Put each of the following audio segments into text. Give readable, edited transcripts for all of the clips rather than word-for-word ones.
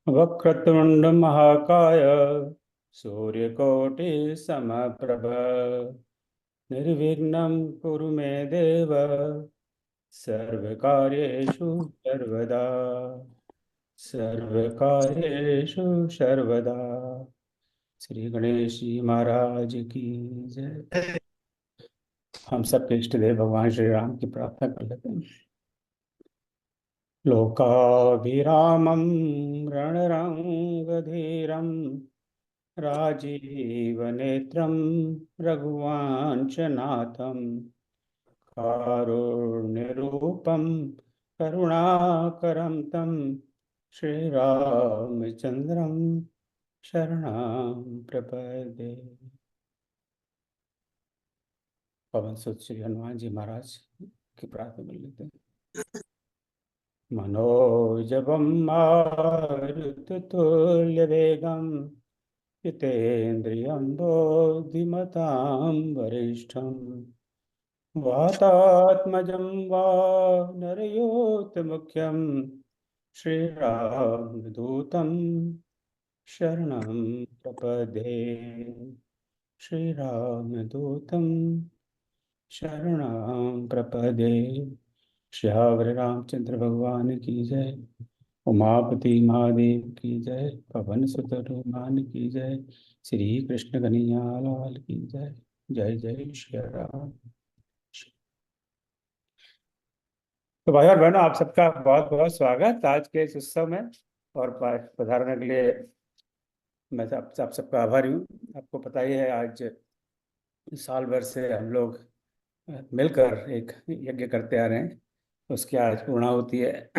वक्रतुंड महाकाय सूर्यकोटि समप्रभ निर्विघ्नं कुरु मे देव सर्वकार्येषु सर्वदा सर्वकार्येषु सर्वदा। श्री गणेश जी महाराज की जय। हम सबके इष्ट देव भगवान श्री राम की प्रार्थना कर लेते हैं। लोकाभिरामं रणरंगधीरं राजीवनेत्रं रघुवंशनाथं कारुण्यरूपं करुणाकरं तं श्रीरामचन्द्रं शरणं प्रपद्ये। पवन सुत श्री हनुमान जी महाराज की प्रार्थना कर लेते हैं। मनोजवं मारुततुल्यवेगं जितेन्द्रियं बुद्धिमतां वरिष्ठं वातात्मजं वानरयोतमुख्यं श्रीरामदूतं शरणं प्रपद्ये। श्रीरामदूतं शरणं प्रपद्ये। श्यावर रामचंद्र भगवान की जय। उमापति महादेव की जय। पवन सुत हनुमान की जय। श्री कृष्ण कन्हैया लाल की जय। जय जय श्री राम। तो भाई और बहनों, आप सबका बहुत बहुत स्वागत आज के इस उत्सव में। और पधारने के लिए मैं आप सबका आभारी हूँ। आपको पता ही है, आज साल भर से हम लोग मिलकर एक यज्ञ करते आ रहे हैं, उसकी आज पूर्णाहुति है।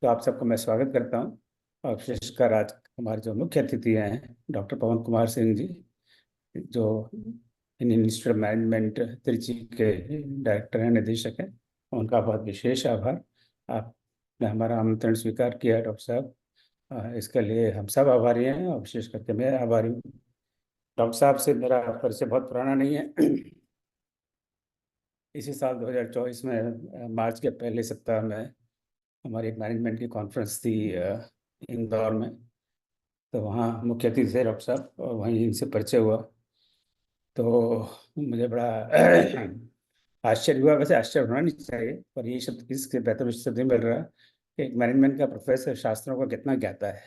तो आप सबको मैं स्वागत करता हूँ। और विशेषकर आज हमारे जो मुख्य अतिथि हैं डॉक्टर पवन कुमार सिंह जी, जो Indian institute of management Trichy के डायरेक्टर हैं, निदेशक हैं। उनका बहुत विशेष आभार। आपने हमारा आमंत्रण स्वीकार किया है डॉक्टर साहब, इसके लिए हम सब आभारी हैं और विशेष करके मैं आभारी हूँ। डॉक्टर साहब से मेरा परिचय बहुत पुराना नहीं है। इसी साल 2024 में मार्च के पहले सप्ताह में हमारी एक मैनेजमेंट की कॉन्फ्रेंस थी इंदौर में। तो वहाँ मुख्य अतिथि थे डॉक्टर साहब और वहीं इनसे परिचय हुआ। तो मुझे बड़ा आश्चर्य हुआ। वैसे आश्चर्य होना नहीं चाहिए, पर ये शब्द इसके बेहतर शब्द नहीं मिल रहा कि एक मैनेजमेंट का प्रोफेसर शास्त्रों का कितना ज्ञाता है।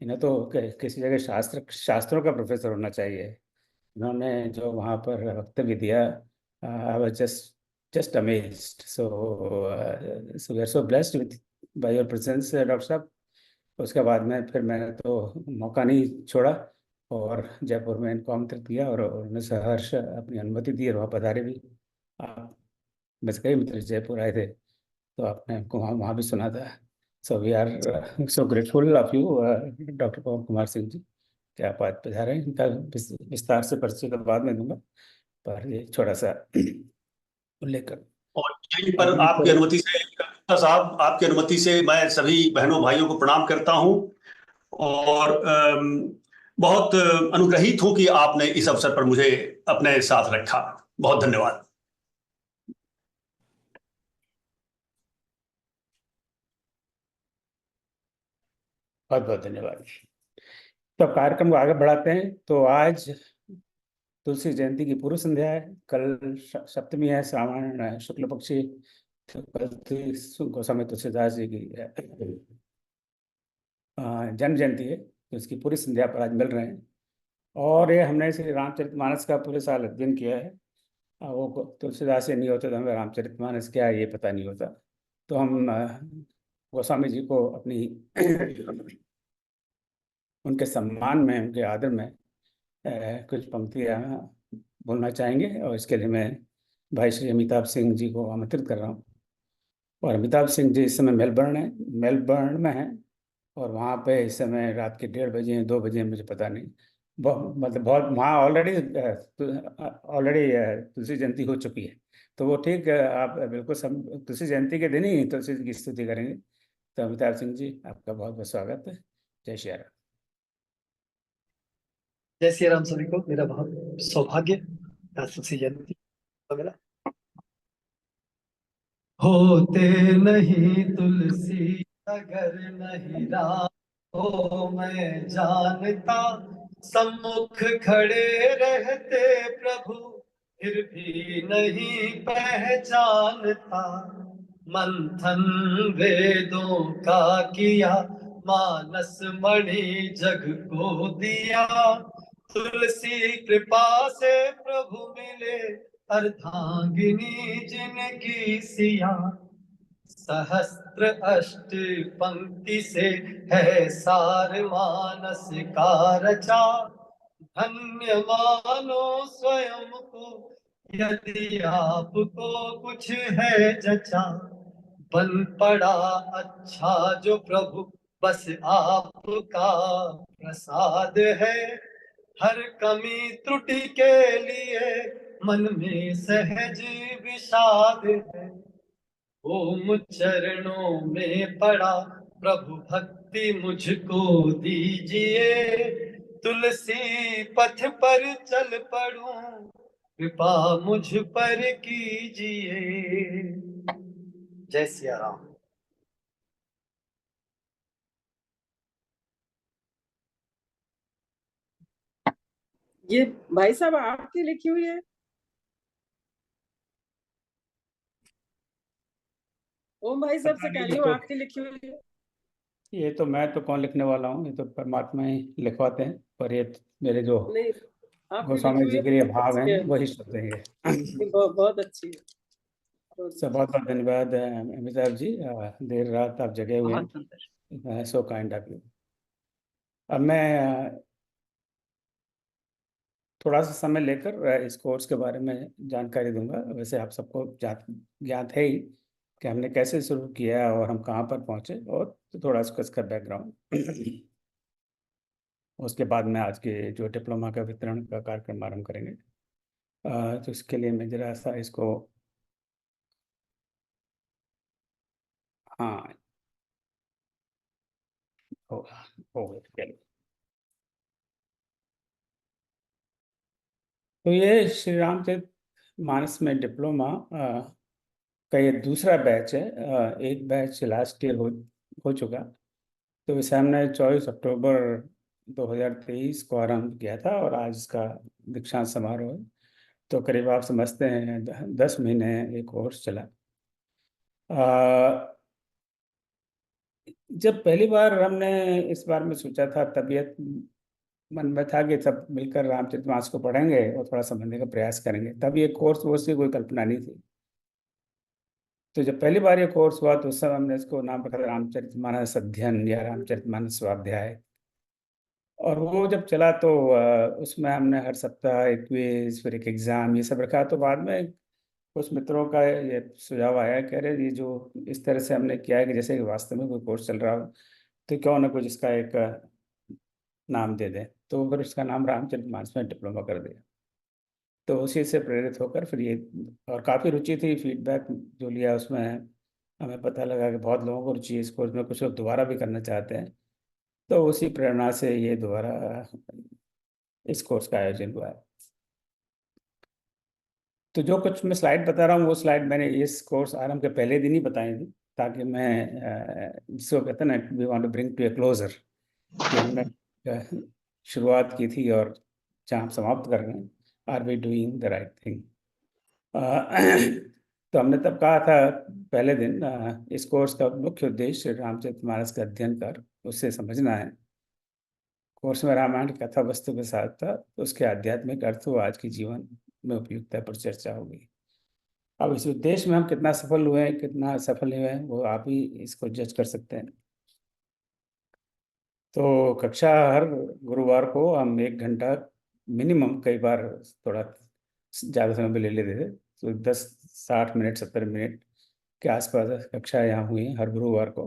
इन्हें तो किसी जगह शास्त्रों का प्रोफेसर होना चाहिए। इन्होंने जो वहाँ पर वक्तव्य दिया, I was just amazed. So we are so blessed with by your presence doctor साहब। उसके बाद में फिर मैंने तो मौका नहीं छोड़ा और जयपुर में इनको आमंत्रित किया और उन्होंने सहर्ष अपनी अनुमति दी और वहाँ पधारे भी। आप बस कई मित्र जयपुर आए थे तो आपने हमको वहाँ वहाँ भी सुना था। So we are so grateful of you doctor Pawan Kumar Singh ji, क्या आप आज पधारे हैं। इनका विस्तार से परिचय तो बाद में दूंगा, पर ये छोटा सा उल्लेख कर। और यहीं पर आपकी अनुमति से गुप्ता साहब, आपकी अनुमति से मैं सभी बहनों भाइयों को प्रणाम करता हूं और बहुत अनुग्रहित हूं कि आपने इस अवसर पर मुझे अपने साथ रखा। बहुत धन्यवाद। बहुत बहुत धन्यवाद। तो कार्यक्रम को आगे बढ़ाते हैं। तो आज तुलसी जयंती की पूर्व संध्या है। कल सप्तमी है, श्रावण शुक्ल पक्षी। तो कल गोस्वामी तुलसीदास जी की जन्म जयंती है, तो इसकी पूरी संध्या पर आज मिल रहे हैं। और ये हमने श्री रामचरितमानस का पूरे साल अध्ययन किया है। वो तुलसीदास से नहीं होता तो हमें रामचरितमानस क्या है ये पता नहीं होता। तो हम गोस्वामी जी को अपनी उनके सम्मान में, उनके आदर में कुछ पंक्तियाँ बोलना चाहेंगे। और इसके लिए मैं भाई श्री अमिताभ सिंह जी को आमंत्रित कर रहा हूँ। और अमिताभ सिंह जी इस समय मेलबर्न में हैं। और वहाँ पे इस समय रात के 1:30 हैं, 2 बजे हैं, मुझे पता नहीं। मतलब बहुत वहाँ ऑलरेडी तुलसी जयंती हो चुकी है। तो वो ठीक आप बिल्कुल तुलसी जयंती के दिन ही तुलसी जी की स्तुति करेंगे। तो अमिताभ सिंह जी, आपका बहुत बहुत स्वागत है। जय श्री राम। जय श्री राम सभी को। मेरा बहुत सौभाग्य तुलसी जयंती को मिला। होते नहीं तुलसी अगर नहीं राम, ओ मैं जानता सम्मुख खड़े रहते प्रभु, फिर भी नहीं पहचानता। मंथन वेदों का किया, मानस मणि जग को दिया। तुलसी कृपा से प्रभु मिले, अर्धांगिनी जिनकी सिया। सहस्त्र अष्ट पंक्ति से है सार मानस का रचा। धन्य मानो स्वयं को, यदि आपको कुछ है जचा। बन पड़ा अच्छा जो प्रभु, बस आपका प्रसाद है। हर कमी त्रुटि के लिए मन में सहज विषाद है। ओम चरणों में पड़ा प्रभु, भक्ति मुझको दीजिए। तुलसी पथ पर चल पड़ूं, कृपा मुझ पर कीजिए। जय सिया राम। ये भाई साहब आपकी लिखी हुई है? ओम भाई साहब से कह रही हूँ, आपकी लिखी हुई है? ये तो मैं तो कौन लिखने वाला हूँ, ये तो परमात्मा ही लिखवाते हैं। पर ये मेरे जो नहीं, आपकी लिखी गोस्वामी हुई जी है, के लिए बहुत भाव हैं अच्छी है। वही शब्द हैं ये। बहुत अच्छी है, बहुत सब अच्छी। बहुत बहुत धन्यवाद अमित साहब जी, देर रात आप जगे हुए बहुत सुंदर। हैं, सो काइंड ऑफ यू। अब मैं थोड़ा सा समय लेकर इस कोर्स के बारे में जानकारी दूंगा। वैसे आप सबको ज्ञात है ही कि हमने कैसे शुरू किया और हम कहाँ पर पहुँचे, और तो थोड़ा सा इसका बैकग्राउंड। उसके बाद में आज के जो डिप्लोमा का वितरण का कार्यक्रम आरंभ करेंगे। तो इसके लिए मैं जरा सा इसको, हाँ, होगा होगा, चलिए। तो ये श्री रामचरित मानस में डिप्लोमा का ये दूसरा बैच है। एक बैच लास्ट ईयर हो चुका। तो इसे हमने 24 अक्टूबर 2023 को आरंभ किया था और आज इसका दीक्षांत समारोह है। तो करीब आप समझते हैं 10 महीने ये कोर्स चला। जब पहली बार हमने इस बारे में सोचा था, तबीयत मन में था कि सब मिलकर रामचरितमानस को पढ़ेंगे और थोड़ा समझने का प्रयास करेंगे, तब ये कोर्स वो से कोई कल्पना नहीं थी। तो जब पहली बार ये कोर्स हुआ तो उस समय हमने इसको नाम रखा था रामचरितमानस अध्ययन या रामचरितमानस स्वाध्याय। और वो जब चला तो उसमें हमने हर सप्ताह एक क्विज, फिर एक एग्जाम, ये सब रखा। तो बाद में कुछ मित्रों का ये सुझाव आया, कह रहे ये जो इस तरह से हमने किया है कि जैसे कि वास्तव में कोई कोर्स चल रहा हो, तो क्यों ना कुछ इसका एक नाम दे दें। तो फिर उसका नाम रामचरितमानस में डिप्लोमा कर दिया। तो उसी से प्रेरित होकर फिर ये, और काफ़ी रुचि थी, फीडबैक जो लिया उसमें हमें पता लगा कि बहुत लोगों को रुचि है इस कोर्स में, कुछ लोग दोबारा भी करना चाहते हैं। तो उसी प्रेरणा से ये दोबारा इस कोर्स का आयोजन हुआ है। तो जो कुछ मैं स्लाइड बता रहा हूँ वो स्लाइड मैंने इस कोर्स आरंभ के पहले दिन ही बताई थी, ताकि मैं जिसको कहते हैं ना, we want to bring to a closure, कि हमने शुरुआत की थी और जहाँ हम समाप्त कर रहे हैं, are we doing the right thing. तो हमने तब कहा था पहले दिन, इस कोर्स का मुख्य उद्देश्य रामचरितमानस का अध्ययन कर उससे समझना है। कोर्स में रामायण की कथा वस्तु के साथ था, तो उसके आध्यात्मिक अर्थ व आज के जीवन में उपयुक्तता पर चर्चा होगी। अब इस उद्देश्य में हम कितना सफल हुए हैं, कितना असफल हुए हैं, वो आप ही इसको जज कर सकते हैं। तो कक्षा हर गुरुवार को हम 1 घंटा मिनिमम, कई बार थोड़ा ज़्यादा समय भी ले लेते थे, तो 60 मिनट 70 मिनट के आसपास कक्षा यहाँ हुई हैं हर गुरुवार को।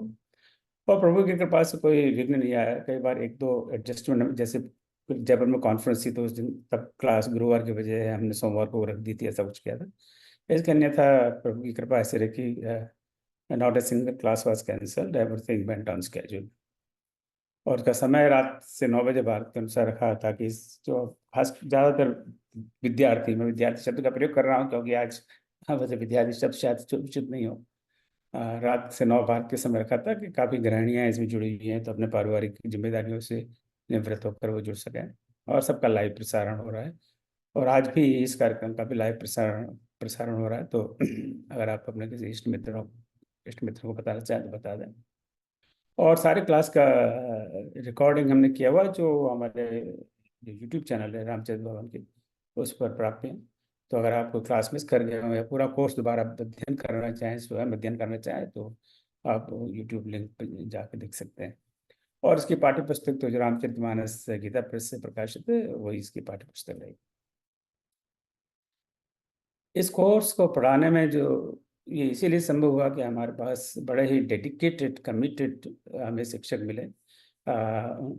और प्रभु की कृपा से कोई विघ्न नहीं आया। कई बार एक दो एडजस्टमेंट, जैसे जयपुर में कॉन्फ्रेंस थी तो उस दिन तब क्लास गुरुवार की बजाय हमने सोमवार को रख दी थी, ऐसा कुछ किया था। इसके अन्यथा प्रभु की कृपा ऐसे रही कि not a single class was cancelled, everything went on schedule. और उसका समय रात से 9 बजे भारत के अनुसार रखा, ताकि जो खास ज़्यादातर विद्यार्थी, मैं विद्यार्थी शब्द का प्रयोग कर रहा हूँ क्योंकि आज, हाँ, वैसे विद्यार्थी शब्द शायद उचित नहीं हो, रात से 9 बार के समय रखा था कि काफ़ी गृहिणियाँ इसमें जुड़ी हुई हैं, तो अपने पारिवारिक जिम्मेदारियों से निवृत्त होकर वो जुड़ सकें। और सबका लाइव प्रसारण हो रहा है, और आज भी इस कार्यक्रम का भी लाइव प्रसारण प्रसारण हो रहा है। तो अगर आप अपने किसी इष्ट मित्र को बताना चाहें तो बता दें। और सारे क्लास का रिकॉर्डिंग हमने किया हुआ, जो हमारे जो यूट्यूब चैनल है रामचंद्र भवन के, उस पर प्राप्त है। तो अगर आप कोई क्लास मिस कर गए हो या पूरा कोर्स दोबारा अध्ययन करना चाहें, स्वयं अध्ययन करना चाहें, तो आप यूट्यूब लिंक पर जाकर देख सकते हैं। और इसकी पाठ्य पुस्तक तो जो रामचरितमानस गीता प्रेस से प्रकाशित है, वही इसकी पाठ्य पुस्तक है। इस कोर्स को पढ़ाने में जो ये इसीलिए संभव हुआ कि हमारे पास बड़े ही डेडिकेटेड कमिटेड हमें शिक्षक मिले।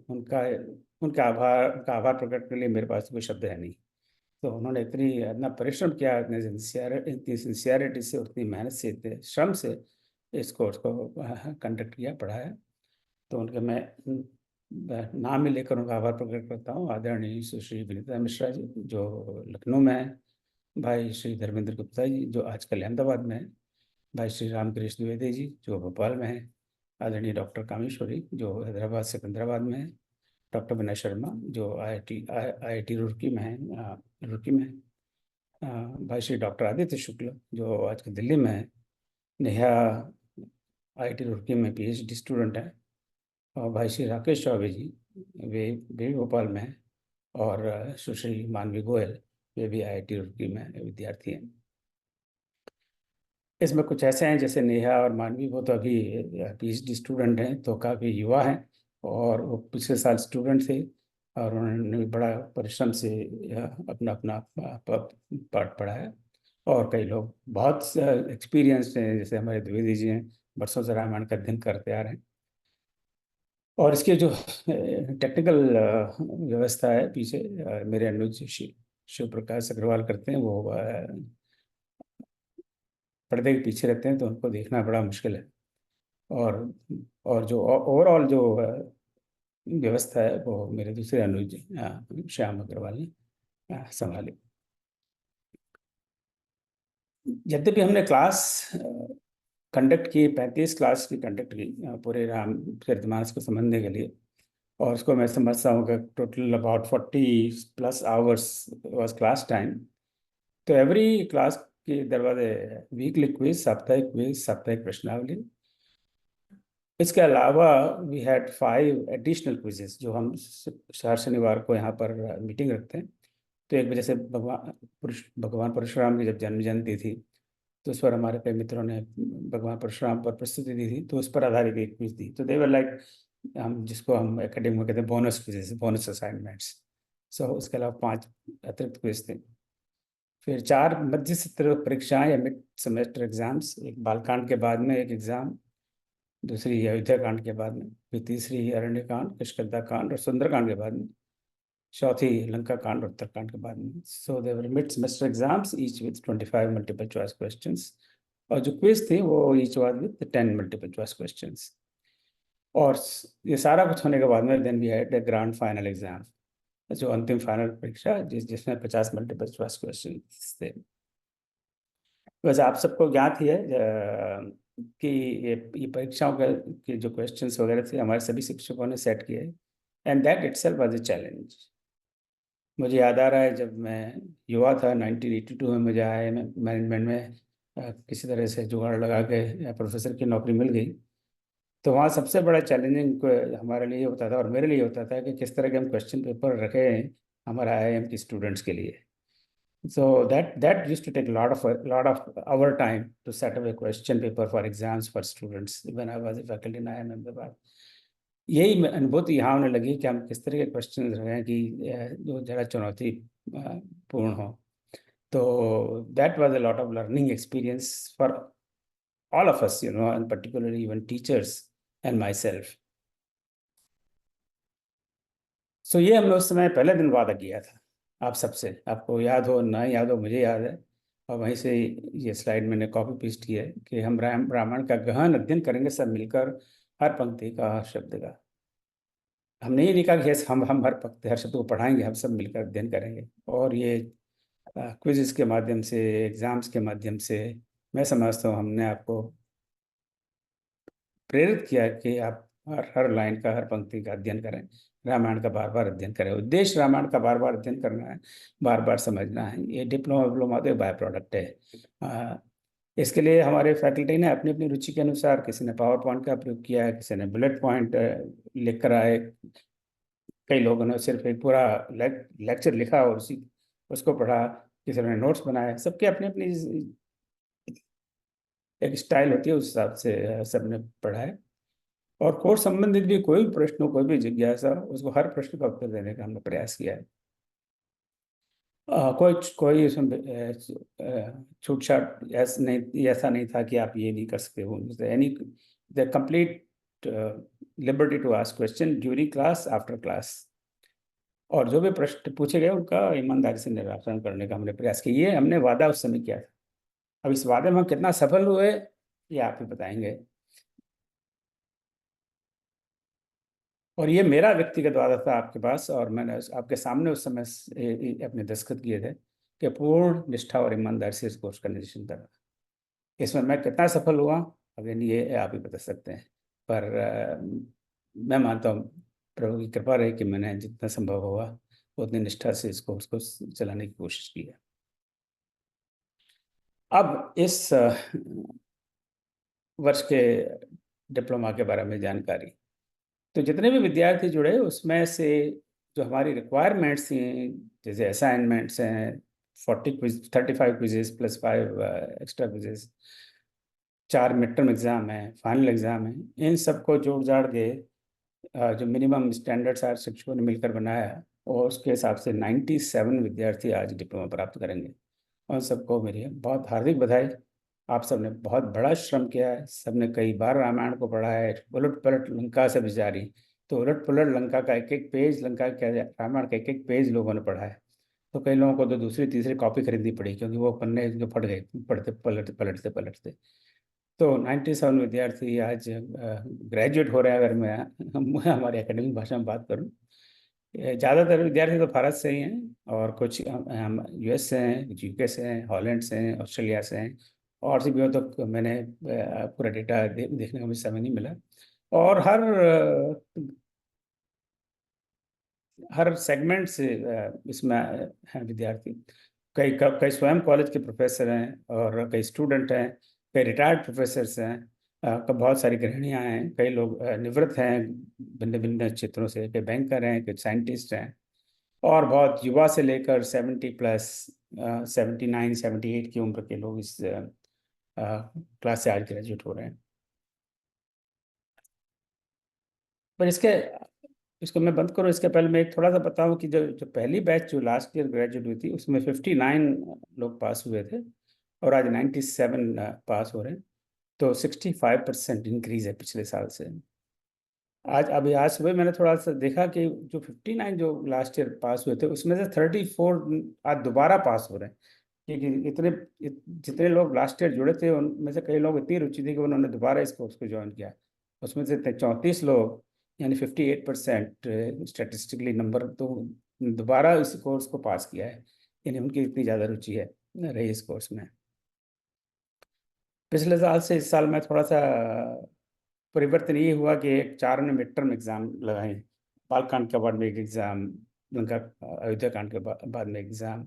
उनका उनका आभार प्रकट करने के लिए मेरे पास कोई शब्द है नहीं। तो उन्होंने इतना परिश्रम किया, इतनी सिंसियरिटी से, उतनी मेहनत से, इतने श्रम से इस कोर्स को कंडक्ट किया, पढ़ाया। तो उनके मैं नाम ही लेकर उनका आभार प्रकट करता हूँ। आदरणीय सुश्री विनीता मिश्रा जी, जो लखनऊ में है, भाई श्री धर्मेंद्र गुप्ता जी, जो आजकल अहमदाबाद में है, भाई श्री रामकृष्ण द्विवेदी जी, जो भोपाल में है, आदरणीय डॉक्टर कामेश्वरी, जो हैदराबाद सिकंदराबाद में है, डॉक्टर विनय शर्मा, जो IIT रुड़की में है, रुड़की में है, भाई श्री डॉक्टर आदित्य शुक्ल, जो आजकल दिल्ली में है, नेहा IIT रुड़की में PhD स्टूडेंट है, और भाई श्री राकेश चौबे जी, वे भी भोपाल में हैं, और सुश्री मानवी गोयल, वे भी IIT रुड़की में विद्यार्थी हैं। इसमें कुछ ऐसे हैं जैसे नेहा और मानवी, वो तो अभी PhD स्टूडेंट हैं, तो काफ़ी युवा हैं, और वो पिछले साल स्टूडेंट थे, और उन्होंने बड़ा परिश्रम से अपना अपना पाठ पढ़ा है। और कई लोग बहुत एक्सपीरियंस्ड हैं, जैसे हमारे द्विवेदी जी हैं, बरसों से रामायण का अध्ययन करते आ रहे हैं। और इसके जो टेक्निकल व्यवस्था है पीछे, मेरे अनुज शिव प्रकाश अग्रवाल करते हैं। वो पर्दे के पीछे रहते हैं, तो उनको देखना बड़ा मुश्किल है। और और जो ओवरऑल जो व्यवस्था है, वो मेरे दूसरे अनुज श्याम अग्रवाल ने संभाली। यद्यपि हमने क्लास कंडक्ट की, 35 क्लास की कंडक्ट की पूरे रामचरितमानस को समझने के लिए, और उसको मैं समझता हूँ कि total about 40+ hours was class time. तो एवरी क्लास के दरवाजे वीकली क्विज, साप्ताहिक प्रश्नावली। इसके अलावा वी हैड 5 एडिशनल क्विजेस, जो हम हर शनिवार को यहाँ पर मीटिंग रखते हैं। तो एक वजह से भगवान परशुराम की जब जन्म जयंती थी, तो उस पर हमारे कई मित्रों ने भगवान परशुराम पर प्रस्तुति दी थी, तो उस पर आधारित एक क्विज दी। तो देवर लाइक, हम जिसको हम एकेडमी में कहते हैं बोनस क्विजेस, बोनस असाइनमेंट्स। सो उसके अलावा 5 अतिरिक्त क्विज थे। फिर 4 मध्य सत्र परीक्षाएं या मिड सेमेस्टर एग्जाम्स, एक बालकांड के बाद में एक एग्जाम, दूसरी अयोध्या कांड के बाद में, फिर तीसरी अरण्य कांड, किष्किंधा कांड और सुंदरकांड के बाद में, चौथी लंका कांड और उत्तरकांड के बाद में। So they were mid semester exams each with 25 multiple choice questions, और जो क्विज थे वो each was with 10 multiple choice questions. और ये सारा कुछ होने के बाद में then we had the grand final exam, जो अंतिम फाइनल परीक्षा, जिसमें 50 मल्टीपल चॉइस क्वेश्चन थे। वैसे आप सबको ज्ञात ही है कि ये परीक्षाओं के जो क्वेश्चंस वगैरह थे, हमारे सभी शिक्षकों ने सेट किए, and that itself was a challenge. मुझे याद आ रहा है, जब मैं युवा था 1982 में, मुझे मैनेजमेंट में किसी तरह से जुगाड़ लगा के प्रोफेसर की नौकरी मिल गई। तो वहाँ सबसे बड़ा चैलेंजिंग हमारे लिए होता था, और मेरे लिए होता था, कि किस तरह के हम क्वेश्चन पेपर रखें हमारे IIM के स्टूडेंट्स के लिए। So that used to take a lot of our time to set up a question paper for exams for students when I was a faculty in IIM Ahmedabad. यही अनुभूति यहाँ होने लगी कि हम किस तरह के क्वेश्चन रखें कि जो ज़रा चुनौती पूर्ण हो। तो that was a lot of learning experience for all of us, and particularly even teachers and myself. So ये हमने उस समय पहले दिन वादा किया था आप सबसे, आपको याद हो ना याद हो, मुझे याद है। और वहीं से ये स्लाइड मैंने कॉपी पेस्ट की है कि हम रामायण का गहन अध्ययन करेंगे सब मिलकर, हर पंक्ति का, हर शब्द का। हमने ये नहीं कहा कि हम हर पंक्ति, हर शब्द को पढ़ाएंगे, हम सब मिलकर अध्ययन करेंगे। और ये क्विज़ के माध्यम से, एग्जाम्स के माध्यम से, मैं समझता हूँ हमने आपको प्रेरित किया कि आप हर लाइन का, हर पंक्ति का अध्ययन करें, रामायण का बार बार अध्ययन करें। उद्देश्य रामायण का बार बार अध्ययन करना है, बार बार समझना है। ये डिप्लोमा तो बाय प्रोडक्ट है। इसके लिए हमारे फैकल्टी ने अपनी अपनी रुचि के अनुसार, किसी ने पावर पॉइंट का प्रयोग किया है, किसी ने बुलेट पॉइंट लिख कर आए, कई लोगों ने सिर्फ एक पूरा लेक्चर लिखा और उसको पढ़ा, किसी ने नोट्स बनाए। सबके अपनी अपनी एक स्टाइल होती है, उस हिसाब से सबने पढ़ा है। और कोर्स संबंधित भी कोई भी प्रश्न हो, कोई भी जिज्ञासा, उसको हर प्रश्न का उत्तर देने का हमने प्रयास किया है। कोई कोई इसमें छूट छाट ऐसा नहीं था कि आप ये नहीं कर सकते हो। Any the complete liberty to ask question during class, after class. और जो भी प्रश्न पूछे गए उनका ईमानदारी से निराकरण करने का हमने प्रयास किया। ये हमने वादा उस समय किया था। अब इस वादे में हम कितना सफल हुए ये आप ही बताएंगे। और ये मेरा व्यक्तिगत वादा था आपके पास, और मैंने आपके सामने उस समय अपने दस्तखत किए थे कि पूर्ण निष्ठा और ईमानदारी से इस कोर्स का निर्देशन करना। इसमें मैं कितना सफल हुआ अगर ये आप ही बता सकते हैं। पर मैं मानता हूँ प्रभु की कृपा रही कि मैंने जितना संभव हुआ उतनी निष्ठा से इस कोर्स को चलाने की कोशिश की है। अब इस वर्ष के डिप्लोमा के बारे में जानकारी, तो जितने भी विद्यार्थी जुड़े उसमें से जो हमारी रिक्वायरमेंट्स थी, जैसे असाइनमेंट्स हैं, 35 quizzes plus 5 extra quizzes, 4 mid term exam है, फाइनल एग्जाम है, इन सबको जोड़ जाड़ के जो मिनिमम स्टैंडर्ड्स आज शिक्षकों ने मिलकर बनाया है, और उसके हिसाब से 97 विद्यार्थी आज डिप्लोमा प्राप्त करेंगे। और सबको मेरी बहुत हार्दिक बधाई। आप सबने बहुत बड़ा श्रम किया है, सबने कई बार रामायण को पढ़ा है, उलट पलट लंका से विचारी, तो उलट पलट लंका का एक एक पेज, लंका क्या रामायण का एक एक पेज लोगों ने पढ़ा है। तो कई लोगों को तो दूसरी तीसरी कॉपी खरीदनी पड़ी, क्योंकि वो पन्ने जो फट गए पढ़ते पलटते पलटते। तो 97 विद्यार्थी आज ग्रेजुएट हो रहे हैं। अगर मैं हमारी एकेडमिक भाषा में बात करूं, ज़्यादातर विद्यार्थी तो भारत से ही हैं, और कुछ यूएस से हैं, कुछ यूके से हैं, हॉलैंड से हैं, ऑस्ट्रेलिया से हैं, और सी भी तो मैंने पूरा डेटा देखने का मुझे समय नहीं मिला। और हर सेगमेंट से इसमें हैं विद्यार्थी। कई स्वयं कॉलेज के प्रोफेसर हैं, और कई स्टूडेंट हैं, कई रिटायर्ड प्रोफेसर्स हैं, बहुत सारी गृहिणियां हैं, कई लोग निवृत्त हैं भिन्न भिन्न क्षेत्रों से, कई बैंकर हैं, कई साइंटिस्ट हैं, और बहुत युवा से लेकर 70+, 79-78 की उम्र के लोग इस क्लास से आज ग्रेजुएट हो रहे हैं। पर इसको मैं बंद करूँ इसके पहले मैं एक थोड़ा सा बताऊं कि जो पहली बैच जो लास्ट ईयर ग्रेजुएट हुई थी, उसमें 59 लोग पास हुए थे, और आज 97 पास हो रहे हैं। तो 65% इंक्रीज है पिछले साल से। आज सुबह मैंने थोड़ा सा देखा कि जो 59 जो लास्ट ईयर पास हुए थे, उसमें से 34 आज दोबारा पास हो रहे हैं। क्योंकि जितने लोग लास्ट ईयर जुड़े थे उनमें से कई लोग इतनी रुचि थी कि उन्होंने दोबारा इस कोर्स को ज्वाइन किया। उसमें से 34 लोग, यानी 58% स्टैटिस्टिकली नंबर, तो दोबारा इस कोर्स को पास किया है। यानी उनकी इतनी ज़्यादा रुचि है रही इस कोर्स में। पिछले साल से इस साल में थोड़ा सा परिवर्तन ये हुआ कि 4 ने मिड टर्म एग्जाम लगाए। बालकांड के बाद में एक एग्ज़ाम, लंका अयोध्या कांड के बाद में एग्ज़ाम,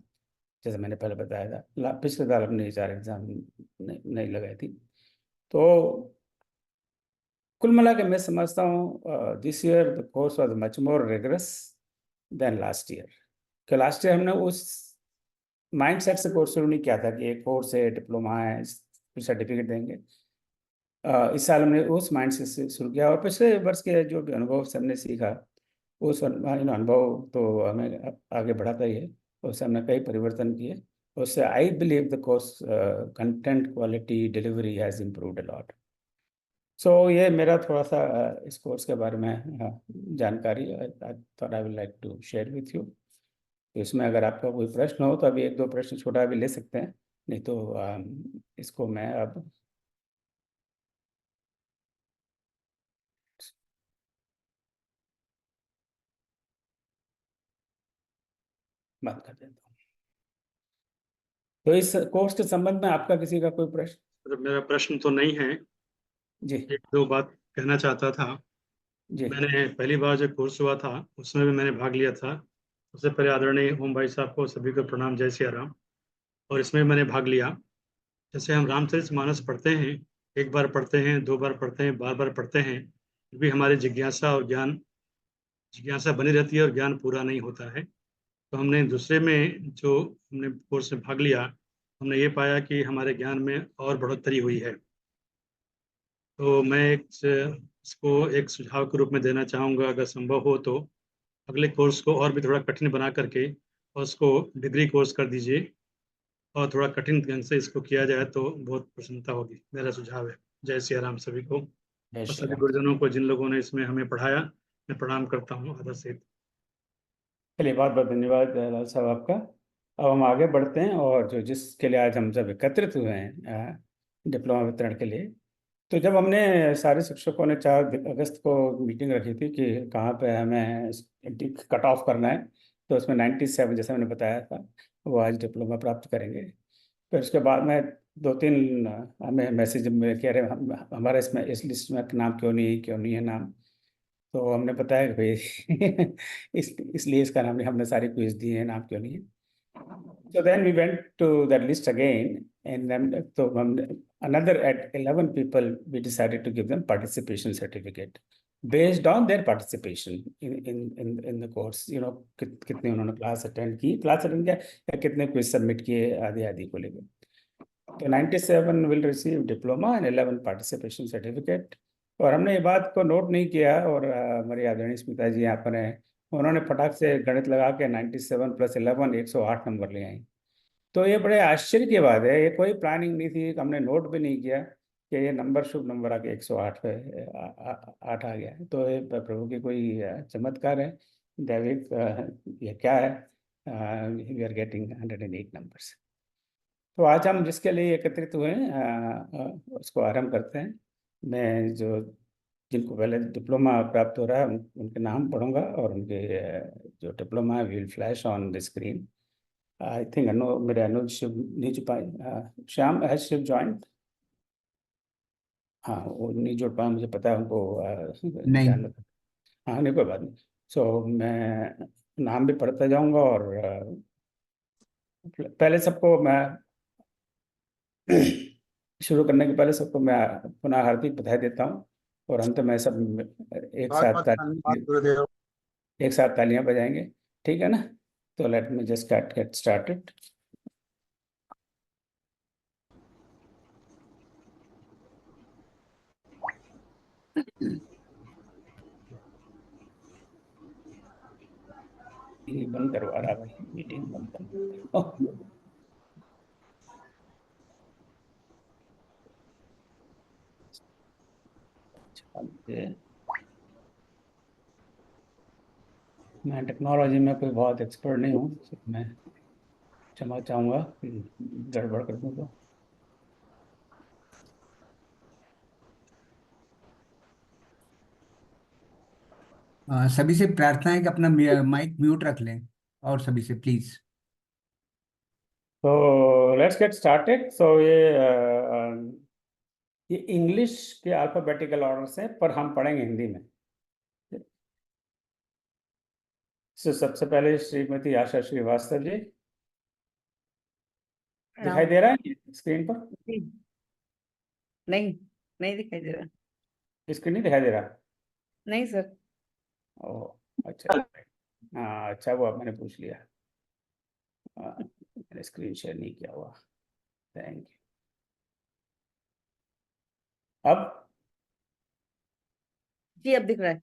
जैसे मैंने पहले बताया था। पिछले साल अपने 4 एग्जाम नहीं लगाई थी। तो कुल मिला के मैं समझता हूँ this year the course was much more rigorous than last year. कि लास्ट ईयर हमने उस माइंडसेट से कोर्स शुरू नहीं किया था कि एक कोर्स है, डिप्लोमा है, सर्टिफिकेट देंगे। इस साल हमने उस माइंडसेट से शुरू किया, और पिछले वर्ष के जो भी अनुभव से हमने सीखा, उस अनुभव तो हमें आगे बढ़ाता ही है। उससे हमने कई परिवर्तन किए। उससे I believe the course content quality delivery has improved a lot. So ये मेरा थोड़ा सा इस कोर्स के बारे में जानकारी thought I will like to share with you. तो इसमें अगर आपका कोई प्रश्न हो तो अभी 1-2 प्रश्न छोटा भी ले सकते हैं, नहीं तो इसको मैं अब बंद कर देता हूँ। तो इस कोर्स के संबंध में आपका किसी का कोई प्रश्न? मेरा प्रश्न तो नहीं है। जी। 1-2 बात कहना चाहता था। जी मैंने पहली बार जब कोर्स हुआ था उसमें भी मैंने भाग लिया था। सबसे पहले आदरणीय ओम भाई साहब को सभी को प्रणाम, जय सिया राम। और इसमें मैंने भाग लिया। जैसे हम रामचरितमानस पढ़ते हैं, एक बार पढ़ते हैं, दो बार पढ़ते हैं, बार बार पढ़ते हैं, फिर भी हमारी जिज्ञासा बनी रहती है और ज्ञान पूरा नहीं होता है। तो हमने दूसरे में जो हमने कोर्स में भाग लिया, हमने ये पाया कि हमारे ज्ञान में और बढ़ोतरी हुई है। तो मैं इसको एक सुझाव के रूप में देना चाहूँगा, अगर संभव हो तो अगले कोर्स को और भी थोड़ा कठिन बना करके और उसको डिग्री कोर्स कर दीजिए, और थोड़ा कठिन ढंग से इसको किया जाए तो बहुत प्रसन्नता होगी। मेरा सुझाव है। जय सिया राम सभी को, जय और श्री सभी राम। गुरुजनों को जिन लोगों ने इसमें हमें पढ़ाया, मैं प्रणाम करता हूँ आदर से। चलिए, बहुत बहुत धन्यवाद लाल साहब आपका। अब हम आगे बढ़ते हैं, और जो जिसके लिए आज हम सब एकत्रित हुए हैं डिप्लोमा वितरण के लिए। तो जब हमने सारे शिक्षकों ने 4 अगस्त को मीटिंग रखी थी कि कहाँ पे हमें कट ऑफ करना है, तो उसमें 97 जैसा मैंने बताया था वो आज डिप्लोमा प्राप्त करेंगे। फिर उसके बाद में 2-3 हमें मैसेज में कह रहे हमारा इसमें इस लिस्ट में नाम क्यों नहीं है नाम। तो हमने बताया कि भाई इसलिए इसका नाम नहीं, हमने सारी क्विज दी है, नाम क्यों नहीं है। So then we went to that list again, and then so another at 11 people we decided to give them participation certificate based on their participation in the course. कितने उन्होंने क्लास अटेंड किया या कितने क्विज सबमिट किए आदि आदि को लेकर। तो 97 will receive diploma and 11 participation certificate। और हमने ये बात को नोट नहीं किया, और हमारी आदरणीय स्मिता जी यहाँ पर हैं, उन्होंने फटाक से गणित लगा के 97 + 11 108 नंबर ले आई। तो ये बड़े आश्चर्य की बात है, ये कोई प्लानिंग नहीं थी, हमने नोट भी नहीं किया कि ये नंबर शुभ नंबर आके 108 पे 8 आ गया है। तो ये प्रभु की कोई चमत्कार है, दैविक ये क्या है, वी आर गेटिंग 108 नंबर्स। तो आज हम जिसके लिए एकत्रित हुए हैं उसको आरंभ करते हैं। मैं जिनको पहले डिप्लोमा प्राप्त हो रहा है उनके नाम पढ़ूंगा, और उनके जो डिप्लोमा है will flash on the screen. I think मेरे अनुज शिव नहीं जुड़ पाए, श्याम हैज शिव ज्वाइंट। हाँ, वो नहीं जुड़ पाए, मुझे पता है उनको नहीं। ध्यान रखना। हाँ, नहीं कोई बात नहीं। सो मैं नाम भी पढ़ता जाऊंगा, और पहले सबको मैं शुरू करने के पहले सबको मैं पुनः हार्दिक बधाई देता हूँ, और अंत में सब एक बहुत साथ बहुत धन्यवाद गुरुदेव। एक साथ तालियां बजाएंगे, ठीक है ना। तो let me just get started. ये बंद करवा रहा भाई, मीटिंग बंद कर। मैं टेक्नोलॉजी में कोई बहुत एक्सपर्ट नहीं हूँ, मैं क्षमा चाहूँगा गड़बड़ कर दूँ तो। सभी से प्रार्थना है कि अपना माइक म्यूट रख लें, और सभी से प्लीज। तो लेट्स गेट स्टार्टेड। सो ये इंग्लिश के अल्फाबेटिकल ऑर्डर से, पर हम पढ़ेंगे हिंदी में। सबसे पहले श्रीमती आशा श्रीवास्तव जी, दिखाई दे रहा है स्क्रीन पर? नहीं, नहीं दिखाई दे रहा। स्क्रीन नहीं दिखाई दे रहा? नहीं सर। ओह अच्छा, हाँ अच्छा हुआ मैंने पूछ लिया, मैंने स्क्रीन शेयर नहीं किया हुआ। Thank you. अब जी अब दिख रहा है।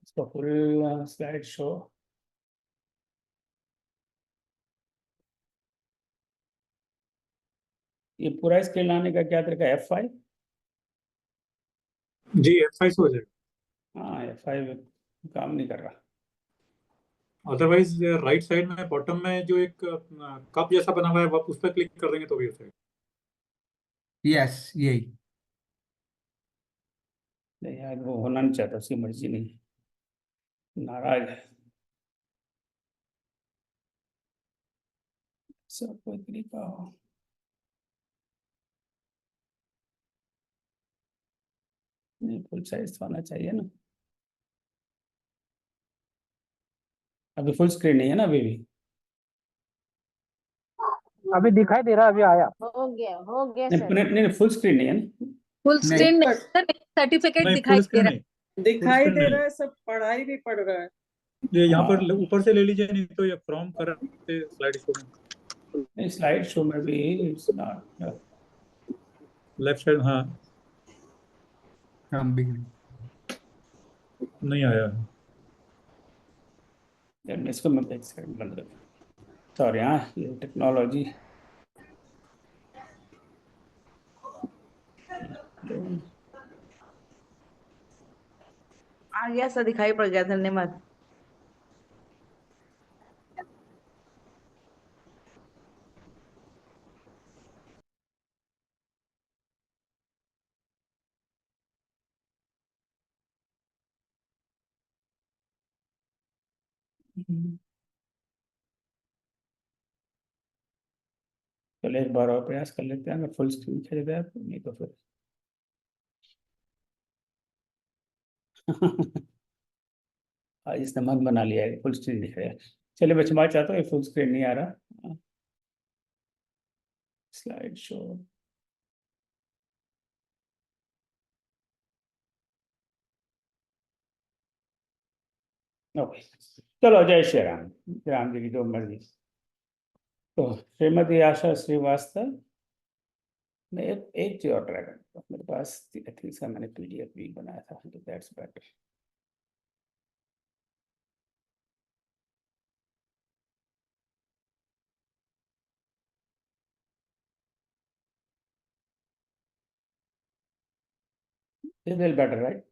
इसको फुल स्लाइड शो। ये पूरा स्क्रीन लाने का क्या तरीका है? F5? जी F5 से हो जाएगा। हाँ, F5 काम नहीं कर रहा। अदरवाइज राइट साइड में बॉटम में जो एक कप जैसा बना हुआ है, आप उस पर क्लिक कर देंगे तो भी हो जाएगा। यस, यही। नहीं यार, वो होना नहीं चाहता, उसकी मर्जी नहीं, नाराज है। सब कोई तरीका हो। नहीं, फुल साइज होना चाहिए ना। अभी फुल स्क्रीन नहीं है ना अभी भी। अभी दिखाई दे रहा है, अभी आया। हो गया नहीं सर। नहीं नहीं, फुल स्क्रीन नहीं है ना। फुल नहीं स्क्रीन नहीं सर, सर्टिफिकेट नहीं, दिखाई फुल दे स्क्रीन रहा नहीं, दिखाई स्क्रीन दे नहीं। रहा है, सब पढ़ाई भी पढ़ रहा है। ये यहाँ पर हाँ। ऊपर से ले लीजिए, नहीं तो ये फ्रॉम कर स्लाइड शो में, नहीं, स्लाइड शो में भी इट्स नॉट। Left side. हाँ, हम भी नहीं आया है। इसको मैं एक सेकंड बंद कर। सॉरी, हाँ, ये टेक्नोलॉजी। आ गया सर, दिखाई पड़ गया, धन्यवाद। चलो एक बार और प्रयास कर लेते हैं, अगर फुल स्क्रीन चल गया तो, नहीं तो फिर आज इसने मन बना लिया है, फुल स्क्रीन दिख रहा है। चलिए, मैं क्षमा चाहता हूँ, फुल स्क्रीन नहीं आ रहा। Slide show. ओके, चलो, जय श्री राम। राम जी की जो मर्जी। तो श्रीमती आशा श्रीवास्तव, मैं एक चीज और ट्राई करता हूँ। मेरे पास इसका मैंने PDF भी बनाया था, तो that's better. This will better, right?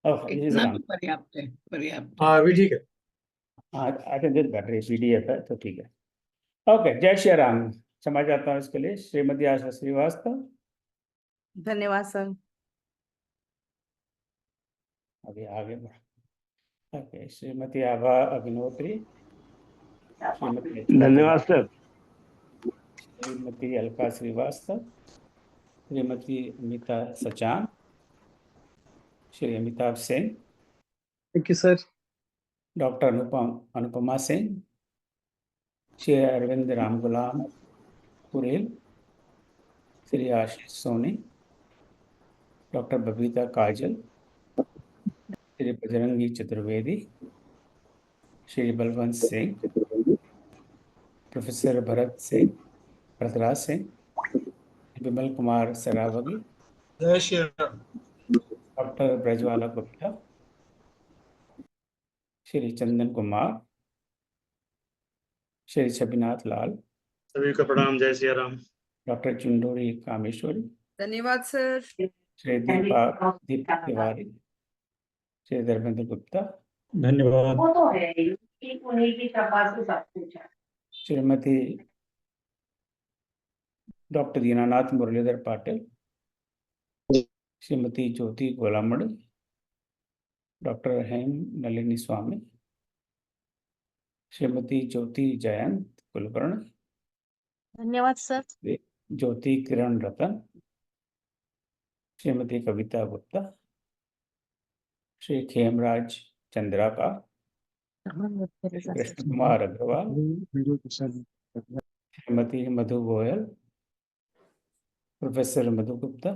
Okay, this is इतना wrong. भी पर्याप्त है, पर्याप्त है। हाँ, अभी ठीक है। I think this better, PDF है तो ठीक है। ओके, जय श्री राम। क्षमा चाहता हूँ इसके लिए। श्रीमती आशा श्रीवास्तव, धन्यवाद सर। अभी आगे बढ़। ओके, श्रीमती आभा अग्निहोत्री, श्रीमती धन्यवाद sir. Shrimati Alka Srivastava, Shrimati Amita Sachan, Shri Amitabh Singh, thank you sir. Doctor Anupama Singh, Shri Arvind Ram Gulam Purel, Shri Ashish Soni, doctor Babita Kajal, Shri Bajrangi Chaturvedi, Shri Balwant Singh, professor Bharatraj Singh, Vimal Kumar Saraogi, जय श्री राम। डॉक्टर ब्रजवाला गुप्ता, श्री चंदन कुमार, श्री छबिनाथ लाल, सभी को प्रणाम, जय सिया राम। डॉक्टर चुंडोरी कामेश्वरी, धन्यवाद सर। श्री दीपक तिवारी, श्री धर्मेंद्र गुप्ता, धन्यवाद। वो तो है ही, उन्हीं की कृपा से सब कुछ है। श्रीमती डॉक्टर दीनानाथ मुरलीधर पाटिल, श्रीमती ज्योति गोलामड़ी, डॉक्टर हेम नलिनी स्वामी, श्रीमती ज्योति जयंत कुलकर्णी, धन्यवाद सर। ज्योति किरण रतन, श्रीमती कविता गुप्ता, श्री खेमराज चंद्राका, कृष्ण कुमार अग्रवाल, श्रीमती मधु गोयल, प्रोफेसर मधु गुप्ता,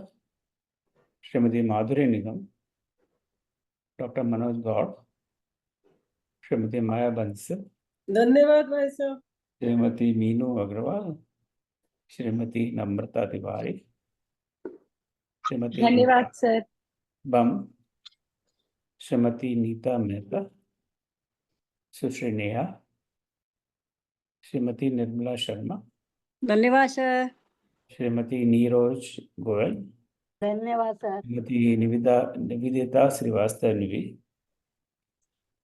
श्रीमती माधुरी निगम, डॉक्टर मनोज गौड़, श्रीमती माया बंसल, धन्यवाद भाई साहब। श्रीमती मीनू अग्रवाल, श्रीमती नम्रता तिवारी, श्रीमती धन्यवाद सर। बम, श्रीमती नीता मेहता, सुश्री नेहा, श्रीमती निर्मला शर्मा, धन्यवाद सर। श्रीमती नीरोज गोयल, धन्यवाद सर। श्रीमती निवेदिता श्रीवास्तव निवि,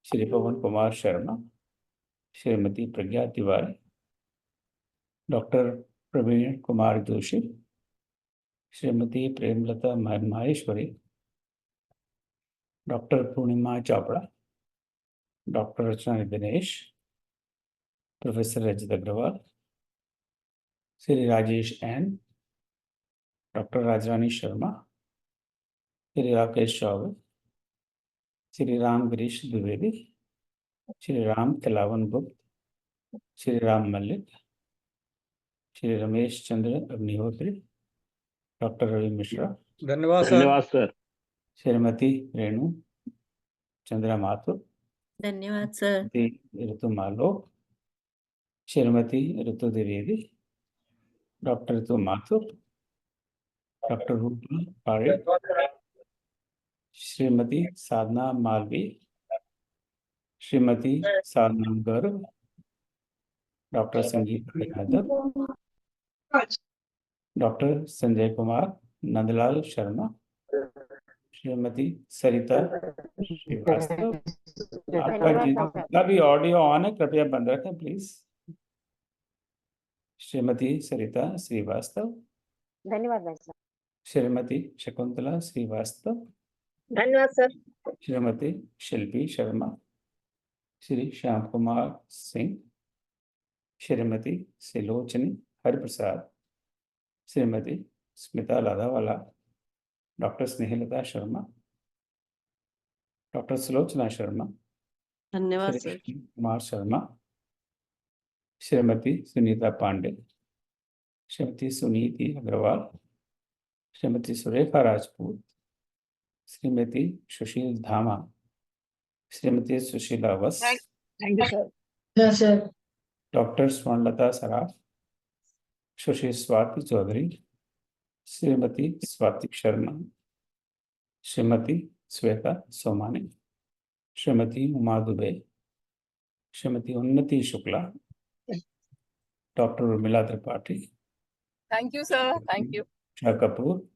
श्री पवन कुमार शर्मा, श्रीमती प्रज्ञा तिवारी, डॉक्टर प्रवीण कुमार जोशी, श्रीमती प्रेमलता माहेश्वरी, डॉक्टर पूर्णिमा चोपड़ा, डॉक्टर रचना दिनेश, प्रोफेसर रजत अग्रवाल, श्री राजेश एन, डॉक्टर राजरानी शर्मा, श्री राकेश चौबे, श्री राम गिरीश द्विवेदी, श्री राम तिलावन गुप्त, श्री राम मल्लिक, श्री रमेश चंद्र अग्निहोत्री, डॉक्टर रवि मिश्रा, धन्यवाद सर। धन्यवाद सर। श्रीमती रेणु चंद्रा माथुर, धन्यवाद सर। श्रीमती ऋतु मालो, श्रीमती ऋतु द्विवेदी, डॉक्टर ऋतु माथुर, डॉक्टर रूपा पारे, श्रीमती साधना मालवी, श्रीमती साधना गर्ग, डॉक्टर संगीता यादव, डॉक्टर संजय कुमार नंदलाल शर्मा, श्रीमती सरिता श्रीवास्तव। आपका भी ऑडियो ऑन है, कृपया बंद रखें प्लीज। श्रीमती सरिता श्रीवास्तव, धन्यवाद भाई साहब। श्रीमती शकुंतला श्रीवास्तव, धन्यवाद sir. Shrimati Shilpi Sharma, Shri Shyam Kumar Singh, Shrimati Silochani Hariprasad, Shrimati Smita Ladhawala, doctor Snehlata Sharma, doctor Sulochana Sharma, धन्यवाद श्री सर। कुमार शर्मा, श्रीमती सुनीता पांडे, श्रीमती सुनीति अग्रवाल, श्रीमती सुरेखा राजपूत, श्रीमती सुशील धामा, श्रीमती सुशीला वस, thank you sir. Doctor Swarnalata Saraf, Sushri Swati Chaudhary, Shrimati Swati Sharma, Shrimati Shweta Somani, Shrimati Uma Dubey, Shrimati Unnati Shukla, doctor Urmila Tripathi, thank you sir. Thank you. Usha Kapoor,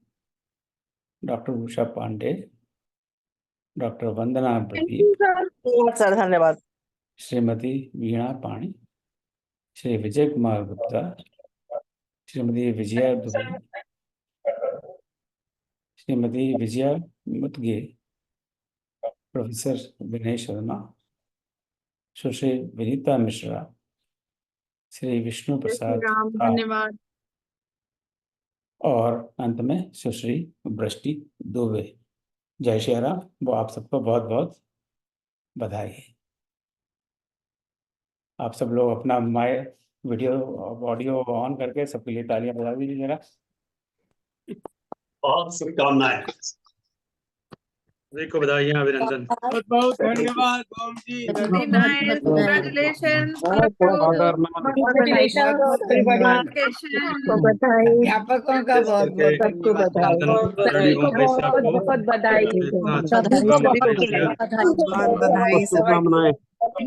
doctor Usha Pande, doctor Vandana Pradeep, sir धन्यवाद। श्रीमती वीणा पाणी, श्री विजय कुमार गुप्ता, श्रीमती विजया दुबे, श्रीमती विजया मुतगे, प्रोफेसर विनय शर्मा, सुश्री विनीता मिश्रा, श्री विष्णु प्रसाद, धन्यवाद। और अंत में सुश्री वृष्टि दुबे। जय श्री राम। वो आप सबको बहुत बहुत बधाई। आप सब लोग अपना वीडियो ऑडियो ऑन करके सबके लिए तालियां बजा दीजिए जरा। बहुत शुभकामनाएं। सभी को बधाइयाँ, अभिनंदन। बहुत बहुत धन्यवाद ओम जी। अध्यापकों का बहुत बहुत सबको बधाई। बहुत बधाई। बधाई। शुभकामनाएं। बहुत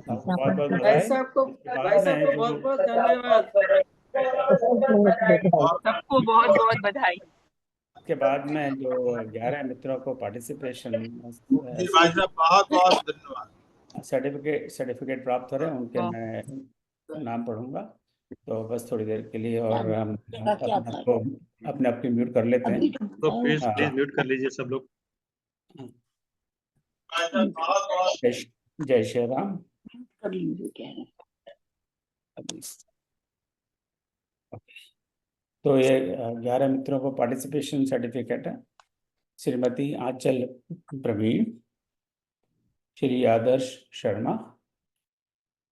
बहुत भाई बधाई। साहब को बहुत बहुत धन्यवाद। सबको बहुत बहुत बधाई। के बाद में जो 11 मित्रों को पार्टिसिपेशन भाई साहब बहुत बहुत धन्यवाद। सर्टिफिकेट प्राप्त हो रहे हैं, उनके मैं नाम पढ़ूंगा। तो बस थोड़ी देर के लिए और हम अपने आप को म्यूट कर लेते हैं। तो प्लीज म्यूट कर लीजिए सब लोग। जय श्री राम। तो ये 11 मित्रों को पार्टिसिपेशन सर्टिफिकेट है। श्रीमती आंचल प्रवीण, श्री आदर्श शर्मा,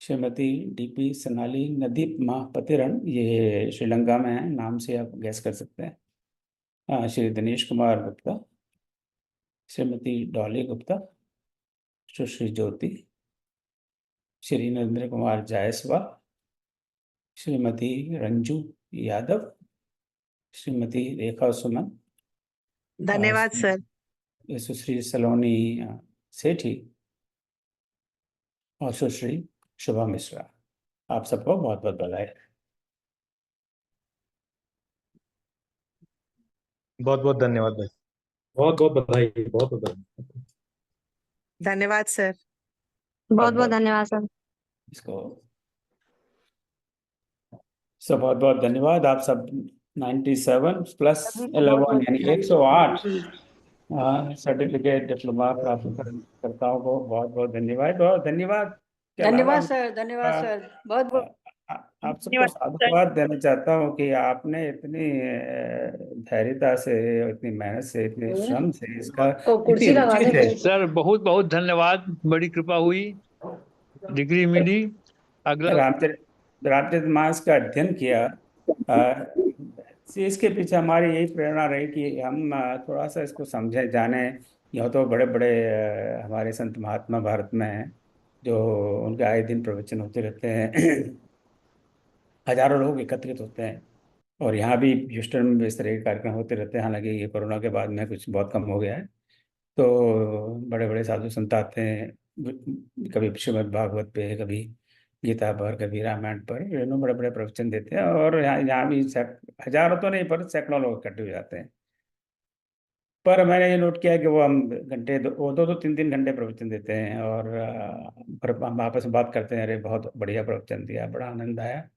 श्रीमती डीपी सनाली नदीप महापतिरण, ये श्रीलंका में है, नाम से आप गैस कर सकते हैं। श्री दिनेश कुमार गुप्ता, श्रीमती डॉली गुप्ता, सुश्री ज्योति, श्री नरेंद्र कुमार जायसवाल, श्रीमती रंजू यादव, श्रीमती रेखा सुमन, धन्यवाद सर। सुश्री सलोनी सेठी और सुश्री शुभा मिश्रा। आप सबको बहुत बहुत बधाई। बहुत बहुत धन्यवाद भाई। बहुत बहुत बधाई। बहुत बहुत धन्यवाद सर। बहुत बहुत धन्यवाद सर। इसको सब बहुत बहुत धन्यवाद आप सब। 97 प्लस सभी को बहुत 11 यानी बहुत 108 सर्टिफिकेट डिप्लोमा प्राप्त करताओं को बहुत बहुत धन्यवाद। और धन्यवाद के अलावा धन्यवाद सर बहुत बहुत आप सबको साधुवाद देना चाहता हूँ कि आपने इतनी धैर्यता से, इतनी मेहनत से, इतने श्रम से, इसका इतनी रुचि से। सर बहुत बहुत धन्यवाद, बड़ी कृपा हुई, डिग्री मिली। अगला रामचरितमानस का अध्ययन किया। इसके पीछे हमारी यही प्रेरणा रही कि हम थोड़ा सा इसको समझे जाने। यह तो बड़े बड़े हमारे संत महात्मा भारत में हैं, जो उनके आए दिन प्रवचन होते रहते हैं। हजारों लोग एकत्रित होते हैं, और यहाँ भी ह्यूस्टन में इस तरह के कार्यक्रम होते रहते हैं। हालांकि ये कोरोना के बाद में कुछ बहुत कम हो गया है। तो बड़े बड़े साधु संत आते हैं, कभी श्रीमद् भागवत पे, कभी गीता पर, कभी रामायण पर, बड़े बड़े प्रवचन देते हैं। और यहाँ भी हजारों तो नहीं, पर सैकड़ों लोग इकट्ठे हो जाते हैं। पर मैंने ये नोट किया कि वो हम घंटे दो 3 घंटे प्रवचन देते हैं, और पर हम आपस में बात करते हैं, अरे बहुत बढ़िया प्रवचन दिया, बड़ा आनंद आया।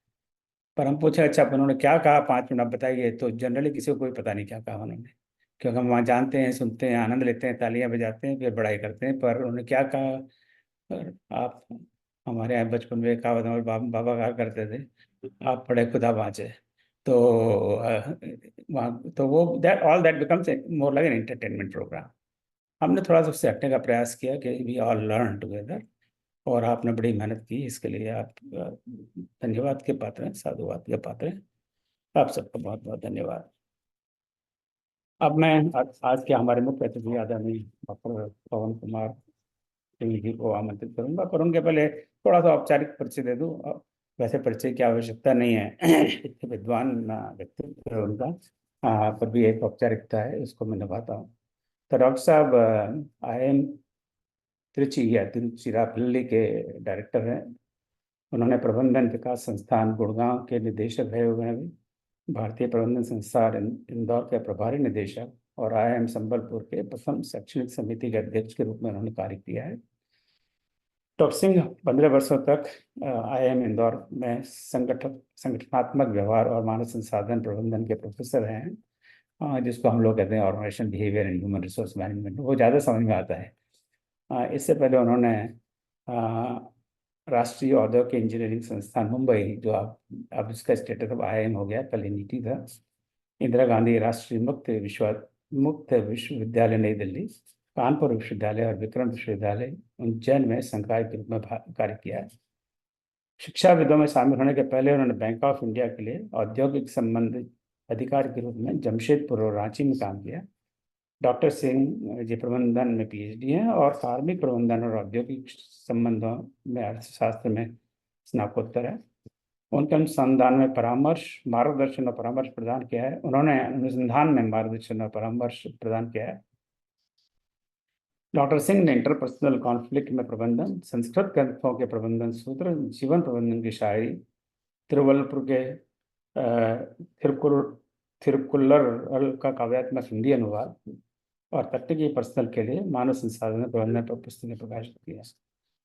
पर हम पूछे अच्छा उन्होंने क्या कहा, 5 मिनट आप बताइए। तो जनरली किसी को कोई पता नहीं क्या कहा उन्होंने, क्योंकि हम वहाँ जानते हैं, सुनते हैं, आनंद लेते हैं, तालियां बजाते हैं, फिर बड़ाई करते हैं। पर उन्होंने क्या कहा, पर आप हमारे यहाँ बचपन में कहावत हमारे बाबा कहा करते थे, आप पढ़े खुदा बाँचे। तो वहाँ तो वो all that becomes more like an entertainment programme. हमने थोड़ा सा उससे हटने का प्रयास किया कि वी ऑल लर्न टुगेदर। और आपने बड़ी मेहनत की, इसके लिए आप धन्यवाद के पात्र हैं, साधुवाद के पात्र हैं। आप सबका बहुत बहुत धन्यवाद। अब मैं आज के हमारे मुख्य अतिथि आदरणीय डॉक्टर पवन कुमार सिंह जी को आमंत्रित करूंगा, पर उनके पहले थोड़ा सा औपचारिक परिचय दे दूं। वैसे परिचय की आवश्यकता नहीं है, इतने विद्वान व्यक्तित्व है उनका, पर भी एक औपचारिकता है, इसको मैं निभाता हूँ। तो डॉक्टर साहब IIM त्रिची या तिरुचिरापल्ली के डायरेक्टर हैं। उन्होंने प्रबंधन विकास संस्थान गुड़गांव के निदेशक रहे हुए हैं, भारतीय प्रबंधन संस्थान इंदौर के प्रभारी निदेशक, और IIM संबलपुर के प्रथम शैक्षणिक समिति के अध्यक्ष के रूप में उन्होंने कार्य किया है। डॉक्टर सिंह 15 वर्षों तक IIM इंदौर में संगठनात्मक व्यवहार और मानव संसाधन प्रबंधन के प्रोफेसर हैं, जिसको हम लोग कहते हैं organisation behaviour and human resource management. वो ज़्यादा समझ में आता है। इससे पहले उन्होंने राष्ट्रीय औद्योगिक इंजीनियरिंग संस्थान मुंबई, जो अब इसका स्टेटस अब IIM हो गया, पहले नीति था, इंदिरा गांधी राष्ट्रीय मुक्त विश्वविद्यालय नई दिल्ली, कानपुर विश्वविद्यालय और विक्रम विश्वविद्यालय उज्जैन में संकाय के रूप में कार्य किया है। शिक्षाविदों में शामिल होने के पहले उन्होंने बैंक ऑफ इंडिया के लिए औद्योगिक संबंधित अधिकारी के रूप में जमशेदपुर और रांची में काम किया। डॉक्टर सिंह जी प्रबंधन में PhD हैं और कार्मिक प्रबंधन और औद्योगिक संबंधों में अर्थशास्त्र में स्नातकोत्तर है। उनके अनुसंधान में मार्गदर्शन और परामर्श प्रदान किया है। उन्होंने अनुसंधान में मार्गदर्शन और परामर्श प्रदान किया है। डॉक्टर सिंह ने इंटरपर्सनल कॉन्फ्लिक्ट में प्रबंधन, संस्कृत ग्रंथों के प्रबंधन सूत्र, जीवन प्रबंधन की शायरी, तिरुवल्लुवर के थिरुकुल्लर का काव्यात्मक हिंदी अनुवाद और तकनीकी पर्सनल के लिए मानव संसाधन प्रबंधन पर पुस्तकें प्रकाशित की हैं।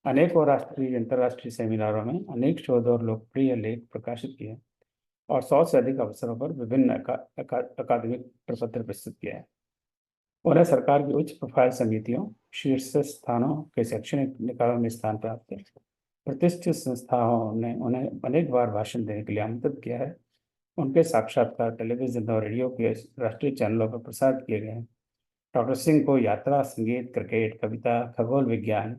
अनेकों राष्ट्रीय अंतर्राष्ट्रीय सेमिनारों में अनेक शोध और लोकप्रिय लेख प्रकाशित किए और 100 से अधिक अवसरों पर विभिन्न अकादमिक प्रपत्र प्रस्तुत किए हैं। उन्हें सरकार की उच्च प्रोफाइल समितियों, शीर्ष स्थानों के शैक्षणिक निकायों में स्थान प्राप्त है। प्रतिष्ठित संस्थाओं ने उन्हें अनेक बार भाषण देने के लिए आमंत्रित किया है। उनके साक्षात्कार टेलीविजन और रेडियो के राष्ट्रीय चैनलों पर प्रसारित किए गए हैं। डॉक्टर सिंह को यात्रा, संगीत, क्रिकेट, कविता, खगोल विज्ञान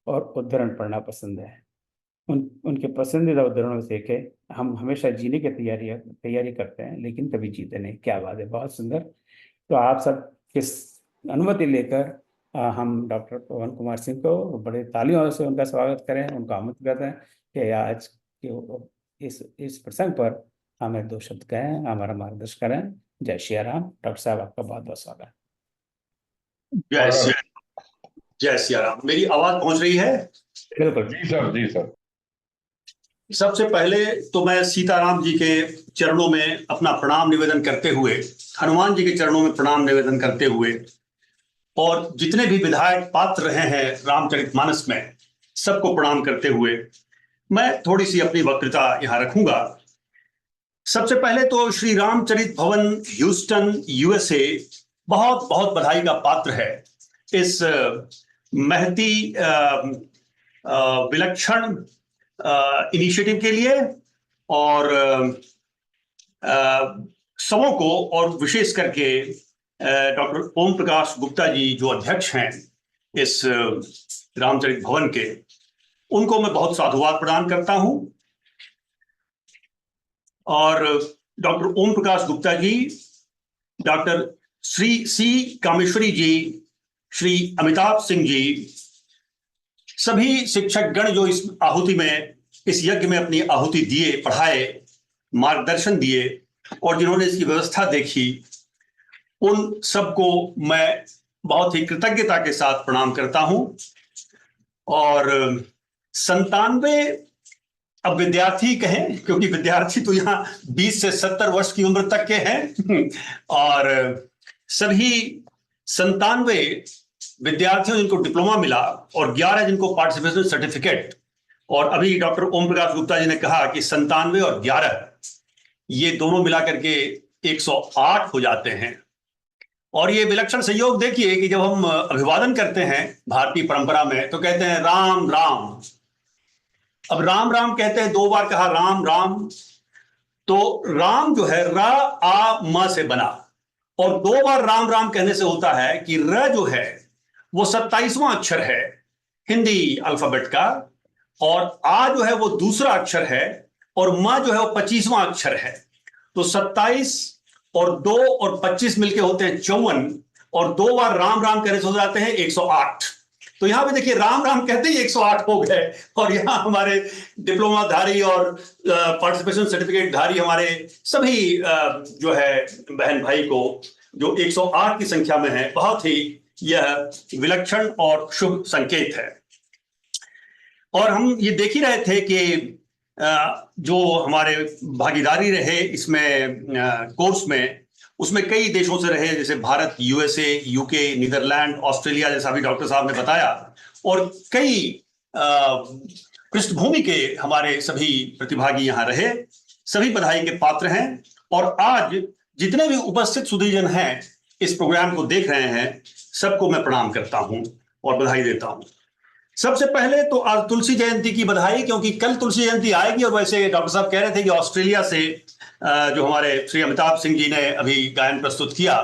और उद्धरण पढ़ना पसंद है। उनके पसंदीदा उद्धरणों से के हम हमेशा जीने की तैयारी करते हैं, लेकिन कभी जीते नहीं। क्या बात है, बहुत सुंदर। तो आप सब किस अनुमति लेकर हम डॉक्टर पवन कुमार सिंह को बड़े तालियों से उनका स्वागत करें, उनका आमंत्रित करते हैं कि आज के इस प्रसंग पर हमें 2 शब्द कहें, हमारा मार्गदर्शन करें। जय श्री राम। डॉक्टर साहब आपका बहुत बहुत स्वागत। जय श्री राम। मेरी आवाज पहुंच रही है? बिल्कुल जी सर। सबसे पहले तो मैं सीताराम जी के चरणों में अपना प्रणाम निवेदन करते हुए, हनुमान जी के चरणों में प्रणाम निवेदन करते हुए, और जितने भी विधायक पात्र रहे हैं रामचरितमानस में, सबको प्रणाम करते हुए मैं थोड़ी सी अपनी वक्तृता यहाँ रखूंगा। सबसे पहले तो श्री रामचरित भवन ह्यूस्टन यूएसए बहुत बहुत बधाई का पात्र है इस महती विलक्षण इनिशिएटिव के लिए, और सबों को, और विशेष करके डॉक्टर ओम प्रकाश गुप्ता जी जो अध्यक्ष हैं इस रामचरित भवन के, उनको मैं बहुत साधुवाद प्रदान करता हूं। और डॉक्टर ओम प्रकाश गुप्ता जी, डॉक्टर श्री सी कामेश्वरी जी, श्री अमिताभ सिंह जी, सभी शिक्षक गण जो इस आहुति में, इस यज्ञ में अपनी आहुति दिए, पढ़ाए, मार्गदर्शन दिए और जिन्होंने इसकी व्यवस्था देखी, उन सबको मैं बहुत ही कृतज्ञता के साथ प्रणाम करता हूं। और 97 अब विद्यार्थी कहें, क्योंकि विद्यार्थी तो यहाँ 20 से 70 वर्ष की उम्र तक के हैं, और सभी 97 विद्यार्थियों जिनको डिप्लोमा मिला और 11 जिनको पार्टिसिपेशन सर्टिफिकेट, और अभी डॉक्टर ओम प्रकाश गुप्ता जी ने कहा कि 97 और 11 ये दोनों मिलाकर के 108 हो जाते हैं। और ये विलक्षण संयोग देखिए कि जब हम अभिवादन करते हैं भारतीय परंपरा में तो कहते हैं राम राम। अब राम राम कहते हैं, 2 बार कहा राम राम, तो राम जो है रा आ म से बना, और 2 बार राम राम कहने से होता है कि र जो है वो 27वां अक्षर है हिंदी अल्फाबेट का, और आ जो है वो दूसरा अक्षर है, और म जो है वो 25वां अक्षर है। तो 27 और 2 और 25 मिलके होते हैं 54, और 2 बार राम राम कहने से हो जाते हैं 108। तो यहां पे देखिए राम राम कहते ही 108 हो गए, और यहां हमारे डिप्लोमा धारी और पार्टिसिपेशन सर्टिफिकेट धारी हमारे सभी जो है बहन भाई को जो 108 की संख्या में है, बहुत ही यह विलक्षण और शुभ संकेत है। और हम ये देख ही रहे थे कि जो हमारे भागीदारी रहे इसमें कोर्स में, उसमें कई देशों से रहे, जैसे Bharat, USA, UK, Netherlands, Australia, जैसा भी डॉक्टर साहब ने बताया, और कई पृष्ठभूमि के हमारे सभी प्रतिभागी यहाँ रहे। सभी बधाई के पात्र हैं। और आज जितने भी उपस्थित सुधीजन हैं इस प्रोग्राम को देख रहे हैं, सबको मैं प्रणाम करता हूं और बधाई देता हूं। सबसे पहले तो आज तुलसी जयंती की बधाई, क्योंकि कल तुलसी जयंती आएगी। और वैसे डॉक्टर साहब कह रहे थे कि ऑस्ट्रेलिया से जो हमारे श्री अमिताभ सिंह जी ने अभी गायन प्रस्तुत किया,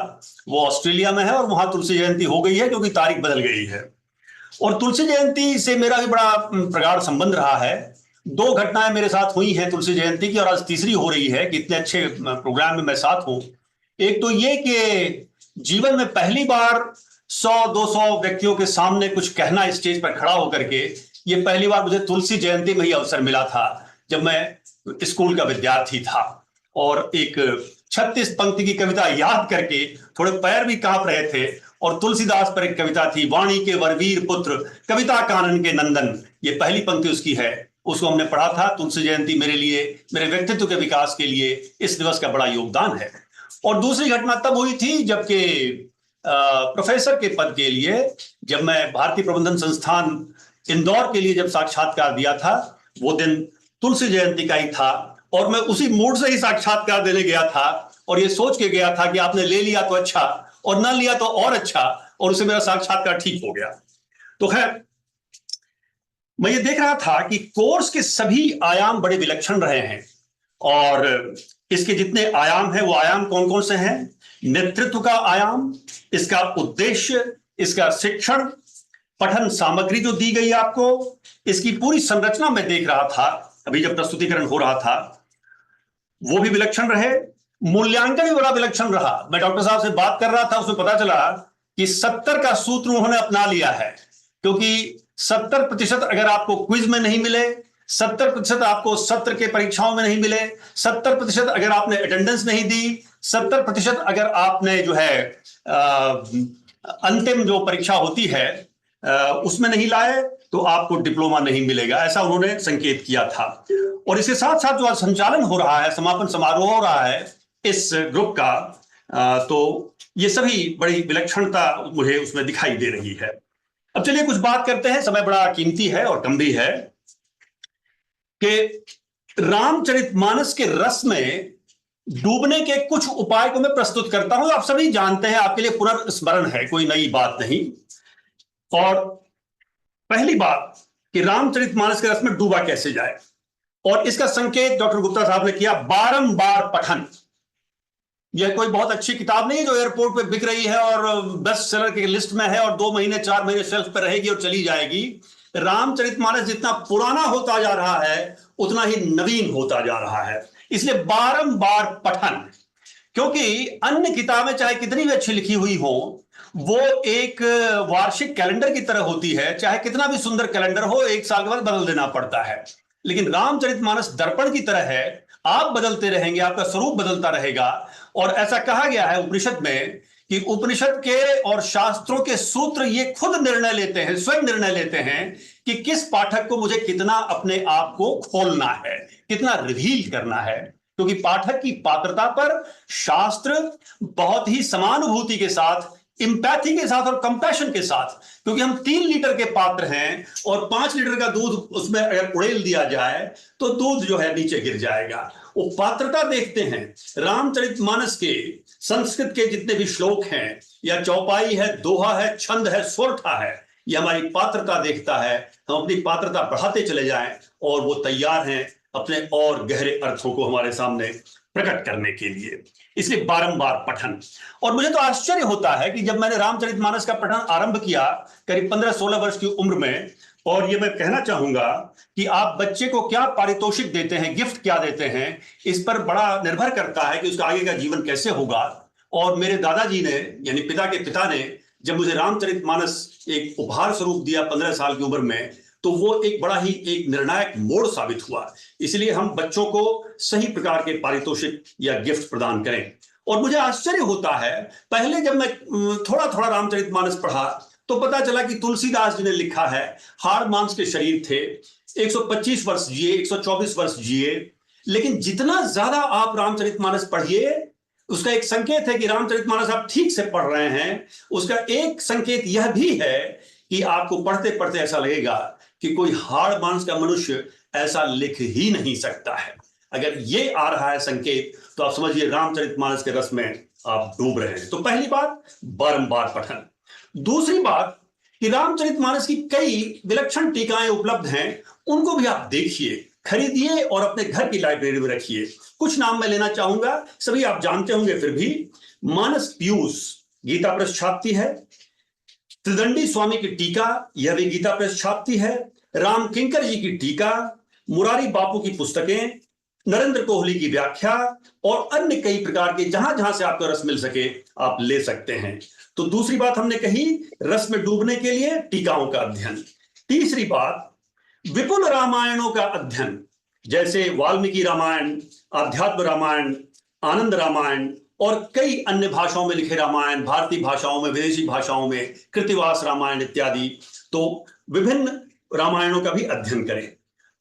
वो ऑस्ट्रेलिया में है और वहां तुलसी जयंती हो गई है क्योंकि तारीख बदल गई है। और तुलसी जयंती से मेरा भी बड़ा प्रगाढ़ संबंध रहा है। 2 घटनाएं मेरे साथ हुई हैं तुलसी जयंती की, और आज तीसरी हो रही है कि इतने अच्छे प्रोग्राम में मैं साथ हूं। एक तो ये कि जीवन में पहली बार 100-200 व्यक्तियों के सामने कुछ कहना स्टेज पर खड़ा होकर के, ये पहली बार मुझे तुलसी जयंती में ही अवसर मिला था जब मैं स्कूल का विद्यार्थी था। और एक 36 पंक्ति की कविता याद करके थोड़े पैर भी कांप रहे थे। और तुलसीदास पर एक कविता थी, वाणी के वरवीर पुत्र कविता कानन के नंदन, ये पहली पंक्ति उसकी है। उसको हमने पढ़ा था। तुलसी जयंती मेरे लिए, मेरे व्यक्तित्व के विकास के लिए इस दिवस का बड़ा योगदान है। और दूसरी घटना तब हुई थी जबकि प्रोफेसर के पद के लिए, जब मैं भारतीय प्रबंधन संस्थान इंदौर के लिए जब साक्षात्कार दिया था, वो दिन तुलसी जयंती का ही था। और मैं उसी मूड से ही साक्षात्कार देने गया था, और ये सोच के गया था कि आपने ले लिया तो अच्छा, और ना लिया तो और अच्छा, और उससे मेरा साक्षात्कार ठीक हो गया। तो खैर, मैं ये देख रहा था कि कोर्स के सभी आयाम बड़े विलक्षण रहे हैं। और इसके जितने आयाम हैं, वो आयाम कौन कौन से हैं? नेतृत्व का आयाम, इसका उद्देश्य, इसका शिक्षण, पठन सामग्री जो दी गई आपको, इसकी पूरी संरचना मैं देख रहा था अभी जब प्रस्तुतिकरण हो रहा था, वो भी विलक्षण रहे। मूल्यांकन भी बड़ा विलक्षण रहा। मैं डॉक्टर साहब से बात कर रहा था, उसमें पता चला कि 70 का सूत्र उन्होंने अपना लिया है, क्योंकि 70% अगर आपको क्विज में नहीं मिले, 70% आपको सत्र के परीक्षाओं में नहीं मिले, 70% अगर आपने अटेंडेंस नहीं दी, 70% अगर आपने जो है अंतिम जो परीक्षा होती है उसमें नहीं लाए, तो आपको डिप्लोमा नहीं मिलेगा, ऐसा उन्होंने संकेत किया था। और इसके साथ साथ जो संचालन हो रहा है, समापन समारोह हो रहा है इस ग्रुप का, तो ये सभी बड़ी विलक्षणता मुझे उसमें दिखाई दे रही है। अब चलिए कुछ बात करते हैं, समय बड़ा कीमती है और कम भी है, कि रामचरितमानस के रस में डूबने के कुछ उपाय को मैं प्रस्तुत करता हूं। आप सभी जानते हैं, आपके लिए पुनर्स्मरण है, कोई नई बात नहीं। और पहली बात कि रामचरितमानस के रस में डूबा कैसे जाए, और इसका संकेत डॉक्टर गुप्ता साहब ने किया, बारंबार पठन। यह कोई बहुत अच्छी किताब नहीं है जो एयरपोर्ट पे बिक रही है और बेस्ट सेलर की लिस्ट में है और 2 महीने 4 महीने शेल्फ पे रहेगी और चली जाएगी। रामचरितमानस जितना पुराना होता जा रहा है उतना ही नवीन होता जा रहा है, इसलिए बारंबार पठन। क्योंकि अन्य किताबें चाहे कितनी भी अच्छी लिखी हुई हो, वो एक वार्षिक कैलेंडर की तरह होती है, चाहे कितना भी सुंदर कैलेंडर हो, 1 साल के बाद बदल देना पड़ता है। लेकिन रामचरितमानस दर्पण की तरह है, आप बदलते रहेंगे, आपका स्वरूप बदलता रहेगा। और ऐसा कहा गया है उपनिषद में कि उपनिषद के और शास्त्रों के सूत्र ये खुद निर्णय लेते हैं, स्वयं निर्णय लेते हैं कि किस पाठक को मुझे कितना अपने आप को खोलना है, कितना रिवील करना है। क्योंकि पाठक की पात्रता पर शास्त्र बहुत ही समानुभूति के साथ, इंपैथी के साथ और कंपैशन के साथ, क्योंकि हम 3 लीटर के पात्र हैं और 5 लीटर का दूध उसमें अगर उड़ेल दिया जाए तो दूध जो है नीचे गिर जाएगा। वो पात्रता देखते हैं। रामचरितमानस के संस्कृत के जितने भी श्लोक हैं, या चौपाई है, दोहा है, छंद है, सोरठा है, ये हमारी पात्रता देखता है। हम अपनी पात्रता बढ़ाते चले जाएं और वो तैयार हैं अपने और गहरे अर्थों को हमारे सामने प्रकट करने के लिए। इसलिए बारंबार पठन। और मुझे तो आश्चर्य होता है कि जब मैंने रामचरितमानस का पठन आरंभ किया करीब 15-16 वर्ष की उम्र में, और ये मैं कहना चाहूंगा कि आप बच्चे को क्या पारितोषिक देते हैं, गिफ्ट क्या देते हैं, इस पर बड़ा निर्भर करता है कि उसका आगे का जीवन कैसे होगा। और मेरे दादाजी ने, यानी पिता के पिता ने, जब मुझे रामचरितमानस एक उपहार स्वरूप दिया 15 साल की उम्र में, तो वो एक बड़ा ही एक निर्णायक मोड़ साबित हुआ। इसलिए हम बच्चों को सही प्रकार के पारितोषिक या गिफ्ट प्रदान करें। और मुझे आश्चर्य होता है, पहले जब मैं थोड़ा थोड़ा रामचरितमानस पढ़ा तो पता चला कि तुलसीदास जी ने लिखा है, हाड़ मांस के शरीर थे, 125 वर्ष जिए, 124 वर्ष जिए। लेकिन जितना ज्यादा आप रामचरितमानस पढ़िए, उसका एक संकेत है कि रामचरितमानस आप ठीक से पढ़ रहे हैं। उसका एक संकेत यह भी है कि आपको पढ़ते पढ़ते ऐसा लगेगा कि कोई हाड़ मांस का मनुष्य ऐसा लिख ही नहीं सकता है। अगर ये आ रहा है संकेत, तो आप समझिए रामचरितमानस के रस में आप डूब रहे हैं। तो पहली बात, बारंबार पठन। दूसरी बात कि रामचरितमानस की कई विलक्षण टीकाएं उपलब्ध हैं, उनको भी आप देखिए, खरीदिए और अपने घर की लाइब्रेरी में रखिए। कुछ नाम मैं लेना चाहूंगा, सभी आप जानते होंगे, फिर भी मानस पीयूष गीता प्रेस छापती है, त्रिदंडी स्वामी की टीका, यह भी गीता प्रेस छापती है, राम किंकर जी की टीका, मुरारी बापू की पुस्तकें, नरेंद्र कोहली की व्याख्या और अन्य कई प्रकार के, जहां जहां से आपको रस मिल सके आप ले सकते हैं। तो दूसरी बात हमने कही, रस में डूबने के लिए टीकाओं का अध्ययन। तीसरी बात, विपुल रामायणों का अध्ययन, जैसे वाल्मीकि रामायण, आध्यात्म रामायण, आनंद रामायण और कई अन्य भाषाओं में लिखे रामायण, भारतीय भाषाओं में, विदेशी भाषाओं में, कृतिवास रामायण इत्यादि। तो विभिन्न रामायणों का भी अध्ययन करें।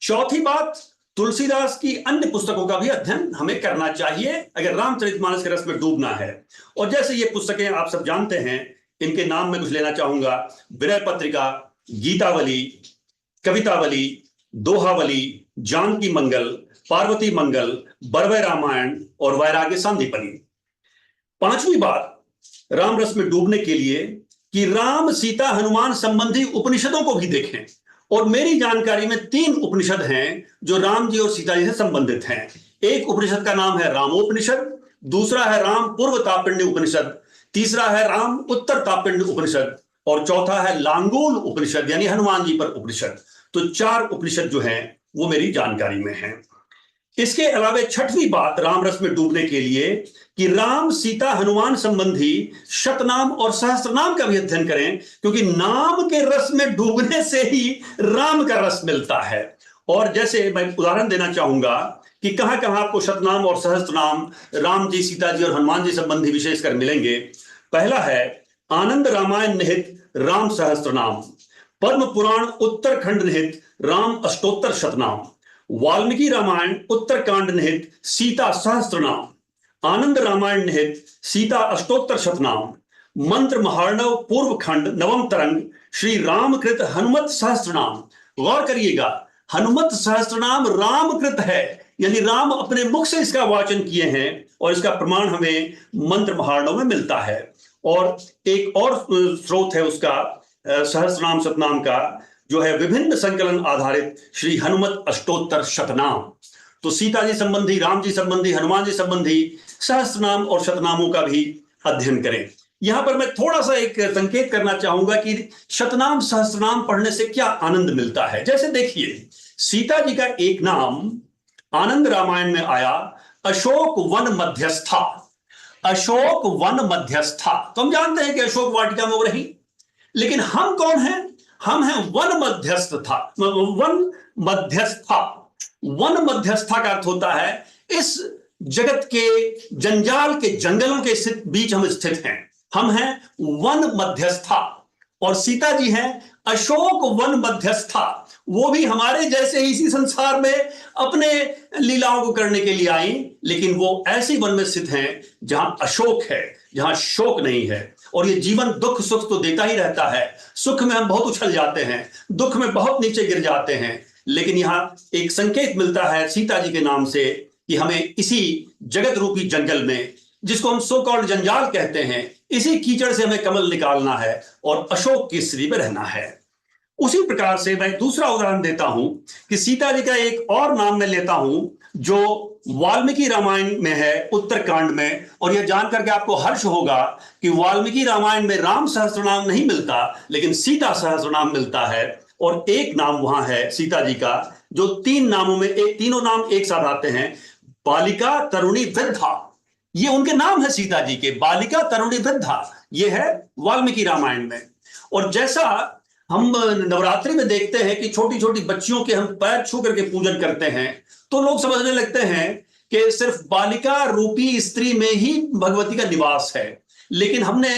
चौथी बात, तुलसीदास की अन्य पुस्तकों का भी अध्ययन हमें करना चाहिए अगर रामचरितमानस के रस में डूबना है। और जैसे ये पुस्तकें आप सब जानते हैं, इनके नाम में कुछ लेना चाहूंगा, विनय पत्रिका, गीतावली, कवितावली, दोहावली, जानकी मंगल, पार्वती मंगल, बरवय रामायण और वैराग्य सांदीपनि। पांचवी बात, राम रस में डूबने के लिए कि राम सीता हनुमान संबंधी उपनिषदों को भी देखें। और मेरी जानकारी में 3 उपनिषद हैं जो राम जी और सीता जी से संबंधित हैं। एक उपनिषद का नाम है रामोपनिषद, दूसरा है राम पूर्व तापिण्य उपनिषद, तीसरा है राम उत्तर तापिण्य उपनिषद और चौथा है लांगूल उपनिषद यानी हनुमान जी पर उपनिषद। तो 4 उपनिषद जो हैं वो मेरी जानकारी में हैं। इसके अलावा छठवीं बात राम रस में डूबने के लिए कि राम सीता हनुमान संबंधी शतनाम और सहस्त्रनाम का भी अध्ययन करें, क्योंकि नाम के रस में डूबने से ही राम का रस मिलता है। और जैसे मैं उदाहरण देना चाहूंगा कि कहां कहां आपको शतनाम और सहस्त्रनाम राम जी, सीता जी और हनुमान जी संबंधी विशेषकर मिलेंगे। पहला है आनंद रामायण निहित राम सहस्त्रनाम, पद्म पुराण उत्तरखंड निहित राम अष्टोत्तर शतनाम, वाल्मीकि रामायण उत्तरकांड निहित सीता सहस्त्रनाम, आनंद रामायण निहित सीता अष्टोत्तर शतनाम, मंत्र महार्णव पूर्व खंड नवम तरंग श्री रामकृत हनुमत सहस्त्रनाम। गौर करिएगा, हनुमत सहस्त्रनाम रामकृत है, यानी राम अपने मुख से इसका वाचन किए हैं और इसका प्रमाण हमें मंत्र महारणों में मिलता है। और एक और स्रोत है उसका सहस्त्रनाम शतनाम का, जो है विभिन्न संकलन आधारित श्री हनुमत अष्टोत्तर शतनाम। तो सीता जी संबंधी, राम जी संबंधी, हनुमान जी संबंधी सहस्त्रनाम और शतनामों का भी अध्ययन करें। यहां पर मैं थोड़ा सा एक संकेत करना चाहूंगा कि शतनाम सहस्त्रनाम पढ़ने से क्या आनंद मिलता है। जैसे देखिए, सीता जी का एक नाम आनंद रामायण में आया, अशोक वन मध्यस्था। अशोक वन मध्यस्था, तो हम जानते हैं कि अशोक वाटिका में वो रही, लेकिन हम कौन हैं? हम हैं वन मध्यस्था। वन मध्यस्था, वन मध्यस्था का अर्थ होता है इस जगत के जंजाल के जंगलों के बीच हम स्थित हैं। हम हैं वन मध्यस्था और सीता जी हैं अशोक वन मध्यस्था। वो भी हमारे जैसे ही इसी संसार में अपने लीलाओं को करने के लिए आई, लेकिन वो ऐसी वन में स्थित हैं जहां अशोक है, जहां शोक नहीं है। और ये जीवन दुख सुख तो देता ही रहता है। सुख में हम बहुत उछल जाते हैं, दुख में बहुत नीचे गिर जाते हैं, लेकिन यहां एक संकेत मिलता है सीता जी के नाम से कि हमें इसी जगत रूपी जंगल में, जिसको हम सो कॉल्ड जंजाल कहते हैं, इसी कीचड़ से हमें कमल निकालना है और अशोक की स्त्री में रहना है। उसी प्रकार से मैं दूसरा उदाहरण देता हूं कि सीता जी का एक और नाम मैं लेता हूं जो वाल्मीकि रामायण में है, उत्तरकांड में। और यह जानकर के आपको हर्ष होगा कि वाल्मीकि रामायण में राम सहस्त्रनाम नहीं मिलता, लेकिन सीता सहस्त्रनाम मिलता है। और एक नाम वहां है सीता जी का जो तीन नामों में, तीनों नाम एक साथ आते हैं, बालिका, तरुणी, वृद्धा। ये उनके नाम है सीता जी के, बालिका, तरुणी, वृद्धा। ये है वाल्मीकि रामायण में। और जैसा हम नवरात्रि में देखते हैं कि छोटी छोटी बच्चियों के हम पैर छू करके पूजन करते हैं, तो लोग समझने लगते हैं कि सिर्फ बालिका रूपी स्त्री में ही भगवती का निवास है। लेकिन हमने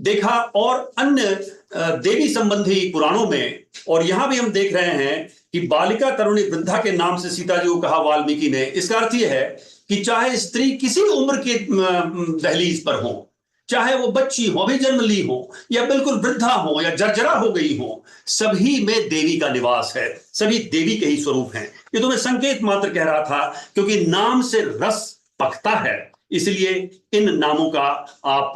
देखा और अन्य देवी संबंधी पुराणों में, और यहां भी हम देख रहे हैं कि बालिका, तरुणी, वृद्धा के नाम से सीता जी को कहा वाल्मीकि ने। इसका अर्थ यह है कि चाहे स्त्री किसी उम्र की दहलीज पर हो, चाहे वो बच्ची हो, अभी जन्म ली हो, या बिल्कुल वृद्धा हो, या जर्जरा हो गई हो, सभी में देवी का निवास है, सभी देवी के ही स्वरूप हैं। ये तो मैं संकेत मात्र कह रहा था, क्योंकि नाम से रस पकता है, इसलिए इन नामों का आप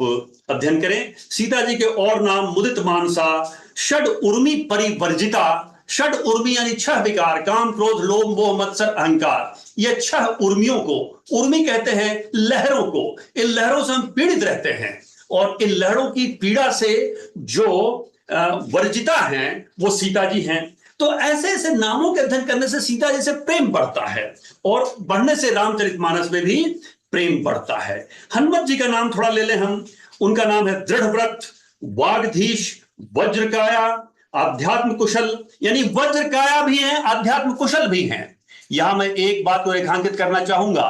अध्ययन करें। सीता जी के और नाम मुदित मानसा, षड उर्मी परिवर्जिता। षड उर्मी यानी छह विकार, काम, क्रोध, लोभ, मोह, मत्सर, अहंकार। ये छह उर्मियों को, उर्मी कहते हैं लहरों को, इन लहरों से हम पीड़ित रहते हैं, और इन लहरों की पीड़ा से जो वर्जिता हैं वो सीता जी हैं। तो ऐसे ऐसे नामों के अध्ययन करने से सीता जी से प्रेम बढ़ता है, और बढ़ने से रामचरितमानस में भी प्रेम बढ़ता है। हनुमत जी का नाम थोड़ा ले लें हम। उनका नाम है दृढ़व्रत, वागधीश, वज्रकाया, आध्यात्म कुशल। यानी वज्रकाया भी हैं, आध्यात्म कुशल भी हैं। यहां मैं एक बात को रेखांकित करना चाहूंगा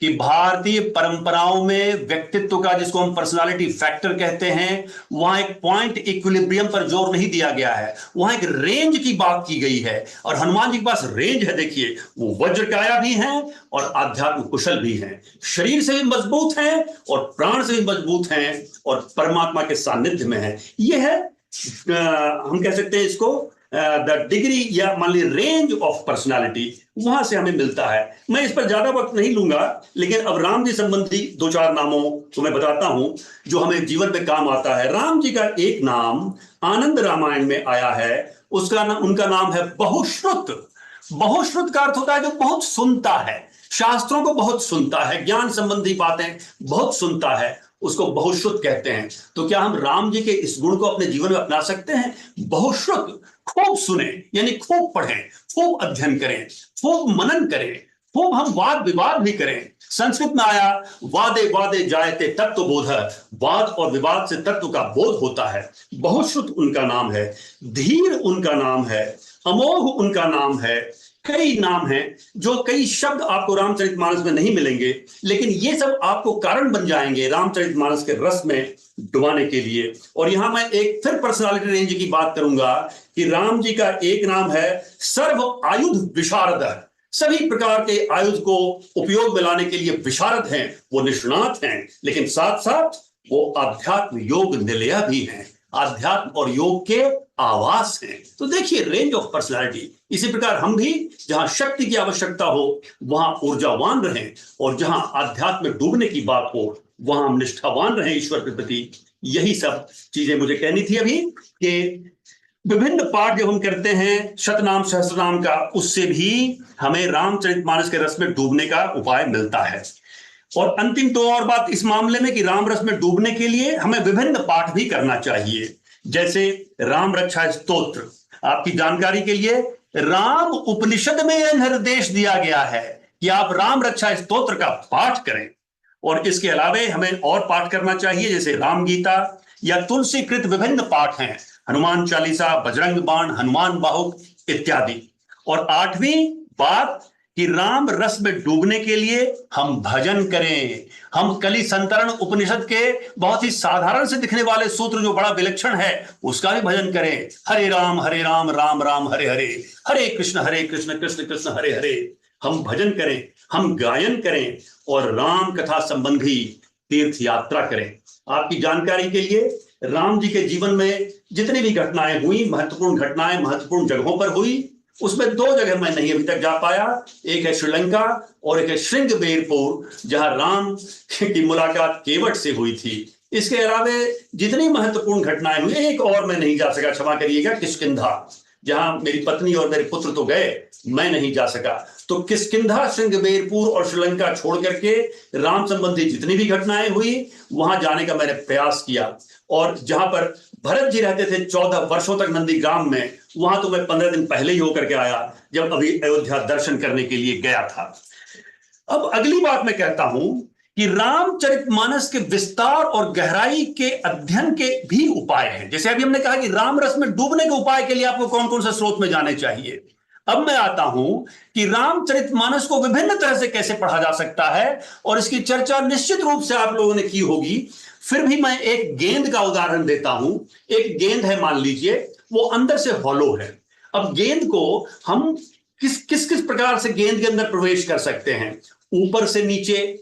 कि भारतीय परंपराओं में व्यक्तित्व का, जिसको हम पर्सनालिटी फैक्टर कहते हैं, वहां एक पॉइंट इक्विलिब्रियम पर जोर नहीं दिया गया है, वहां एक रेंज की बात की गई है। और हनुमान जी के पास रेंज है। देखिए, वो वज्रकाया भी हैं और आध्यात्म कुशल भी हैं, शरीर से भी मजबूत हैं और प्राण से भी मजबूत हैं, और परमात्मा के सानिध्य में है। यह है हम कह सकते हैं इसको द डिग्री, या मान लीजिए रेंज ऑफ पर्सनालिटी, वहां से हमें मिलता है। मैं इस पर ज्यादा वक्त नहीं लूंगा, लेकिन अब राम जी संबंधी दो चार नामों को मैं बताता हूं जो हमें जीवन में काम आता है। राम जी का एक नाम आनंद रामायण में आया है, उनका नाम है बहुश्रुत। बहुश्रुत का अर्थ होता है जो बहुत सुनता है, शास्त्रों को बहुत सुनता है, ज्ञान संबंधी बातें बहुत सुनता है, उसको बहुश्रुत कहते हैं। तो क्या हम राम जी के इस गुण को अपने जीवन में अपना सकते हैं? बहुश्रुत, खूब सुने, यानी खूब पढ़ें, खूब अध्ययन करें, खूब मनन करें, खूब हम वाद विवाद भी करें। संस्कृत में आया, वादे वादे जायते तत्व बोध। वाद और विवाद से तत्व का बोध होता है। बहुश्रुत उनका नाम है, धीर उनका नाम है, अमोघ उनका नाम है। कई नाम हैं, जो कई शब्द आपको रामचरितमानस में नहीं मिलेंगे, लेकिन ये सब आपको कारण बन जाएंगे रामचरितमानस के रस में डुबाने के लिए। और यहां मैं एक फिर पर्सनालिटी रेंज की बात करूंगा कि राम जी का एक नाम है सर्व आयुध विशारद। सभी प्रकार के आयुध को उपयोग में लाने के लिए विशारद हैं, वो निष्णात हैं, लेकिन साथ साथ वो आध्यात्म योग निलया भी हैं। आध्यात्म और योग के आवास हैं। तो देखिए रेंज ऑफ पर्सनालिटी। इसी प्रकार हम भी जहां शक्ति की आवश्यकता हो वहां ऊर्जावान रहें, और जहां आध्यात्म में डूबने की बात हो वहां हम निष्ठावान रहें ईश्वर के प्रति। यही सब चीजें मुझे कहनी थी अभी, कि विभिन्न पाठ जब हम करते हैं शतनाम सहस्त्रनाम का, उससे भी हमें रामचरितमानस के रस में डूबने का उपाय मिलता है। और अंतिम तो और बात इस मामले में कि राम रस में डूबने के लिए हमें विभिन्न पाठ भी करना चाहिए, जैसे राम रक्षा स्तोत्र। आपकी जानकारी के लिए राम उपनिषद में यह निर्देश दिया गया है कि आप राम रक्षा स्तोत्र का पाठ करें। और इसके अलावे हमें और पाठ करना चाहिए, जैसे राम गीता या तुलसी कृत विभिन्न पाठ हैं, हनुमान चालीसा, बजरंग बाण, हनुमान बाहुक इत्यादि। और 8वीं बात कि राम रस में डूबने के लिए हम भजन करें। हम कलि संतरण उपनिषद के बहुत ही साधारण से दिखने वाले सूत्र जो बड़ा विलक्षण है उसका भी भजन करें। हरे राम राम राम हरे हरे, हरे कृष्ण कृष्ण कृष्ण हरे हरे। हम भजन करें, हम गायन करें और राम कथा संबंधी तीर्थ यात्रा करें। आपकी जानकारी के लिए राम जी के जीवन में जितनी भी घटनाएं हुई, महत्वपूर्ण घटनाएं महत्वपूर्ण जगहों पर हुई, उसमें 2 जगह मैं नहीं अभी तक जा पाया। एक है श्रीलंका और एक है श्रृंगबेरपुर, जहां राम की मुलाकात केवट से हुई थी। इसके अलावा जितनी महत्वपूर्ण घटनाएं हुई, एक और मैं नहीं जा सका, क्षमा करिएगा, किष्किंधा, जहां मेरी पत्नी और मेरे पुत्र तो गए, मैं नहीं जा सका। तो किष्किंधा, श्रृंगबेरपुर और श्रीलंका छोड़ करके राम संबंधी जितनी भी घटनाएं हुई वहां जाने का मैंने प्रयास किया। और जहां पर भरत जी रहते थे 14 वर्षों तक नंदीग्राम में, वहां तो मैं 15 दिन पहले ही होकर के आया, जब अभी अयोध्या दर्शन करने के लिए गया था। अब अगली बात मैं कहता हूं कि रामचरितमानस के विस्तार और गहराई के अध्ययन के भी उपाय हैं। जैसे अभी हमने कहा कि राम रस में डूबने के उपाय के लिए आपको कौन कौन से स्रोत में जाने चाहिए। अब मैं आता हूं कि रामचरितमानस को विभिन्न तरह से कैसे पढ़ा जा सकता है, और इसकी चर्चा निश्चित रूप से आप लोगों ने की होगी। फिर भी मैं एक गेंद का उदाहरण देता हूं। एक गेंद है, मान लीजिए, वो अंदर से हॉलो है। अब गेंद को हम किस प्रकार से गेंद के अंदर प्रवेश कर सकते हैं? ऊपर से नीचे,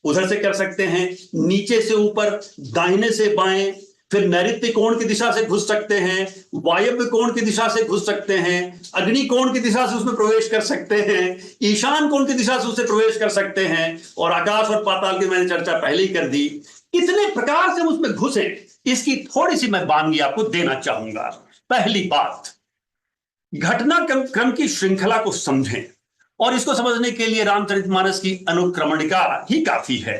उधर से कर सकते हैं, नीचे से ऊपर, दाहिने से बाएं, फिर नैऋत्य कोण की दिशा से घुस सकते हैं, वायव्य कोण की दिशा से घुस सकते हैं, अग्नि कोण की दिशा से उसमें प्रवेश कर सकते हैं, ईशान कोण की दिशा से उससे प्रवेश कर सकते हैं, और आकाश और पाताल की मैंने चर्चा पहले ही कर दी। कितने प्रकार से हम उसमें घुसे, इसकी थोड़ी सी मैं वानगी आपको देना चाहूंगा। पहली बात, घटनाक्रम की श्रृंखला को समझें, और इसको समझने के लिए रामचरितमानस की अनुक्रमणिका ही काफी है।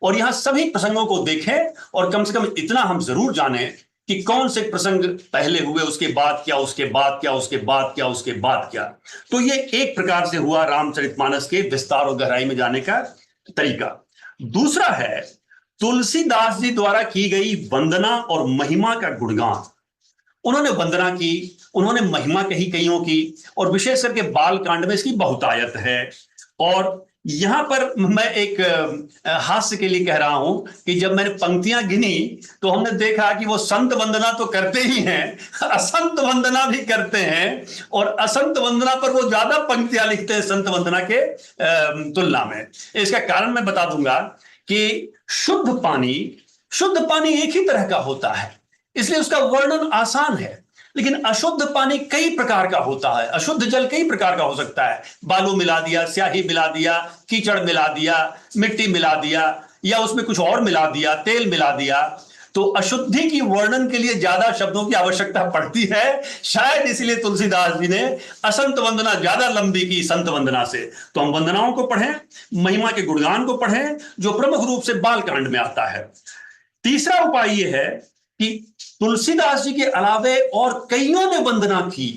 और यहां सभी प्रसंगों को देखें, और कम से कम इतना हम जरूर जानें कि कौन से प्रसंग पहले हुए, उसके बाद क्या, उसके बाद क्या, उसके बाद क्या, उसके बाद क्या। तो ये एक प्रकार से हुआ रामचरितमानस के विस्तार और गहराई में जाने का तरीका। दूसरा है तुलसीदास जी द्वारा की गई वंदना और महिमा का गुणगान। उन्होंने वंदना की, उन्होंने महिमा कही कईयों की, और विशेष करके बाल कांड में इसकी बहुतायत है। और यहां पर मैं एक हास्य के लिए कह रहा हूं कि जब मैंने पंक्तियां गिनी तो हमने देखा कि वो संत वंदना तो करते ही हैं, असंत वंदना भी करते हैं, और असंत वंदना पर वो ज्यादा पंक्तियां लिखते हैं संत वंदना के तुलना में। इसका कारण मैं बता दूंगा कि शुद्ध पानी एक ही तरह का होता है, इसलिए उसका वर्णन आसान है। लेकिन अशुद्ध पानी कई प्रकार का होता है, अशुद्ध जल कई प्रकार का हो सकता है। बालू मिला दिया, स्याही मिला दिया, कीचड़ मिला दिया, मिट्टी मिला दिया, या उसमें कुछ और मिला दिया, तेल मिला दिया। तो अशुद्धि की वर्णन के लिए ज्यादा शब्दों की आवश्यकता पड़ती है। शायद इसलिए तुलसीदास जी ने असंत वंदना ज्यादा लंबी की संत वंदना से। तो हम वंदनाओं को पढ़ें, महिमा के गुणगान को पढ़ें, जो प्रमुख रूप से बालकांड में आता है। तीसरा उपाय यह है कि तुलसीदास जी के अलावे और कईयों ने वंदना की,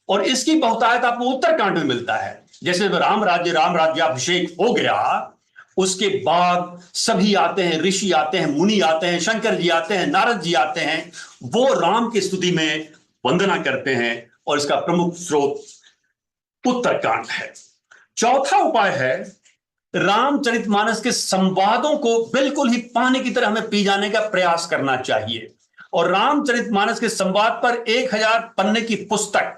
और इसकी बहुतायत आपको उत्तरकांड में मिलता है। जैसे राम राज्याभिषेक हो गया, उसके बाद सभी आते हैं, ऋषि आते हैं, मुनि आते हैं, शंकर जी आते हैं, नारद जी आते हैं, वो राम की स्तुति में वंदना करते हैं, और इसका प्रमुख स्रोत उत्तरकांड है। चौथा उपाय है रामचरितमानस के संवादों को बिल्कुल ही पानी की तरह हमें पी जाने का प्रयास करना चाहिए। और रामचरितमानस के संवाद पर 1000 पन्ने की पुस्तक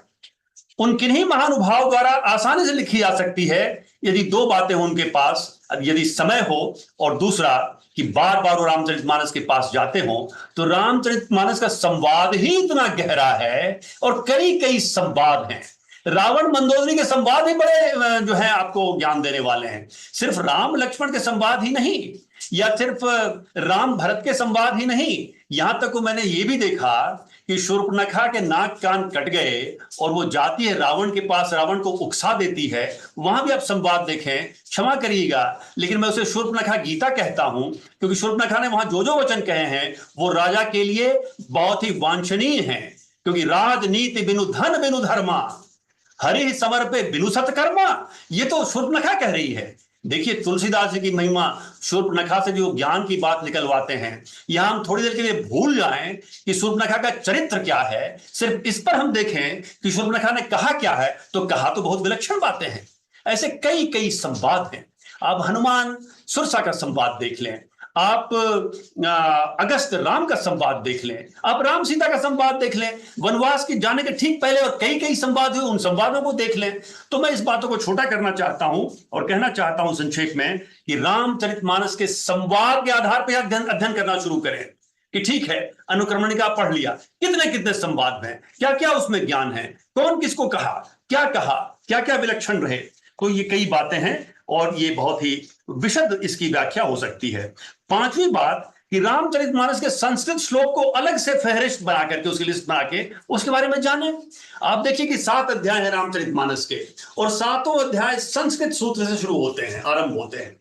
उन किन्हीं महानुभाव द्वारा आसानी से लिखी जा सकती है यदि दो बातें हो उनके पास, यदि समय हो और दूसरा कि बार बार वो रामचरितमानस के पास जाते हो। तो रामचरितमानस का संवाद ही इतना गहरा है और कई कई संवाद हैं। रावण मंदोदरी के संवाद ही बड़े जो है आपको ज्ञान देने वाले हैं। सिर्फ राम लक्ष्मण के संवाद ही नहीं, या सिर्फ राम भरत के संवाद ही नहीं, यहां तक को मैंने ये भी देखा कि शूर्पणखा के नाक कान कट गए और वो जाती है रावण के पास, रावण को उकसा देती है। वहां भी आप संवाद देखें, क्षमा करिएगा लेकिन मैं उसे शूर्पणखा गीता कहता हूं, क्योंकि शूर्पणखा ने वहां जो जो वचन कहे हैं वो राजा के लिए बहुत ही वांछनीय हैं। क्योंकि राजनीति बिनु धन बिनु धर्मा, हरि समर पे बिनु सत्कर्मा, ये तो शूर्पणखा कह रही है। देखिए तुलसीदास जी की महिमा शूर्पणखा से जो ज्ञान की बात निकलवाते हैं, यहां हम थोड़ी देर के लिए भूल जाएं कि शूर्पणखा का चरित्र क्या है, सिर्फ इस पर हम देखें कि शूर्पणखा ने कहा क्या है, तो कहा तो बहुत विलक्षण बातें हैं। ऐसे कई कई संवाद हैं। आप हनुमान सुरसा का संवाद देख लें, आप अगस्त राम का संवाद देख लें, आप राम सीता का संवाद देख लें, वनवास के जाने के ठीक पहले और कई कई संवाद हुए, उन संवादों को देख लें। तो मैं इस बातों को छोटा करना चाहता हूं और कहना चाहता हूं संक्षेप में कि रामचरितमानस के संवाद के आधार पर अध्ययन करना शुरू करें कि ठीक है अनुक्रमणिका पढ़ लिया, कितने कितने संवाद हैं, क्या क्या उसमें ज्ञान है, कौन किसको कहा, क्या क्या विलक्षण रहे। तो ये कई बातें हैं और ये बहुत ही विशद इसकी व्याख्या हो सकती है। पांचवी बात कि रामचरितमानस के संस्कृत श्लोक को अलग से फहरिस्त बना करके, उसकी लिस्ट बना के उसके बारे में जाने। आप देखिए कि 7 अध्याय है रामचरितमानस के और 7 अध्याय संस्कृत सूत्र से शुरू होते हैं, आरंभ होते हैं।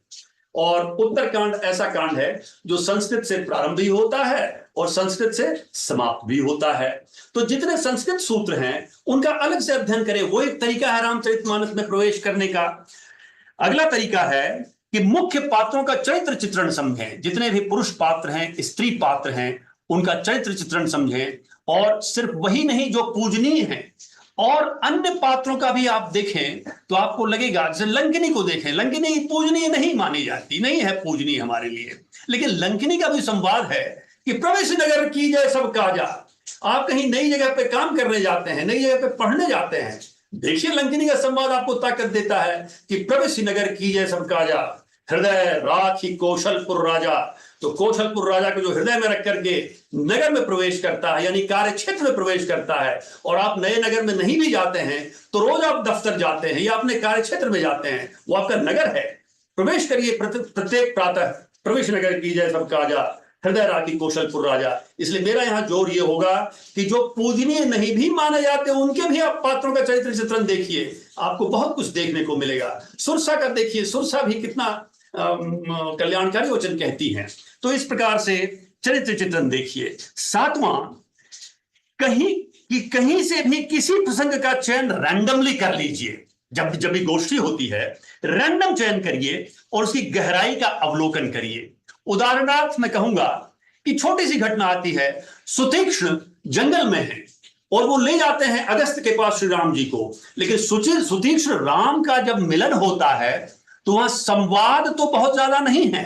और उत्तरकांड ऐसा कांड है जो संस्कृत से प्रारंभ भी होता है और संस्कृत से समाप्त भी होता है। तो जितने संस्कृत सूत्र हैं उनका अलग से अध्ययन करें, वो एक तरीका है रामचरितमानस में प्रवेश करने का। अगला तरीका है कि मुख्य पात्रों का चरित्र चित्रण समझें, जितने भी पुरुष पात्र हैं, स्त्री पात्र हैं, उनका चरित्र चित्रण समझें। और सिर्फ वही नहीं जो पूजनीय हैं, और अन्य पात्रों का भी आप देखें तो आपको लगेगा, जैसे लंकिनी को देखें, लंकिनी पूजनीय नहीं मानी जाती, नहीं है पूजनीय हमारे लिए, लेकिन लंकिनी का भी संवाद है कि प्रवेश नगर की जय सब काजा। आप कहीं नई जगह पे काम करने जाते हैं, नई जगह पे पढ़ने जाते हैं, देखिए लंकिनी का संवाद आपको ताकत देता है कि प्रवेश नगर की जय सब काजा, हृदय राखी कौशलपुर राजा। तो कौशलपुर राजा को जो हृदय में रख करके नगर में प्रवेश करता है, यानी कार्य क्षेत्र में प्रवेश करता है। और आप नए नगर में नहीं भी जाते हैं तो रोज आप दफ्तर जाते हैं या अपने कार्य क्षेत्र में जाते हैं, वो आपका नगर है। प्रवेश करिए प्रत्येक प्रातः, प्रवेश नगर की जय सब काजा, हृदय राखी कौशलपुर राजा। इसलिए मेरा यहां जोर ये होगा कि जो पूजनीय नहीं भी माने जाते उनके भी आप पात्रों का चरित्र चित्रण देखिए, आपको बहुत कुछ देखने को मिलेगा। सुरसा का देखिए, सुरसा भी कितना कल्याणकारी वचन कहती हैं। तो इस प्रकार से चरित्र चित्रण देखिए। 7वां, कहीं से भी किसी प्रसंग का चयन रैंडमली कर लीजिए। जब भी गोष्ठी होती है रैंडम चयन करिए और उसकी गहराई का अवलोकन करिए। उदाहरणार्थ मैं कहूंगा कि छोटी सी घटना आती है, सुतीक्ष्ण जंगल में है और वो ले जाते हैं अगस्त के पास श्री राम जी को, लेकिन सुतीक्ष्ण राम का जब मिलन होता है तो वहां संवाद तो बहुत ज्यादा नहीं है,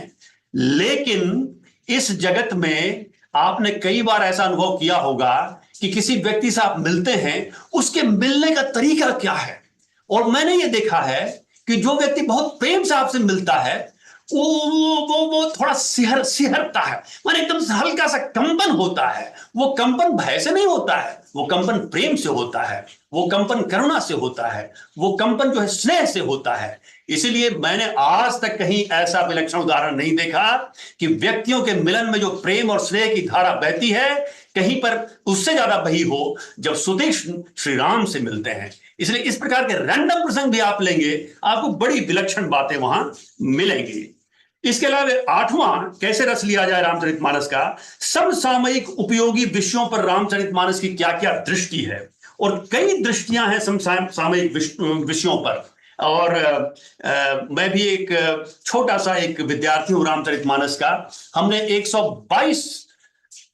लेकिन इस जगत में आपने कई बार ऐसा अनुभव किया होगा कि किसी व्यक्ति से आप मिलते हैं, उसके मिलने का तरीका क्या है। और मैंने ये देखा है कि जो व्यक्ति बहुत प्रेम से आपसे मिलता है वो थोड़ा सिहरता है, माने एकदम हल्का सा कंपन होता है। वो कंपन भय से नहीं होता है, वो कंपन प्रेम से होता है, वो कंपन करुणा से होता है, वो कंपन जो है स्नेह से होता है। इसीलिए मैंने आज तक कहीं ऐसा विलक्षण उदाहरण नहीं देखा कि व्यक्तियों के मिलन में जो प्रेम और स्नेह की धारा बहती है, कहीं पर उससे ज्यादा बही हो जब सुतीक्ष्ण श्री राम से मिलते हैं। इसलिए इस प्रकार के रैंडम प्रसंग भी आप लेंगे, आपको बड़ी विलक्षण बातें वहां मिलेंगी। इसके अलावा 8वां, कैसे रस लिया जाए रामचरितमानस का। समसामयिक उपयोगी विषयों पर रामचरितमानस की क्या क्या दृष्टि है, और कई दृष्टियां हैं समसामयिक विषयों पर। और मैं भी एक छोटा सा एक विद्यार्थी हूं रामचरितमानस का। हमने 122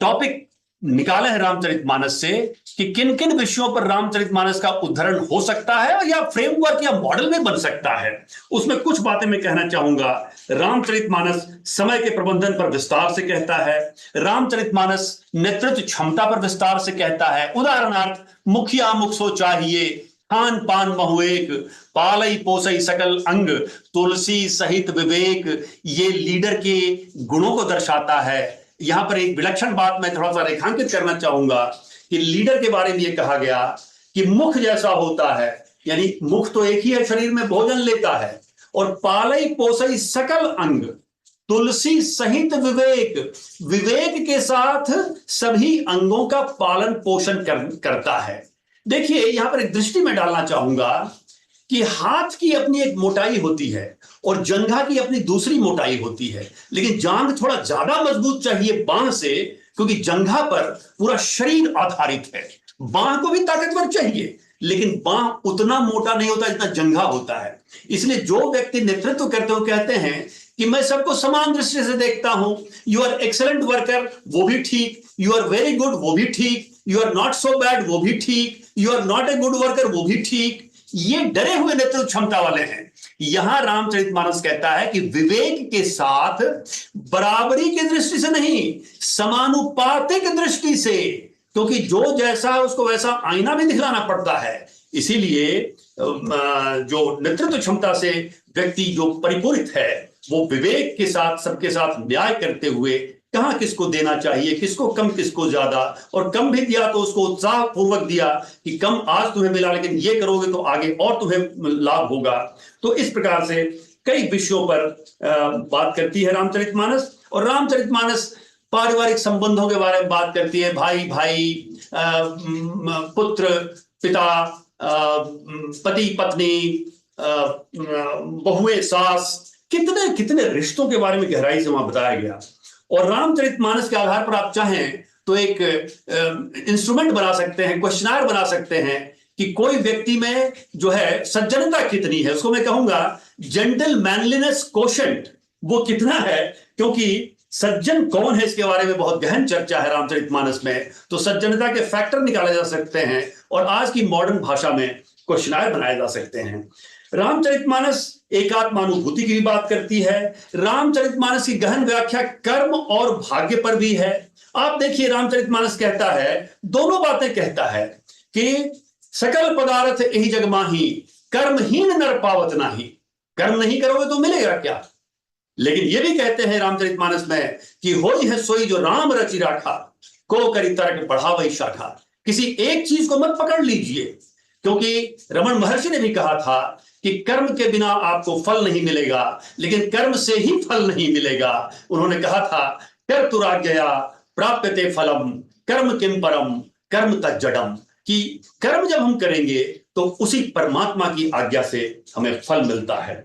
टॉपिक निकाले हैं रामचरितमानस से कि किन किन विषयों पर रामचरितमानस का उद्धरण हो सकता है या फ्रेमवर्क या मॉडल में बन सकता है। उसमें कुछ बातें मैं कहना चाहूंगा। रामचरितमानस समय के प्रबंधन पर विस्तार से कहता है, रामचरितमानस नेतृत्व क्षमता पर विस्तार से कहता है। उदाहरणार्थ, मुखिया मुख सो चाहिए, खान पान महुएक, पालई पोसई सकल अंग, तुलसी सहित विवेक, ये लीडर के गुणों को दर्शाता है। यहां पर एक विलक्षण बात मैं थोड़ा सा रेखांकित करना चाहूंगा कि लीडर के बारे में यह कहा गया कि मुख जैसा होता है, यानी मुख तो एक ही है, शरीर में भोजन लेता है, और पालई पोसई सकल अंग, तुलसी सहित विवेक, विवेक के साथ सभी अंगों का पालन पोषण करता है। देखिए यहां पर एक दृष्टि में डालना चाहूंगा कि हाथ की अपनी एक मोटाई होती है और जंघा की अपनी दूसरी मोटाई होती है, लेकिन जांघ थोड़ा ज्यादा मजबूत चाहिए बांह से, क्योंकि जंघा पर पूरा शरीर आधारित है। बांह को भी ताकतवर चाहिए, लेकिन बांह उतना मोटा नहीं होता जितना जंघा होता है। इसलिए जो व्यक्ति नेतृत्व करते हो कहते हैं कि मैं सबको समान दृष्टि से देखता हूं, यू आर एक्सेलेंट वर्कर, वो भी ठीक, यू आर वेरी गुड, वो भी ठीक, you are not so bad, वो भी ठीक, you are not a good worker, वो भी ठीक। ये डरे हुए नेतृत्व क्षमता वाले हैं। यहां रामचरितमानस कहता है कि विवेक के साथ बराबरी की दृष्टि से नहीं, समानुपातिक दृष्टि से, क्योंकि जो जैसा उसको वैसा आईना भी दिखलाना पड़ता है। इसीलिए जो नेतृत्व क्षमता से व्यक्ति जो परिपूरित है, वो विवेक के साथ सबके साथ न्याय करते हुए कहां किसको देना चाहिए, किसको कम किसको ज्यादा, और कम भी दिया तो उसको उत्साह पूर्वक दिया कि कम आज तुम्हें मिला, लेकिन ये करोगे तो आगे और तुम्हें लाभ होगा। तो इस प्रकार से कई विषयों पर बात करती है रामचरितमानस। और रामचरितमानस पारिवारिक संबंधों के बारे में बात करती है, भाई भाई, पुत्र पिता, पति पत्नी, बहुएं सास, कितने कितने रिश्तों के बारे में गहराई से वहां बताया गया। और रामचरितमानस के आधार पर आप चाहें तो एक इंस्ट्रूमेंट बना सकते हैं, क्वेश्चनर बना सकते हैं कि कोई व्यक्ति में जो है सज्जनता कितनी है, उसको मैं कहूंगा जेंटल मैनलीनेस कोशेंट, वो कितना है, क्योंकि सज्जन कौन है इसके बारे में बहुत गहन चर्चा है रामचरितमानस में। तो सज्जनता के फैक्टर निकाले जा सकते हैं और आज की मॉडर्न भाषा में क्वेश्चनर बनाए जा सकते हैं। रामचरितमानस एकात्मानुभूति की भी बात करती है। रामचरितमानस की गहन व्याख्या कर्म और भाग्य पर भी है। आप देखिए रामचरितमानस कहता है, दोनों बातें कहता है कि सकल पदार्थ यही जग माही, कर्महीन नर पावत नाही। कर्म नहीं करोगे तो मिलेगा क्या। लेकिन ये भी कहते हैं रामचरितमानस में कि होई है सोई जो राम रचि राखा, को करी तर्क बढ़ावई शाखा। किसी एक चीज को मत पकड़ लीजिए, क्योंकि रमन महर्षि ने भी कहा था कि कर्म के बिना आपको फल नहीं मिलेगा, लेकिन कर्म से ही फल नहीं मिलेगा। उन्होंने कहा था कर तुराज्ञया प्राप्यते फलम कर्म किम परम कर्म तज्जडम, कि कर्म जब हम करेंगे तो उसी परमात्मा की आज्ञा से हमें फल मिलता है।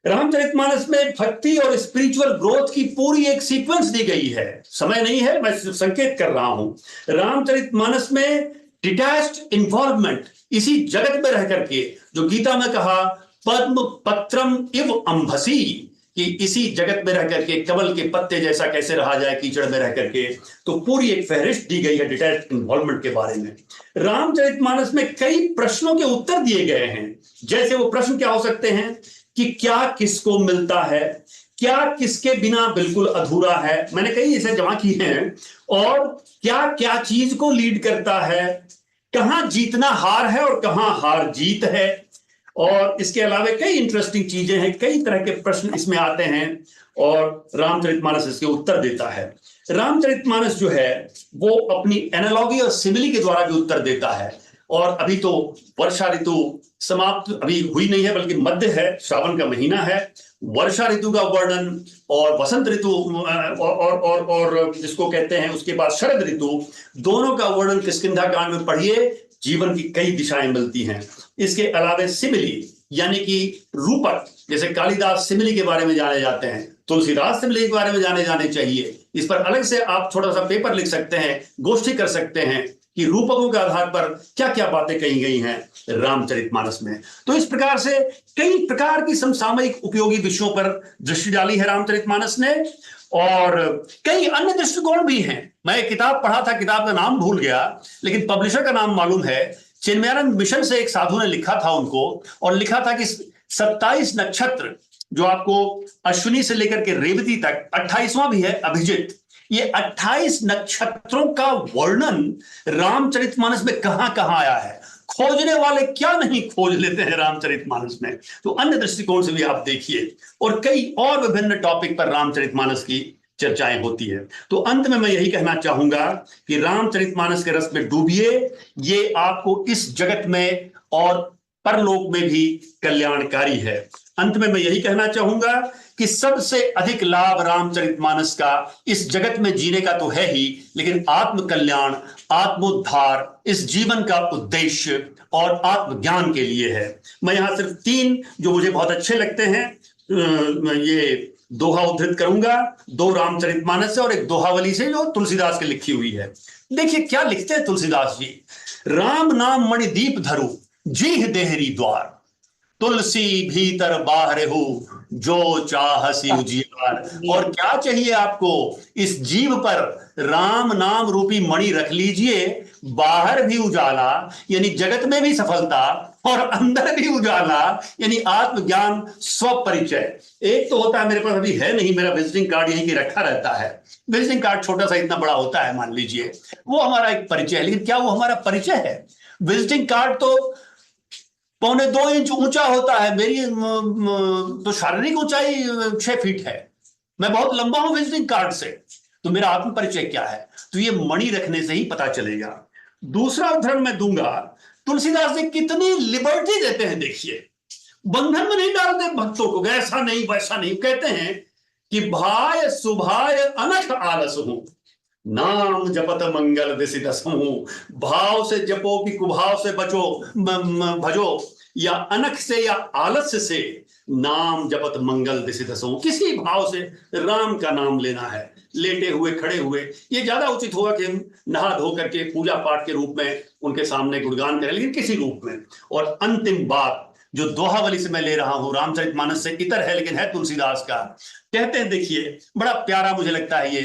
रामचरितमानस में भक्ति और स्पिरिचुअल ग्रोथ की पूरी एक सीक्वेंस दी गई है। समय नहीं है, मैं सिर्फ संकेत कर रहा हूं। रामचरितमानस में डिटैच्ड इन्वॉल्वमेंट, इसी जगत में रह करके, जो गीता में कहा पद्म पत्रम इव अंभसी, कि इसी जगत में रह करके कमल के पत्ते जैसा कैसे रहा जाए कीचड़ में रह करके, तो पूरी एक फहरिस्त दी गई है डिटैच्ड इन्वॉल्वमेंट के बारे में। रामचरितमानस में कई प्रश्नों के उत्तर दिए गए हैं। जैसे वो प्रश्न क्या हो सकते हैं कि क्या किसको मिलता है, क्या किसके बिना बिल्कुल अधूरा है, मैंने कई इसे जमा किए हैं, और क्या क्या चीज को लीड करता है, कहां जीतना हार है और कहां हार जीत है, और इसके अलावा कई इंटरेस्टिंग चीजें हैं, कई तरह के प्रश्न इसमें आते हैं और रामचरितमानस इसके उत्तर देता है। रामचरितमानस जो है वो अपनी एनालॉजी और सिमिली के द्वारा भी उत्तर देता है। और अभी तो वर्षा ऋतु समाप्त अभी हुई नहीं है, बल्कि मध्य है, श्रावण का महीना है। वर्षा ऋतु का वर्णन और वसंत ऋतु और जिसको कहते हैं उसके बाद शरद ऋतु, दोनों का वर्णन किष्किंधा कांड में पढ़िए, जीवन की कई दिशाएं मिलती हैं। इसके अलावा सिमिली यानी कि रूपक, जैसे कालिदास सिमिली के बारे में जाने जाते हैं, तुलसीदास सिमिली के बारे में जाने चाहिए। इस पर अलग से आप थोड़ा सा पेपर लिख सकते हैं, गोष्ठी कर सकते हैं कि रूपकों के आधार पर क्या क्या बातें कही गई हैं रामचरितमानस में। तो इस प्रकार से कई प्रकार की समसामयिक उपयोगी विषयों पर दृष्टि डाली है रामचरितमानस ने, और कई अन्य दृष्टिकोण भी हैं। मैं एक किताब पढ़ा था, किताब का नाम भूल गया, लेकिन पब्लिशर का नाम मालूम है। चिन्मयानंद मिशन से एक साधु ने लिखा था उनको, और लिखा था कि 27 नक्षत्र जो आपको अश्विनी से लेकर के रेवती तक, 28वां भी है अभिजित, ये 28 नक्षत्रों का वर्णन रामचरितमानस में कहां कहां आया है। खोजने वाले क्या नहीं खोज लेते हैं रामचरितमानस में। तो अन्य दृष्टिकोण से भी आप देखिए, और कई और विभिन्न टॉपिक पर रामचरितमानस की चर्चाएं होती है। तो अंत में मैं यही कहना चाहूंगा कि रामचरितमानस के रस में डूबिए, ये आपको इस जगत में और परलोक में भी कल्याणकारी है। अंत में मैं यही कहना चाहूंगा कि सबसे अधिक लाभ रामचरितमानस का इस जगत में जीने का तो है ही, लेकिन आत्मकल्याण, आत्मोद्धार इस जीवन का उद्देश्य और आत्मज्ञान के लिए है। मैं यहां सिर्फ 3 जो मुझे बहुत अच्छे लगते हैं ये दोहा उद्धृत करूंगा, 2 रामचरितमानस से और एक दोहावली से जो तुलसीदास की लिखी हुई है। देखिए क्या लिखते हैं तुलसीदास जी। राम नाम मणिदीप धरु, जीह देहरी द्वार, तुलसी भीतर बाहर हो, जो चाहसी उजियार। और क्या चाहिए आपको, इस जीव पर राम नाम रूपी मणि रख लीजिए, बाहर भी उजाला यानी जगत में भी सफलता, और अंदर भी उजाला यानी आत्मज्ञान, स्व परिचय। एक तो होता है, मेरे पास अभी है नहीं, मेरा विजिटिंग कार्ड यहीं की रखा रहता है। विजिटिंग कार्ड छोटा सा इतना बड़ा होता है मान लीजिए, वो हमारा एक परिचय है। लेकिन क्या वो हमारा परिचय है? विजिटिंग कार्ड तो 1.25 इंच ऊंचा होता है, मेरी तो शारीरिक ऊंचाई 6 फीट है, मैं बहुत लंबा हूं विजिटिंग कार्ड से, तो मेरा आत्म परिचय क्या है? तो ये मणि रखने से ही पता चलेगा। दूसरा उदाहरण मैं दूंगा, तुलसीदास जी कितनी लिबर्टी देते हैं, देखिए बंधन में नहीं डालते भक्तों को, ऐसा नहीं वैसा नहीं। कहते हैं कि भाय सुभाय अनख आलस हूं, नाम जपत मंगल दिसिदसहु। भाव से जपो कि कुभाव से बचो भजो, या अनख से या आलस्य से नाम जपत मंगल दिसिदसहु। किसी भाव से राम का नाम लेना है, लेटे हुए खड़े हुए, ये ज्यादा उचित होगा कि हम नहा धो करके पूजा पाठ के रूप में उनके सामने गुणगान करें, लेकिन किसी रूप में। और अंतिम बात जो दोहावली से मैं ले रहा हूं, रामचरितमानस से इतर है लेकिन है तुलसीदास का। कहते हैं, देखिए बड़ा प्यारा मुझे लगता है ये,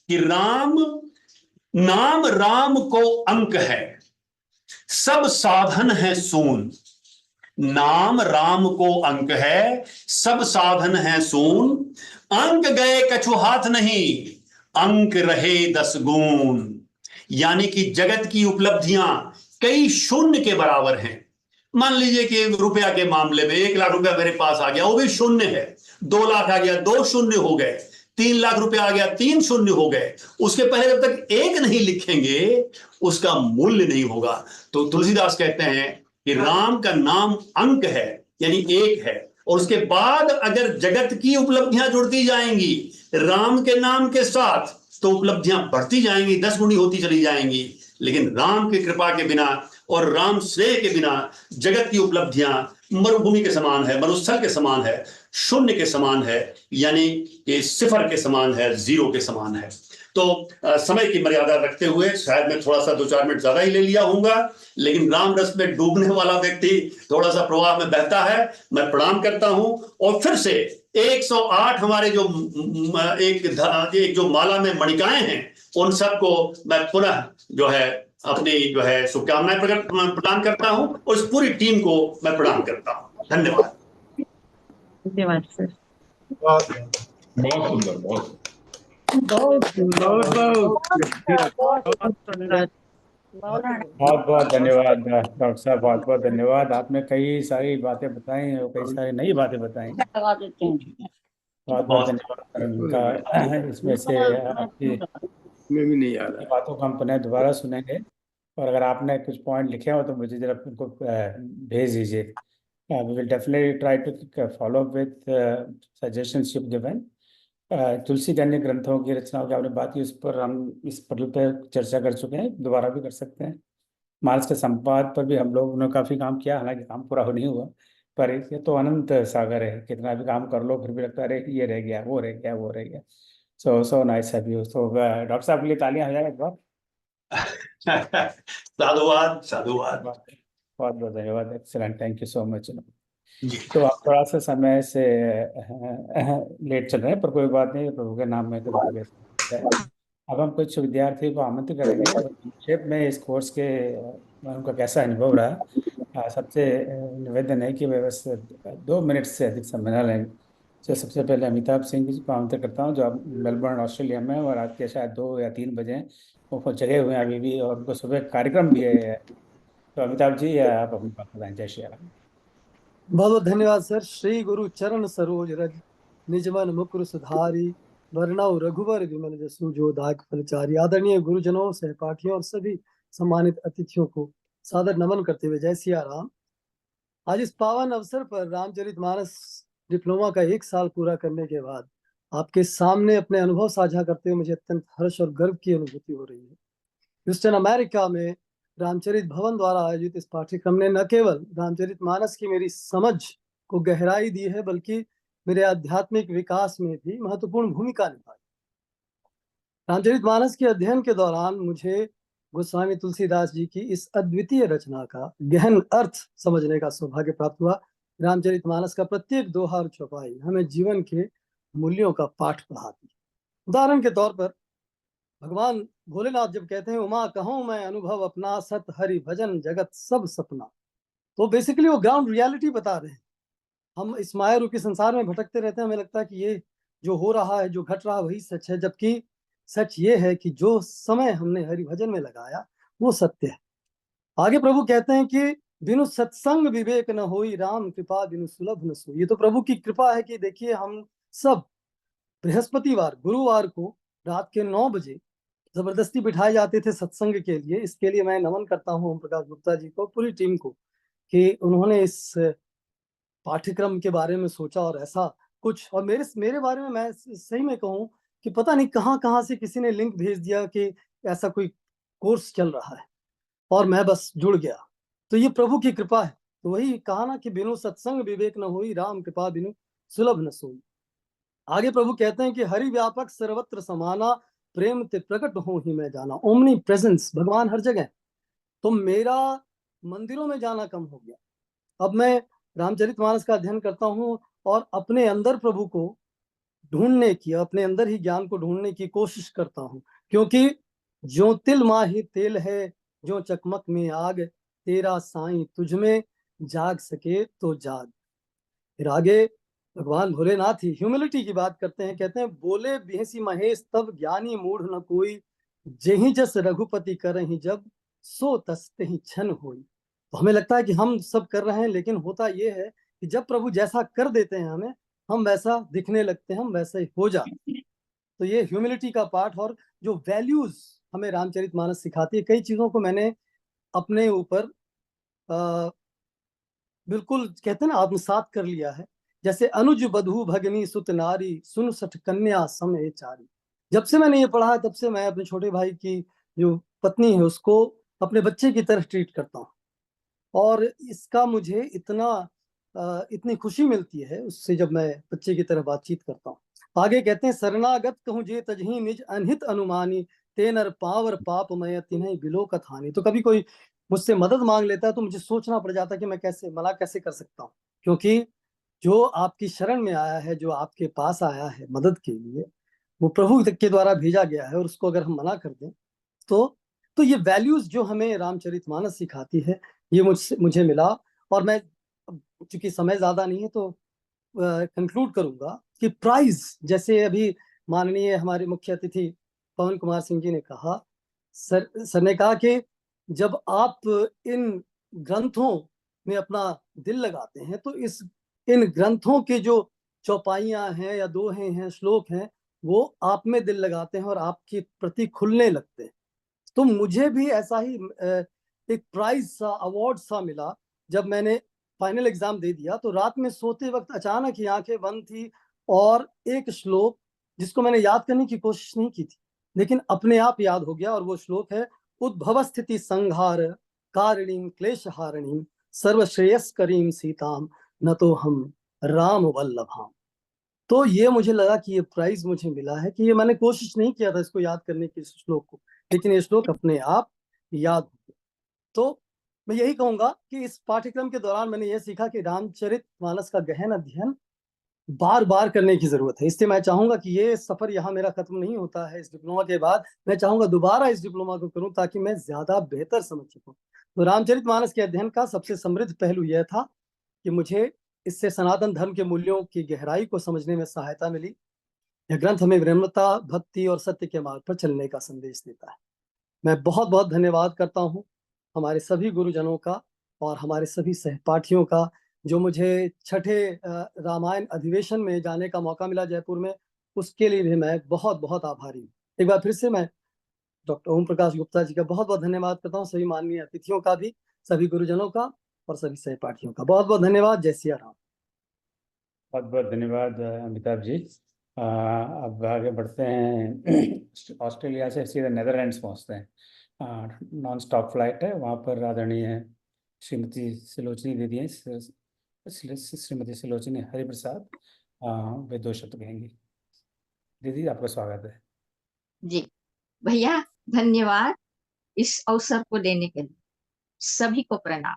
कि राम नाम राम को अंक है, सब साधन है सून। नाम राम को अंक है, सब साधन है सून। अंक गए कछु हाथ नहीं, अंक रहे 10 गुण। यानी कि जगत की उपलब्धियां कई शून्य के बराबर हैं। मान लीजिए कि रुपया के मामले में 1 लाख रुपया मेरे पास आ गया, वो भी शून्य है। 2 लाख आ गया, 2 शून्य हो गए। 3 लाख रुपया आ गया, 3 शून्य हो गए। उसके पहले जब तक 1 नहीं लिखेंगे उसका मूल्य नहीं होगा। तो तुलसीदास कहते हैं कि राम का नाम अंक है, यानी 1 है, और उसके बाद अगर जगत की उपलब्धियां जुड़ती जाएंगी राम के नाम के साथ, तो उपलब्धियां बढ़ती जाएंगी, 10 गुनी होती चली जाएंगी। लेकिन राम की कृपा के बिना और राम स्नेह के बिना जगत की उपलब्धियां मरुभूमि के समान है, मरुस्थल के समान है, शून्य के समान है, यानी कि 0 के समान है, 0 के समान है। तो समय की मर्यादा रखते हुए शायद मैं थोड़ा सा 2-4 मिनट ज्यादा ही ले लिया होऊंगा, लेकिन राम रस में डूबने वाला व्यक्ति थोड़ा सा प्रवाह में बहता है। मैं प्रणाम करता हूं, और फिर से 108 हमारे जो एक जो माला में मणिकाएं हैं, उन सबको मैं पुनः जो है अपनी जो है शुभकामनाएं प्रदान करता हूं, और इस पूरी टीम को मैं प्रणाम करता हूं। धन्यवाद। धन्यवाद सर। बहुत बहुत सुंदर, बहुत सुंदर। बहुत बहुत धन्यवाद डॉक्टर साहब, बहुत बहुत धन्यवाद। आपने कई सारी बातें बताई और कई सारी नई बातें बताई। बहुत बहुत धन्यवाद उनका। इसमें से आपकी में भी नहीं आ रहा है। बातों को हम पुनः दोबारा सुनेंगे, और अगर आपने कुछ पॉइंट लिखे हो तो मुझे जरा उनको भेज दीजिए। We will definitely try to follow up with suggestions you given. Tulsi के अन्य ग्रंथों की रचनाओं की आपने बात की, उस पर हम इस पटल पर चर्चा कर चुके हैं, दोबारा भी कर सकते हैं। मानस के संपाद पर भी हम लोगों ने काफ़ी काम किया, हालांकि काम पूरा हो नहीं हुआ, पर ये तो अनंत सागर है, कितना भी काम कर लो फिर भी लगता है अरे ये रह गया, वो रह गया, वो रह गया। So nice have you. तो डॉक्टर साहब के लिए तालियां हो जाए एक बार। साधुवाद, साधुवाद। बहुत बहुत धन्यवाद, excellent, thank you so much. तो आप थोड़ा सा समय से लेट चल रहे हैं, पर कोई बात नहीं, प्रभु के नाम में तो अब हम कुछ विद्यार्थी को आमंत्रित करेंगे संक्षेप में इस कोर्स के उनका कैसा अनुभव रहा। सबसे निवेदन है कि वे बस 2 मिनट से अधिक समय न लें। तो सबसे पहले अमिताभ सिंह जी को आमंत्रित करता हूँ, जो अब मेलबर्न ऑस्ट्रेलिया में, और रात के शायद 2 या 3 बजे वो जगे हुए हैं अभी भी, और उनको सुबह कार्यक्रम भी है तो अमिताभ जी आप अपनी बात बताएं। जय श्री राम। बहुत बहुत धन्यवाद सर। श्री गुरु चरण सरोज रज निज मन मुकुर सुधारी वरनौ रघुवर विमल जसु जो दायक फलचारी। आदरणीय गुरुजनों, सहपाठियों और सभी सम्मानित अतिथियों को सादर नमन करते हुए जय सिया राम। आज इस पावन अवसर पर रामचरितमानस डिप्लोमा का 1 साल पूरा करने के बाद आपके सामने अपने अनुभव साझा करते हुए मुझे अत्यंत हर्ष और गर्व की अनुभूति हो रही है। ह्यूस्टन अमेरिका में रामचरित भवन द्वारा आयोजित इस पाठ्यक्रम ने न केवल रामचरितमानस की मेरी समझ को गहराई दी है, बल्कि मेरे आध्यात्मिक विकास में भी महत्वपूर्ण भूमिका निभाई। रामचरितमानस के अध्ययन के दौरान मुझे गोस्वामी तुलसीदास जी की इस अद्वितीय रचना का गहन अर्थ समझने का सौभाग्य प्राप्त हुआ। रामचरितमानस का प्रत्येक दोहा और चौपाई हमें जीवन के मूल्यों का पाठ पढ़ाती है। उदाहरण के तौर पर भगवान भोलेनाथ जब कहते हैं उमा कहूं मैं अनुभव अपना सत हरि भजन जगत सब सपना, तो बेसिकली वो ग्राउंड रियलिटी बता रहे हैं। हम इस माया रूपी संसार में भटकते रहते हैं, हमें लगता है कि ये जो हो रहा है, जो घट रहा है वही सच है, जबकि सच ये है कि जो समय हमने हरि भजन में लगाया वो सत्य है। आगे प्रभु कहते हैं कि बिनु सत्संग विवेक न होई राम कृपा बिनु सुलभ न सोई। ये तो प्रभु की कृपा है कि देखिए हम सब बृहस्पतिवार गुरुवार को रात के 9 बजे जबरदस्ती बिठाए जाते थे सत्संग के लिए। इसके लिए मैं नमन करता हूँ ओम प्रकाश गुप्ता जी को, पूरी टीम को, कि उन्होंने इस पाठ्यक्रम के बारे में सोचा और ऐसा कुछ। और मेरे बारे में मैं सही में कहूँ कि पता नहीं कहाँ से किसी ने लिंक भेज दिया कि ऐसा कोई कोर्स चल रहा है और मैं बस जुड़ गया। तो ये प्रभु की कृपा है। तो वही कहा ना कि बिनु सत्संग विवेक न होई राम कृपा बिनु सुलभ न सोई। आगे प्रभु कहते हैं कि हरि व्यापक सर्वत्र समाना प्रेम ते प्रकट हो ही मैं जाना। ओमनी प्रेजेंस, भगवान हर जगह। तो मेरा मंदिरों में जाना कम हो गया। अब मैं रामचरितमानस का अध्ययन करता हूँ और अपने अंदर प्रभु को ढूंढने की, अपने अंदर ही ज्ञान को ढूंढने की कोशिश करता हूँ, क्योंकि जो तिल माही तेल है जो चकमक में आग, तेरा साईं तुझ में जाग सके तो जाग। फिर आगे भगवान भोलेनाथ ही ह्यूमिलिटी की बात करते हैं, कहते हैं बोले बिहसी महेश तब ज्ञानी मूढ़ न कोई, जेहि जस रघुपति करहि जब सो तस तेहि छन होई। तो हमें लगता है कि हम सब कर रहे हैं, लेकिन होता ये है कि जब प्रभु जैसा कर देते हैं हमें, हम वैसा दिखने लगते हैं, हम वैसे ही हो जाते हैं। तो ये ह्यूमिलिटी का पाठ और जो वैल्यूज हमें रामचरितमानस सिखाती है, कई चीजों को मैंने अपने ऊपर बिल्कुल कहते हैं ना आत्मसात कर लिया है। जैसे अनुज बधू भगनी सुत नारी सुन सठ कन्या समय चारी। जब से मैंने ये पढ़ा है तब से मैं अपने छोटे भाई की जो पत्नी है उसको अपने बच्चे की तरह ट्रीट करता हूँ, और इसका मुझे इतनी खुशी मिलती है उससे जब मैं बच्चे की तरह बातचीत करता हूँ। आगे कहते हैं शरणागत कहूँ जे तजही निज अनहित अनुमानी, ते नर पावर पाप मय तिन्हि बिलोकत हानि। तो कभी कोई मुझसे मदद मांग लेता है तो मुझे सोचना पड़ जाता है कि मैं कैसे मना कैसे कर सकता हूँ, क्योंकि जो आपकी शरण में आया है, जो आपके पास आया है मदद के लिए, वो प्रभु के द्वारा भेजा गया है, और उसको अगर हम मना कर दें तो ये वैल्यूज जो हमें रामचरितमानस सिखाती है, ये मुझे मिला। और मैं चूंकि समय ज्यादा नहीं है तो कंक्लूड करूंगा कि प्राइज, जैसे अभी माननीय हमारे मुख्य अतिथि पवन कुमार सिंह जी ने कहा, सर ने कहा कि जब आप इन ग्रंथों में अपना दिल लगाते हैं तो इन ग्रंथों के जो चौपाइयां हैं या दोहे हैं, श्लोक हैं, वो आप में दिल लगाते हैं और आपके प्रति खुलने लगते हैं। तो मुझे भी ऐसा ही एक प्राइज सा, अवार्ड सा मिला जब मैंने फाइनल एग्जाम दे दिया। तो रात में सोते वक्त अचानक ही आंखें बंद थी और एक श्लोक जिसको मैंने याद करने की कोशिश नहीं की थी, लेकिन अपने आप याद हो गया, और वो श्लोक है उद्भव स्थिति संहार कारिणीम क्लेश हारिणीम सर्वश्रेयस्करीम सीताम न तो हम राम वल्लभाम। तो ये मुझे लगा कि ये प्राइज मुझे मिला है कि ये मैंने कोशिश नहीं किया था इसको याद करने की, इस श्लोक को, लेकिन ये श्लोक अपने आप याद हो गया। तो मैं यही कहूंगा कि इस पाठ्यक्रम के दौरान मैंने ये सीखा कि रामचरितमानस का गहन अध्ययन बार बार करने की जरूरत है। इसलिए मैं चाहूंगा कि ये सफर यहाँ मेरा खत्म नहीं होता है। इस डिप्लोमा के बाद मैं चाहूंगा दोबारा इस डिप्लोमा को करूं ताकि मैं ज्यादा बेहतर समझ सकूं। तो रामचरितमानस के अध्ययन का सबसे समृद्ध पहलू यह था कि मुझे इससे सनातन धर्म के मूल्यों की गहराई को समझने में सहायता मिली। यह ग्रंथ हमें विनम्रता, भक्ति और सत्य के मार्ग पर चलने का संदेश देता है। मैं बहुत बहुत धन्यवाद करता हूँ हमारे सभी गुरुजनों का और हमारे सभी सहपाठियों का, जो मुझे छठे रामायण अधिवेशन में जाने का मौका मिला जयपुर में, उसके लिए भी मैं बहुत बहुत आभारी हूँ। एक बार फिर से मैं डॉक्टर ओम प्रकाश गुप्ता जी का बहुत बहुत धन्यवाद करता हूँ, सभी माननीय अतिथियों का भी, सभी गुरुजनों का और सभी सहपाठियों का बहुत बहुत धन्यवाद। जय सिया राम। बहुत बहुत धन्यवाद अमिताभ जी। अब आगे बढ़ते हैं। ऑस्ट्रेलिया से सीधे नेदरलैंड्स पहुंचते हैं। नॉन स्टॉप फ्लाइट है, वहाँ पर आदरणीय श्रीमती सुलोचनी दीदी हैं, श्रीमती सुलोचनी हरिप्रसाद, वे 2 शब्द कहेंगी। दीदी, आपका स्वागत है। जी भैया, धन्यवाद इस अवसर को देने के लिए। सभी को प्रणाम।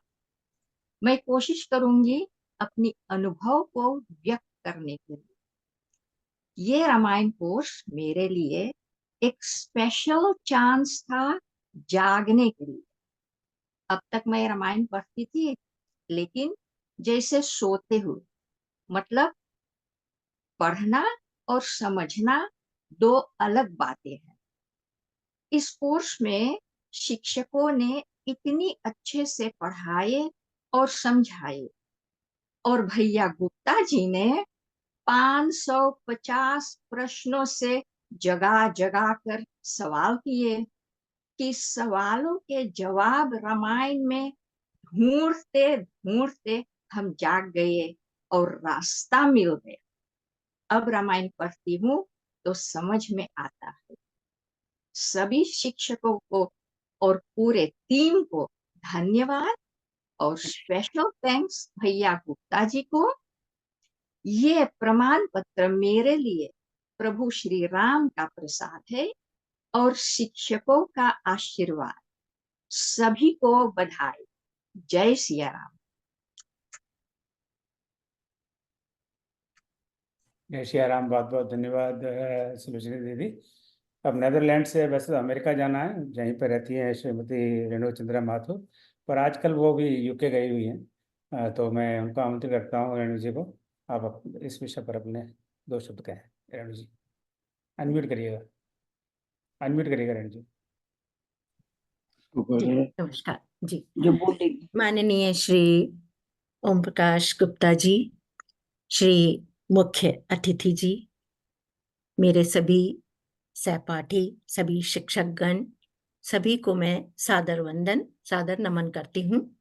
मैं कोशिश करूंगी अपनी अनुभव को व्यक्त करने के लिए। ये रामायण कोर्स मेरे लिए एक स्पेशल चांस था जागने के लिए। अब तक मैं रामायण पढ़ती थी, लेकिन जैसे सोते हुए, मतलब पढ़ना और समझना 2 अलग बातें हैं। इस कोर्स में शिक्षकों ने इतनी अच्छे से पढ़ाए और समझाए, और भैया गुप्ता जी ने 550 प्रश्नों से जगा जगा कर सवाल किए कि सवालों के जवाब रामायण में ढूंढते ढूंढते हम जाग गए और रास्ता मिल गया। अब रामायण पढ़ती हूँ तो समझ में आता है। सभी शिक्षकों को और पूरे टीम को धन्यवाद, और स्पेशल थैंक्स भैया गुप्ता जी को। ये प्रमाण पत्र मेरे लिए प्रभु श्री राम का प्रसाद है और शिक्षकों का आशीर्वाद। सभी को बधाई। जय सिया राम। जय श्री राम। बहुत बहुत धन्यवाद सुलोचनी दीदी। अब नेदरलैंड से वैसे तो अमेरिका जाना है, यहीं पर रहती हैं श्रीमती रेणु चंद्रा माथुर, पर आजकल वो भी यूके गई हुई हैं। तो मैं उनका आमंत्रित करता हूँ रेणु जी को। आप इस विषय पर अपने 2 शब्द कहें। रेणु जी, अनम्यूट करिएगा, अनम्यूट करिएगा रेणु जी। जी, नमस्कार जी। माननीय श्री ओम प्रकाश गुप्ता जी, श्री मुख्य अतिथि जी, मेरे सभी सहपाठी, सभी शिक्षकगण, सभी को मैं सादर वंदन, सादर नमन करती हूँ।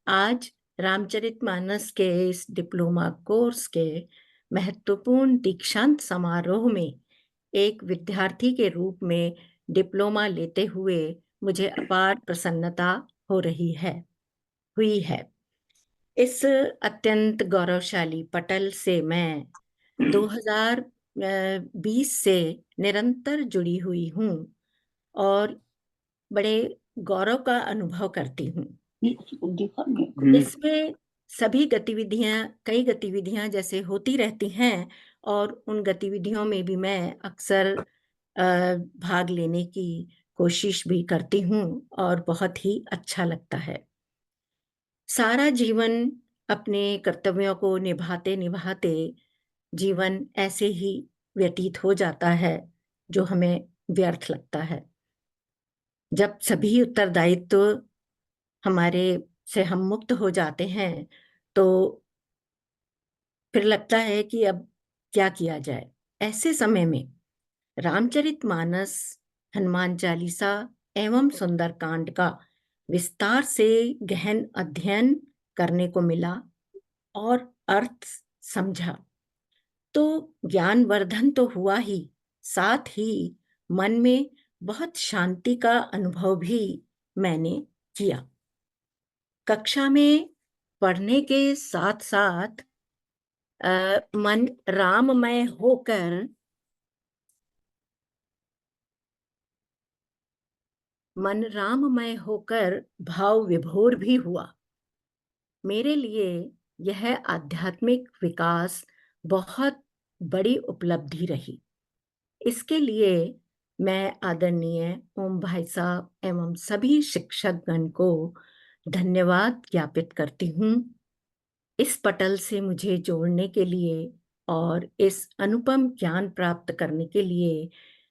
आज रामचरितमानस के इस डिप्लोमा कोर्स के महत्वपूर्ण दीक्षांत समारोह में एक विद्यार्थी के रूप में डिप्लोमा लेते हुए मुझे अपार प्रसन्नता हुई है। इस अत्यंत गौरवशाली पटल से मैं 2020 से निरंतर जुड़ी हुई हूँ और बड़े गौरव का अनुभव करती हूँ। इसमें सभी कई गतिविधियां जैसे होती रहती हैं, और उन गतिविधियों में भी मैं अक्सर भाग लेने की कोशिश भी करती हूँ और बहुत ही अच्छा लगता है। सारा जीवन अपने कर्तव्यों को निभाते निभाते जीवन ऐसे ही व्यतीत हो जाता है, जो हमें व्यर्थ लगता है। जब सभी उत्तरदायित्व हमारे से हम मुक्त हो जाते हैं, तो फिर लगता है कि अब क्या किया जाए। ऐसे समय में रामचरितमानस, हनुमान चालीसा एवं सुंदरकांड का विस्तार से गहन अध्ययन करने को मिला और अर्थ समझा, तो ज्ञानवर्धन तो हुआ ही, साथ ही मन में बहुत शांति का अनुभव भी मैंने किया। कक्षा में पढ़ने के साथ साथ मन राममय होकर भाव विभोर भी हुआ। मेरे लिए यह आध्यात्मिक विकास बहुत बड़ी उपलब्धि रही। इसके लिए मैं आदरणीय ओम भाई साहब एवं सभी शिक्षकगण को धन्यवाद ज्ञापित करती हूँ। इस पटल से मुझे जोड़ने के लिए और इस अनुपम ज्ञान प्राप्त करने के लिए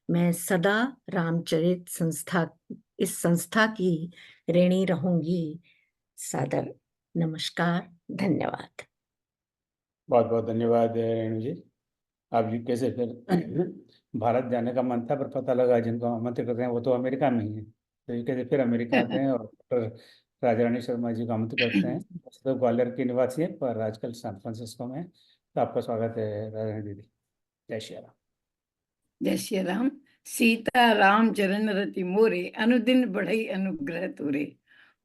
मैं सदा इस संस्था की ऋणी रहूंगी। सादर नमस्कार, धन्यवाद। बहुत बहुत धन्यवाद रेणु जी। आप यूके से फिर भारत जाने का मन था, पर पता लगा जिनको आमंत्रित करते हैं वो तो अमेरिका में ही है, तो यूके से फिर अमेरिका आते हैं और डॉक्टर राजा रानी शर्मा जी को आमंत्रित करते हैं। तो ग्वालियर की निवासी है पर आजकल सैन फ्रांसिस्को में है। तो आपका स्वागत है राजा रानी दीदी। जय श्री राम। जय श्री राम। सीता राम चरण रति मोरे, अनुदिन बढ़ई अनुग्रह तोरे।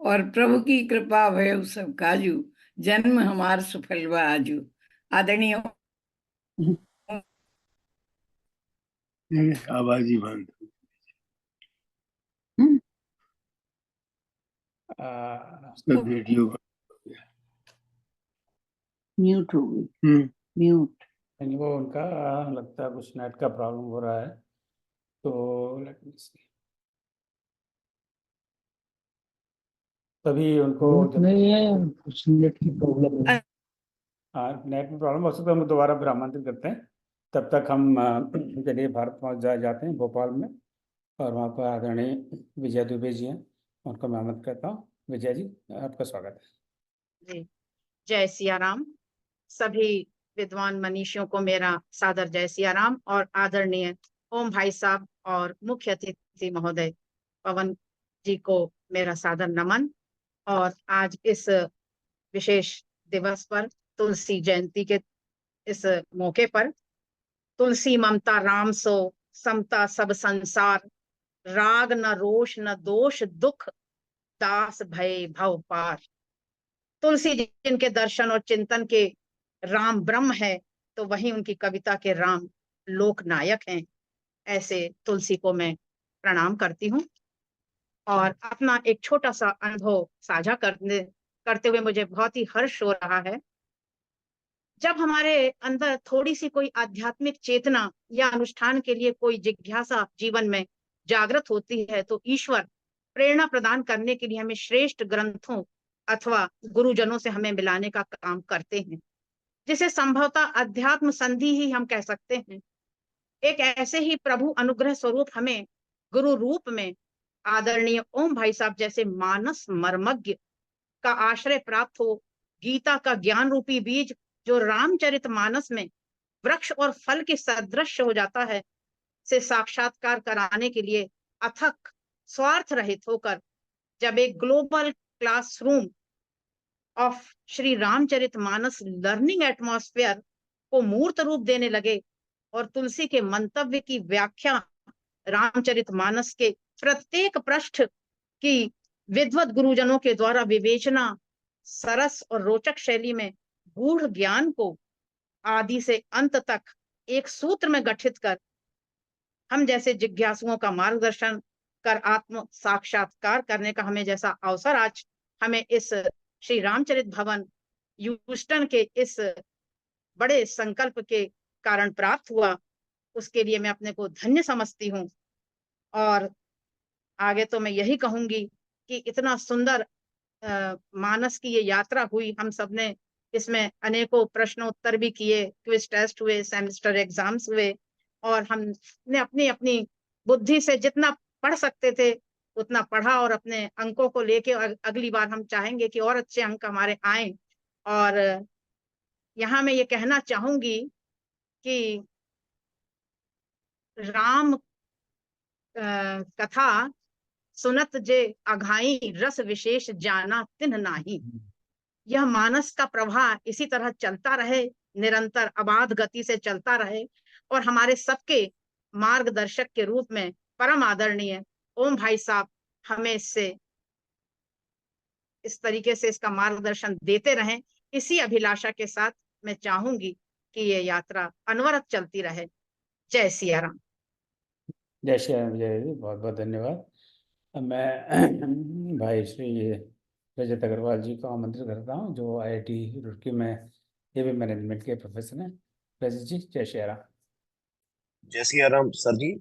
और प्रभु की कृपा भय सब काजू, जन्म हमार सफल व आजू। आदरणीय आवाज ही बंद। वीडियो म्यूट हो गई। म्यूट। वो उनका लगता है कुछ नेट का प्रॉब्लम हो रहा है, तो लेट मी सी। तभी उनको नहीं है, कुछ नेट की प्रॉब्लम है। हाँ, नेट में प्रॉब्लम हो सकता है, हम दोबारा फिर आमंत्रित करते हैं। तब तक हम चलिए भारत पहुंच जाते हैं भोपाल में, और वहाँ पर आदरणीय विजय दुबे जी हैं, उनको मैं आमंत्रित करता हूँ। विजय जी, आपका स्वागत है। जी, जय सिया राम। सभी विद्वान मनीषियों को मेरा सादर जय सिया राम, और आदरणीय ओम भाई साहब और मुख्य अतिथि महोदय पवन जी को मेरा सादर नमन। और आज इस विशेष दिवस पर, तुलसी जयंती के इस मौके पर, तुलसी ममता राम सो समता सब संसार, राग न रोष न दोष दुख, दास भय भव पार। तुलसी जिनके दर्शन और चिंतन के राम ब्रह्म है, तो वहीं उनकी कविता के राम लोकनायक हैं। ऐसे तुलसी को मैं प्रणाम करती हूँ, और अपना एक छोटा सा अनुभव साझा करते हुए मुझे बहुत ही हर्ष हो रहा है। जब हमारे अंदर थोड़ी सी कोई आध्यात्मिक चेतना या अनुष्ठान के लिए कोई जिज्ञासा जीवन में जागृत होती है, तो ईश्वर प्रेरणा प्रदान करने के लिए हमें श्रेष्ठ ग्रंथों अथवा गुरुजनों से हमें मिलाने का काम करते हैं, जिसे संभवतः अध्यात्म संधि ही हम कह सकते हैं। एक ऐसे ही प्रभु अनुग्रह स्वरूप हमें गुरु रूप में आदरणीय ओम भाई साहब जैसे मानस मर्मज्ञ का आश्रय प्राप्त हो। गीता का ज्ञान रूपी बीज जो रामचरित मानस में वृक्ष और फल के सदृश हो जाता है, से साक्षात्कार कराने के लिए अथक स्वार्थ रहित होकर जब एक global classroom of Shri Ramcharit Manas learning atmosphere को मूर्त रूप देने लगे, और तुलसी के मंतव्य की व्याख्या रामचरित मानस के प्रत्येक पृष्ठ की विद्वत गुरुजनों के द्वारा विवेचना सरस और रोचक शैली में गूढ़ ज्ञान को आदि से अंत तक एक सूत्र में गठित कर हम जैसे जिज्ञासुओं का मार्गदर्शन कर आत्म साक्षात्कार करने का हमें जैसा अवसर आज हमें इस श्री रामचरित भवन ह्यूस्टन के इस बड़े संकल्प के कारण प्राप्त हुआ, उसके लिए मैं अपने को धन्य समझती हूँ। और आगे तो मैं यही कहूंगी कि इतना सुंदर मानस की ये यात्रा हुई। हम सबने इसमें अनेकों प्रश्नोत्तर भी किए, क्विज टेस्ट हुए, सेमेस्टर एग्जाम्स हुए, और हमने अपनी अपनी बुद्धि से जितना पढ़ सकते थे उतना पढ़ा, और अपने अंकों को लेके अगली बार हम चाहेंगे कि और अच्छे अंक हमारे आए। और यहाँ मैं ये कहना चाहूंगी कि राम कथा सुनत जे अघाई, रस विशेष जाना तिन्ह नाही। यह मानस का प्रवाह इसी तरह चलता रहे, निरंतर अबाध गति से चलता रहे, और हमारे सबके मार्गदर्शक के रूप में परम आदरणीय ओम भाई साहब हमें इससे इस तरीके से इसका मार्गदर्शन देते रहें। इसी अभिलाषा के साथ मैं चाहूंगी कि ये यात्रा अनवरत चलती रहे। जय सिया राम। जय श्री राम। विजय जी, बहुत बहुत धन्यवाद। अब मैं भाई श्री रजत अग्रवाल जी को आमंत्रित करता हूँ, जो IIT रुड़की में एवी मैनेजमेंट के प्रोफेसर हैं। रजत जी, जय श्री राम। जय सिया राम सर जी,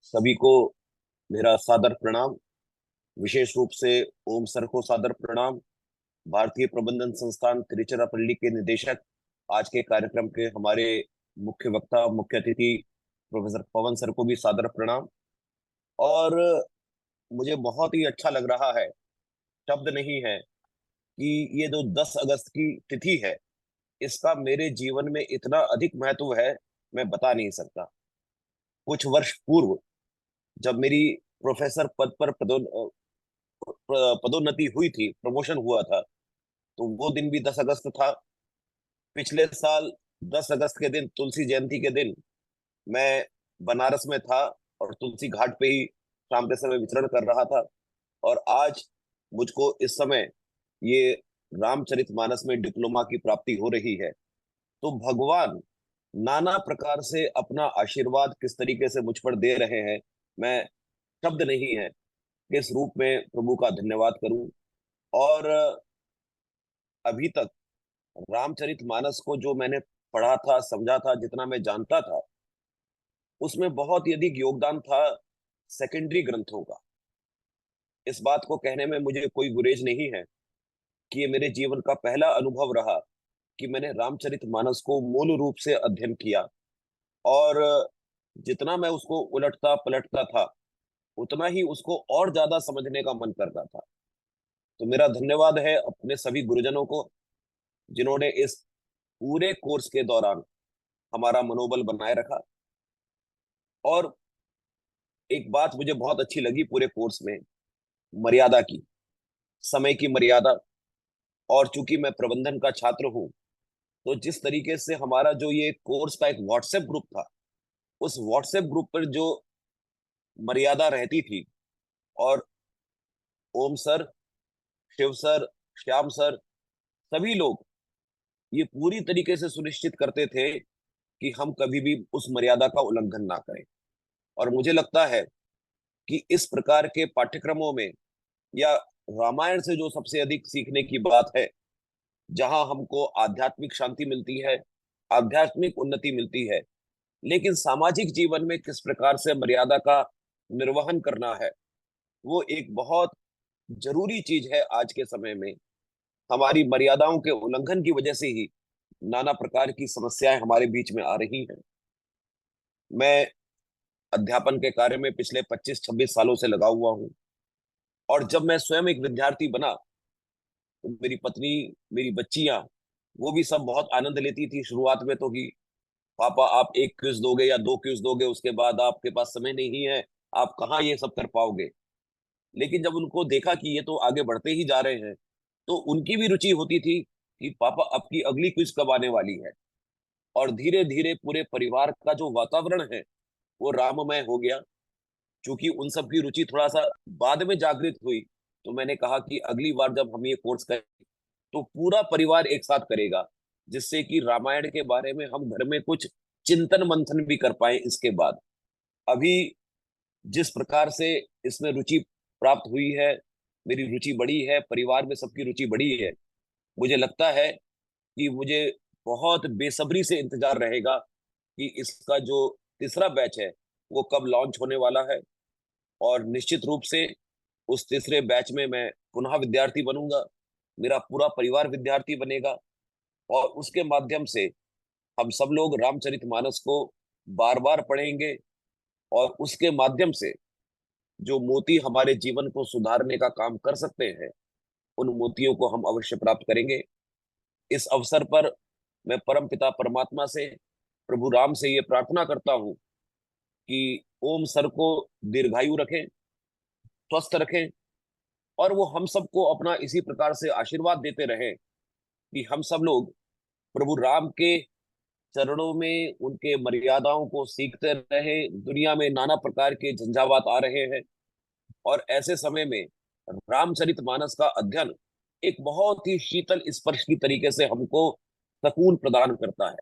सभी को मेरा सादर प्रणाम। विशेष रूप से ओम सर को सादर प्रणाम। भारतीय प्रबंधन संस्थान तिरुचिरापल्ली के निदेशक, आज के कार्यक्रम के हमारे मुख्य वक्ता, मुख्य अतिथि प्रोफेसर पवन सर को भी सादर प्रणाम। और मुझे बहुत ही अच्छा लग रहा है, शब्द नहीं है कि ये जो 10 अगस्त की तिथि है, इसका मेरे जीवन में इतना अधिक महत्व है, मैं बता नहीं सकता। कुछ वर्ष पूर्व जब मेरी प्रोफेसर पद पर पदोन्नति हुई थी, प्रमोशन हुआ था, तो वो दिन भी 10 अगस्त था। पिछले साल 10 अगस्त के दिन, तुलसी जयंती के दिन, मैं बनारस में था और तुलसी घाट पे ही शाम के समय विचरण कर रहा था। और आज मुझको इस समय ये रामचरितमानस में डिप्लोमा की प्राप्ति हो रही है। तो भगवान नाना प्रकार से अपना आशीर्वाद किस तरीके से मुझ पर दे रहे हैं, मैं शब्द नहीं है किस रूप में प्रभु का धन्यवाद करूं। और अभी तक रामचरितमानस को जो मैंने पढ़ा था, समझा था, जितना मैं जानता था, उसमें बहुत ही अधिक योगदान था सेकेंडरी ग्रंथों का। इस बात को कहने में मुझे कोई गुरेज नहीं है कि ये मेरे जीवन का पहला अनुभव रहा कि मैंने रामचरितमानस को मूल रूप से अध्ययन किया। और जितना मैं उसको उलटता पलटता था, उतना ही उसको और ज्यादा समझने का मन करता था। तो मेरा धन्यवाद है अपने सभी गुरुजनों को, जिन्होंने इस पूरे कोर्स के दौरान हमारा मनोबल बनाए रखा। और एक बात मुझे बहुत अच्छी लगी पूरे कोर्स में, मर्यादा की, समय की मर्यादा। और चूंकि मैं प्रबंधन का छात्र हूं, तो जिस तरीके से हमारा जो ये कोर्स का एक व्हाट्सएप ग्रुप था, उस व्हाट्सएप ग्रुप पर जो मर्यादा रहती थी, और Om sir, Shiv sir, Shyam sir, सभी लोग ये पूरी तरीके से सुनिश्चित करते थे कि हम कभी भी उस मर्यादा का उल्लंघन ना करें। और मुझे लगता है कि इस प्रकार के पाठ्यक्रमों में, या रामायण से जो सबसे अधिक सीखने की बात है, जहां हमको आध्यात्मिक शांति मिलती है, आध्यात्मिक उन्नति मिलती है, लेकिन सामाजिक जीवन में किस प्रकार से मर्यादा का निर्वहन करना है, वो एक बहुत जरूरी चीज है आज के समय में। हमारी मर्यादाओं के उल्लंघन की वजह से ही नाना प्रकार की समस्याएं हमारे बीच में आ रही हैं। मैं अध्यापन के कार्य में पिछले 25-26 सालों से लगा हुआ हूं, और जब मैं स्वयं एक विद्यार्थी बना, तो मेरी पत्नी, मेरी बच्चियां, वो भी सब बहुत आनंद लेती थी शुरुआत में तो, कि पापा आप एक क्विज दोगे या 2 क्विज दोगे, उसके बाद आपके पास समय नहीं है, आप कहाँ ये सब कर पाओगे। लेकिन जब उनको देखा कि ये तो आगे बढ़ते ही जा रहे हैं, तो उनकी भी रुचि होती थी कि पापा आपकी अगली क्विज कब आने वाली है। और धीरे धीरे पूरे परिवार का जो वातावरण है, वो राममय हो गया। क्योंकि उन सब की रुचि थोड़ा सा बाद में जागृत हुई, तो मैंने कहा कि अगली बार जब हम ये कोर्स करें, तो पूरा परिवार एक साथ करेगा, जिससे कि रामायण के बारे में हम घर में कुछ चिंतन मंथन भी कर पाए। इसके बाद अभी जिस प्रकार से इसमें रुचि प्राप्त हुई है, मेरी रुचि बढ़ी है, परिवार में सबकी रुचि बढ़ी है, मुझे लगता है कि मुझे बहुत बेसब्री से इंतजार रहेगा कि इसका जो तीसरा बैच है वो कब लॉन्च होने वाला है। और निश्चित रूप से उस तीसरे बैच में मैं पुनः विद्यार्थी बनूंगा, मेरा पूरा परिवार विद्यार्थी बनेगा, और उसके माध्यम से हम सब लोग रामचरितमानस को बार बार पढ़ेंगे, और उसके माध्यम से जो मोती हमारे जीवन को सुधारने का काम कर सकते हैं, उन मोतियों को हम अवश्य प्राप्त करेंगे। इस अवसर पर मैं परमपिता परमात्मा से, प्रभु राम से ये प्रार्थना करता हूँ कि ओम सर को दीर्घायु रखें, स्वस्थ रखें, और वो हम सबको अपना इसी प्रकार से आशीर्वाद देते रहें कि हम सब लोग प्रभु राम के चरणों में उनके मर्यादाओं को सीखते रहें। दुनिया में नाना प्रकार के झंझावात आ रहे हैं, और ऐसे समय में रामचरितमानस का अध्ययन एक बहुत ही शीतल स्पर्श की तरीके से हमको सकून प्रदान करता है।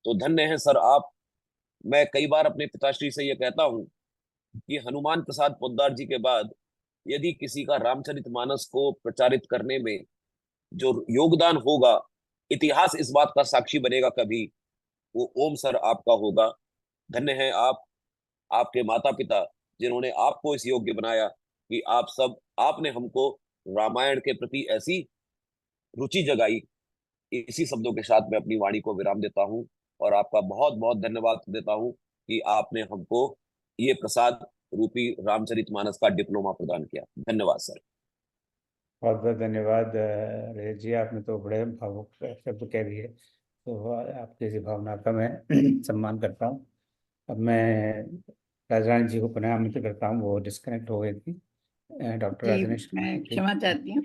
तो धन्य है सर आप। मैं कई बार अपने पिताश्री से यह कहता हूं कि हनुमान प्रसाद पोद्दार जी के बाद यदि किसी का रामचरितमानस को प्रचारित करने में जो योगदान होगा, इतिहास इस बात का साक्षी बनेगा कभी, वो ओम सर आपका होगा। धन्य है आप, आपके माता पिता, जिन्होंने आपको इस योग्य बनाया कि आपने हमको रामायण के प्रति ऐसी रुचि जगाई। इसी शब्दों के साथ मैं अपनी वाणी को विराम देता हूं, और आपका बहुत बहुत धन्यवाद देता हूं कि आपने हमको ये प्रसाद रूपी रामचरितमानस का डिप्लोमा प्रदान किया। धन्यवाद सर। बहुत बहुत धन्यवाद रजत जी, आपने तो बड़े भावुक शब्द कह दिए, तो आपकी इसी भावना का मैं सम्मान करता हूँ। अब मैं राजरानी जी को पुनः आमंत्रित करता हूँ, वो डिस्कनेक्ट हो गई थी। डॉक्टर जी राजरानी मैं जी। क्षमा चाहती हूँ।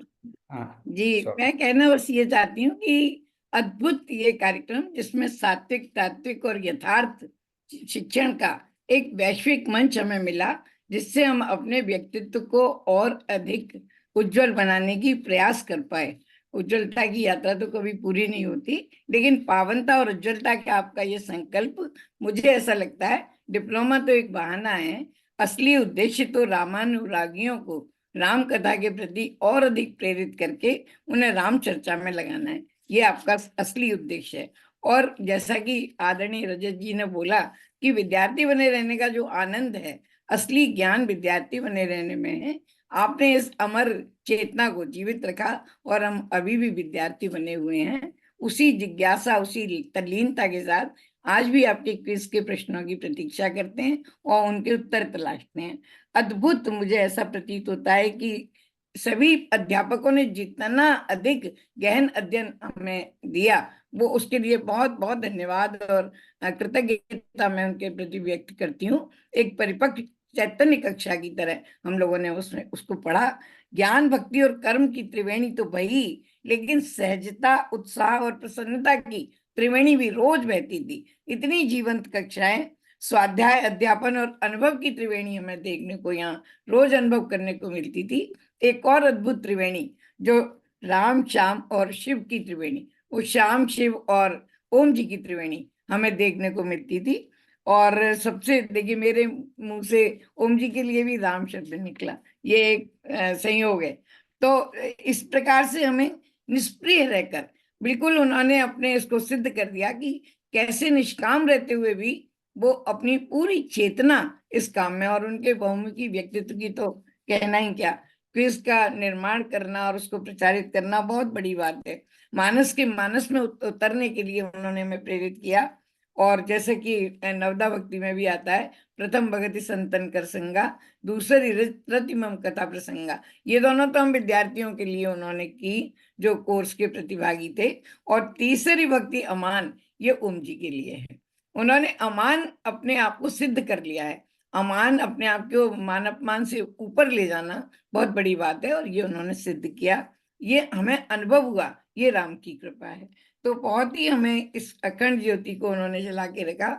हाँ जी मैं कहना बस ये चाहती हूँ कि अद्भुत ये कार्यक्रम जिसमें सात्विक, तात्विक और यथार्थ शिक्षण का एक वैश्विक मंच हमें मिला, जिससे हम अपने व्यक्तित्व को और अधिक उज्जवल बनाने की प्रयास कर पाए। उज्जवलता की यात्रा तो कभी पूरी नहीं होती, लेकिन पावनता और उज्जवलता का आपका ये संकल्प, मुझे ऐसा लगता है डिप्लोमा तो एक बहाना है, असली उद्देश्य तो रामानुरागियों को राम कथा के प्रति और अधिक प्रेरित करके उन्हें राम चर्चा में लगाना है। ये आपका असली उद्देश्य है। और जैसा कि आदरणीय रजत जी ने बोला कि विद्यार्थी बने रहने का जो आनंद है, असली ज्ञान विद्यार्थी बने रहने में है। आपने इस अमर चेतना को जीवित रखा और हम अभी भी विद्यार्थी बने हुए हैं। उसी जिज्ञासा, उसी तल्लीनता के साथ आज भी आपके क्विज के प्रश्नों की प्रतीक्षा करते हैं और उनके उत्तर तलाशते हैं। अद्भुत मुझे ऐसा प्रतीत होता है कि सभी अध्यापकों ने जितना अधिक गहन अध्ययन हमें दिया, वो उसके लिए बहुत बहुत धन्यवाद और कृतज्ञता मैं उनके प्रति व्यक्त करती हूँ। एक परिपक्व चैतन्य कक्षा की तरह हम लोगों ने उसमें उसको पढ़ा। ज्ञान, भक्ति और कर्म की त्रिवेणी तो बही, लेकिन सहजता, उत्साह और प्रसन्नता की त्रिवेणी भी रोज बहती थी। इतनी जीवंत कक्षाएं, स्वाध्याय, अध्यापन और अनुभव की त्रिवेणी हमें देखने को यहाँ रोज अनुभव करने को मिलती थी। एक और अद्भुत त्रिवेणी जो राम, श्याम और शिव की त्रिवेणी, वो श्याम, शिव और ओम जी की त्रिवेणी हमें देखने को मिलती थी। और सबसे देखिए, मेरे मुंह से ओम जी के लिए भी राम शब्द निकला, ये एक संयोग है। तो इस प्रकार से हमें निष्प्रिय रहकर, बिल्कुल उन्होंने अपने इसको सिद्ध कर दिया कि कैसे निष्काम रहते हुए भी वो अपनी पूरी चेतना इस काम में, और उनके बहुमुखी व्यक्तित्व की तो कहना ही क्या, क्विज का निर्माण करना और उसको प्रचारित करना बहुत बड़ी बात है। मानस के मानस में उतरने के लिए उन्होंने हमें प्रेरित किया। और जैसे कि नवदा भक्ति में भी आता है, प्रथम भगति संतन कर संगा, दूसरी रतिमम कथा प्रसंगा। ये दोनों तो हम विद्यार्थियों के लिए उन्होंने की जो कोर्स के प्रतिभागी थे। और तीसरी भक्ति अमान, ये ओम जी के लिए है। उन्होंने अमान अपने आप को सिद्ध कर लिया है। अमान अपने आप को मान अपमान से ऊपर ले जाना बहुत बड़ी बात है, और ये उन्होंने सिद्ध किया। ये हमें अनुभव हुआ, ये राम की कृपा है। तो बहुत ही हमें इस अखंड ज्योति को उन्होंने जला के रखा।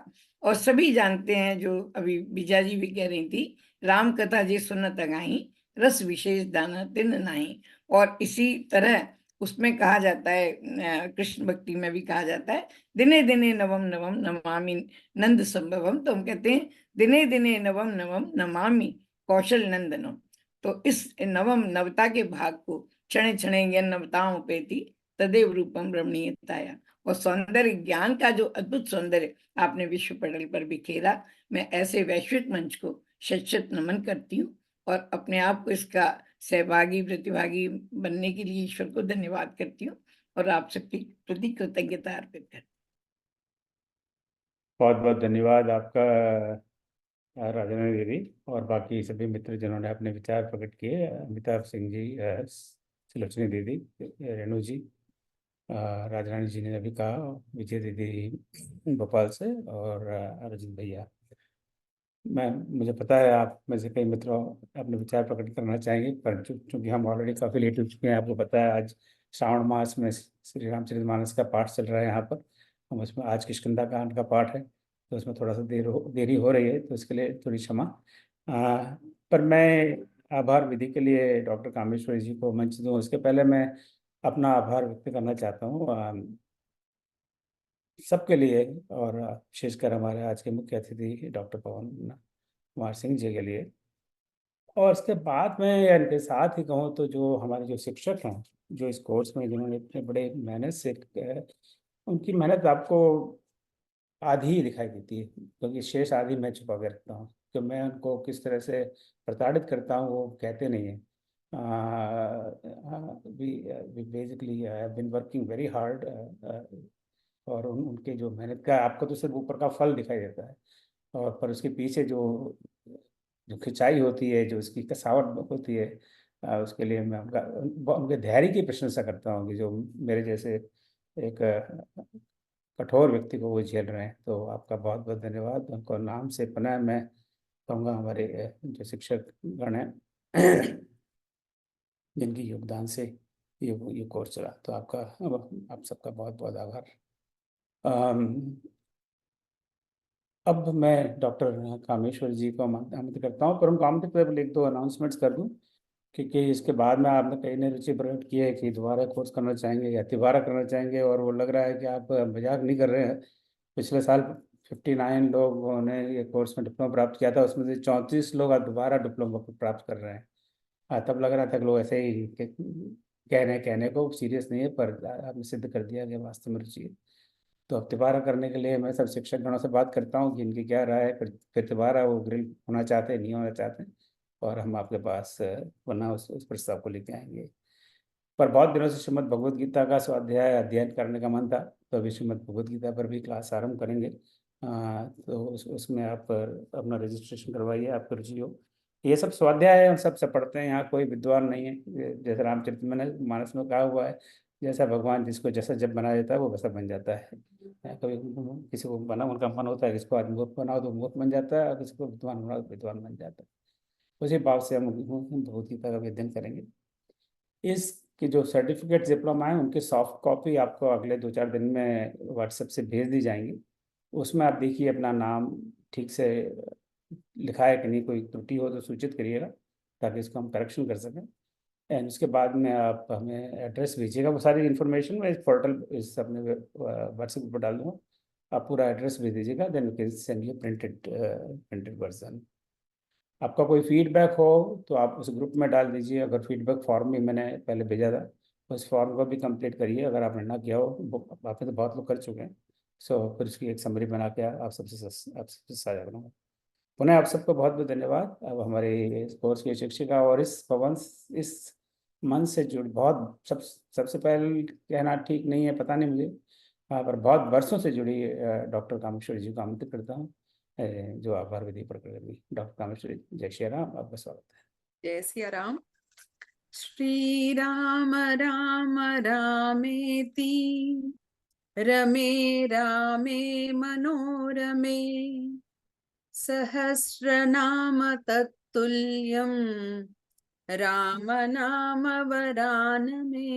और सभी जानते हैं, जो अभी बीजा जी भी कह रही थी, राम कथा जी सुनत अगाही, रस विशेष दाना तिन नाही। और इसी तरह उसमें कहा जाता है, कृष्ण भक्ति में भी कहा जाता है, दिने दिने नवम नवम नमामि नंद संभवम। तो हम कहते हैं दिने दिने नवम नवम नमामि कौशल नंदनम। तो इस नवम, नवता के भाग को क्षणे क्षणे यन नवताओं पेती तदेव रूपम रमणीयताया। और सौंदर्य ज्ञान का जो अद्भुत सौंदर्य आपने विश्व पटल पर बिखेरा, मैं ऐसे वैश्विक मंच को शत शत नमन करती हूँ और अपने आप को इसका सहभागी, प्रतिभागी बनने के लिए ईश्वर को धन्यवाद करती हूँ और आप सबकी प्रति कृतज्ञता अर्पित करती हूँ। बहुत बहुत धन्यवाद आपका राजरानी दीदी और बाकी सभी मित्र जिन्होंने अपने विचार प्रकट किए। अमिताभ सिंह जी, सुलोचनी दीदी, रेणु जी, राजरानी जी ने अभी कहा, विजय दीदी भोपाल से, और रजत भैया। मुझे पता है आप में से कई मित्रों अपने विचार प्रकट करना चाहेंगे, पर चूंकि हम ऑलरेडी काफ़ी लेट हो चुके हैं, आपको पता है आज श्रावण मास में श्री रामचरितमानस का पाठ चल रहा है यहाँ पर। हम उसमें आज किष्किंधा कांड का पाठ है, तो उसमें थोड़ा सा देरी हो रही है, तो इसके लिए थोड़ी क्षमा। पर मैं आभार विधि के लिए डॉक्टर कामेश्वरी जी को मंच दूँ, उसके पहले मैं अपना आभार व्यक्त करना चाहता हूँ सबके लिए, और विशेषकर हमारे आज के मुख्य अतिथि डॉक्टर पवन कुमार सिंह जी के लिए। और इसके बाद में या इनके साथ ही कहूँ तो जो हमारे जो शिक्षक हैं, जो इस कोर्स में जिन्होंने इतने बड़े मेहनत से, उनकी मेहनत आपको आधी ही दिखाई देती है, क्योंकि शेष आधी मैं छुपा के रखता हूँ। तो मैं उनको किस तरह से प्रताड़ित करता हूँ वो कहते नहीं है। we basically have been working very hard, और उनके जो मेहनत का आपको तो सिर्फ ऊपर का फल दिखाई देता है, और पर उसके पीछे जो जो खिंचाई होती है, जो उसकी कसावट होती है, उसके लिए मैं उनके धैर्य की प्रशंसा करता हूँ कि जो मेरे जैसे एक कठोर व्यक्ति को वो झेल रहे हैं। तो आपका बहुत बहुत धन्यवाद। उनको नाम से पुनः मैं कहूँगा हमारे जो शिक्षक गण हैं जिनके योगदान से ये कोर्स चला। तो आप सबका बहुत बहुत आभार। अब मैं डॉक्टर कामेश्वर जी को आमंत्रित करता हूँ, पर उनको आमंत्रित कर एक दो अनाउंसमेंट्स कर दूँ, क्योंकि इसके बाद में आपने कई ने रुचि प्रकट की है कि दोबारा कोर्स करना चाहेंगे या तिबारा करना चाहेंगे, और वो लग रहा है कि आप मजाक नहीं कर रहे हैं। पिछले साल 59 लोगों ने ये कोर्स में डिप्लोमा प्राप्त किया था, उसमें से 34 लोग आज दोबारा डिप्लोमा प्राप्त कर रहे हैं। तब लग रहा था कि लोग ऐसे ही कहने को सीरियस नहीं है, पर आपने सिद्ध कर दिया कि वास्तव में रुचि है। तो अब तिबारा करने के लिए मैं सब शिक्षक गणों से बात करता हूँ कि इनकी क्या राय है, फिर तिबारा वो ग्रिल होना चाहते हैं नहीं होना चाहते हैं, और हम आपके पास पुनः उस प्रस्ताव को लेके आएंगे। पर बहुत दिनों से श्रीमद् भगवद गीता का स्वाध्याय अध्ययन करने का मन था, तो अभी श्रीमद् भगवद गीता पर भी क्लास आरंभ करेंगे। तो उसमें आप अपना रजिस्ट्रेशन करवाइए, आपकी रुचि हो। ये सब स्वाध्याय है, हम सब पढ़ते हैं, यहाँ कोई विद्वान नहीं है। जैसे रामचरितमानस में कहा हुआ है, जैसा भगवान जिसको जैसा जब बना देता है वो वैसा बन जाता है। कभी किसी को बना उनका मन होता है, किसको आज मूर्ख बनाओ तो मूर्ख बन जाता है, और किसी को विद्वान बनाओ तो विद्वान बन जाता है। उसी भाव से हम भगवद गीता का अध्ययन करेंगे। इसके जो सर्टिफिकेट डिप्लोमा है उनकी सॉफ्ट कॉपी आपको अगले 2-4 दिन में व्हाट्सएप से भेज दी जाएंगी। उसमें आप देखिए अपना नाम ठीक से लिखा है कि नहीं, कोई त्रुटि हो तो सूचित करिएगा ताकि इसको हम करेक्शन कर सकें। एंड उसके बाद में आप हमें एड्रेस भेजिएगा, वो सारी इन्फॉर्मेशन मैं इस पोर्टल इस अपने व्हाट्सएप पर डाल दूँगा। आप पूरा एड्रेस भेज दीजिएगा, then we can send you printed version. आपका कोई फीडबैक हो तो आप उस ग्रुप में डाल दीजिए। अगर फीडबैक फॉर्म भी मैंने पहले भेजा था, उस फॉर्म को भी कंप्लीट करिए अगर आपने ना किया हो। आपने तो बहुत लोग कर चुके हैं। फिर उसकी एक समरी बना के आप सबसे साझा करूँगा। पुनः आप सबको बहुत बहुत धन्यवाद। अब हमारे इस कोर्स की शिक्षिका और इस मन से जुड़ सबसे पहले कहना ठीक नहीं है, पता नहीं मुझे, पर बहुत वर्षों से जुड़ी डॉक्टर कामेश्वरी जी को आमंत्रित करता हूँ, जो आभार विधि प्रकट करेंगी। डॉक्टर कामेश्वरी, जय श्री राम, आपका स्वागत है। जय सिया राम। श्री राम राम रामेति रमे रामे मनोरमे सहस्रनाम तत्तुल्यं राम नाम वरानने।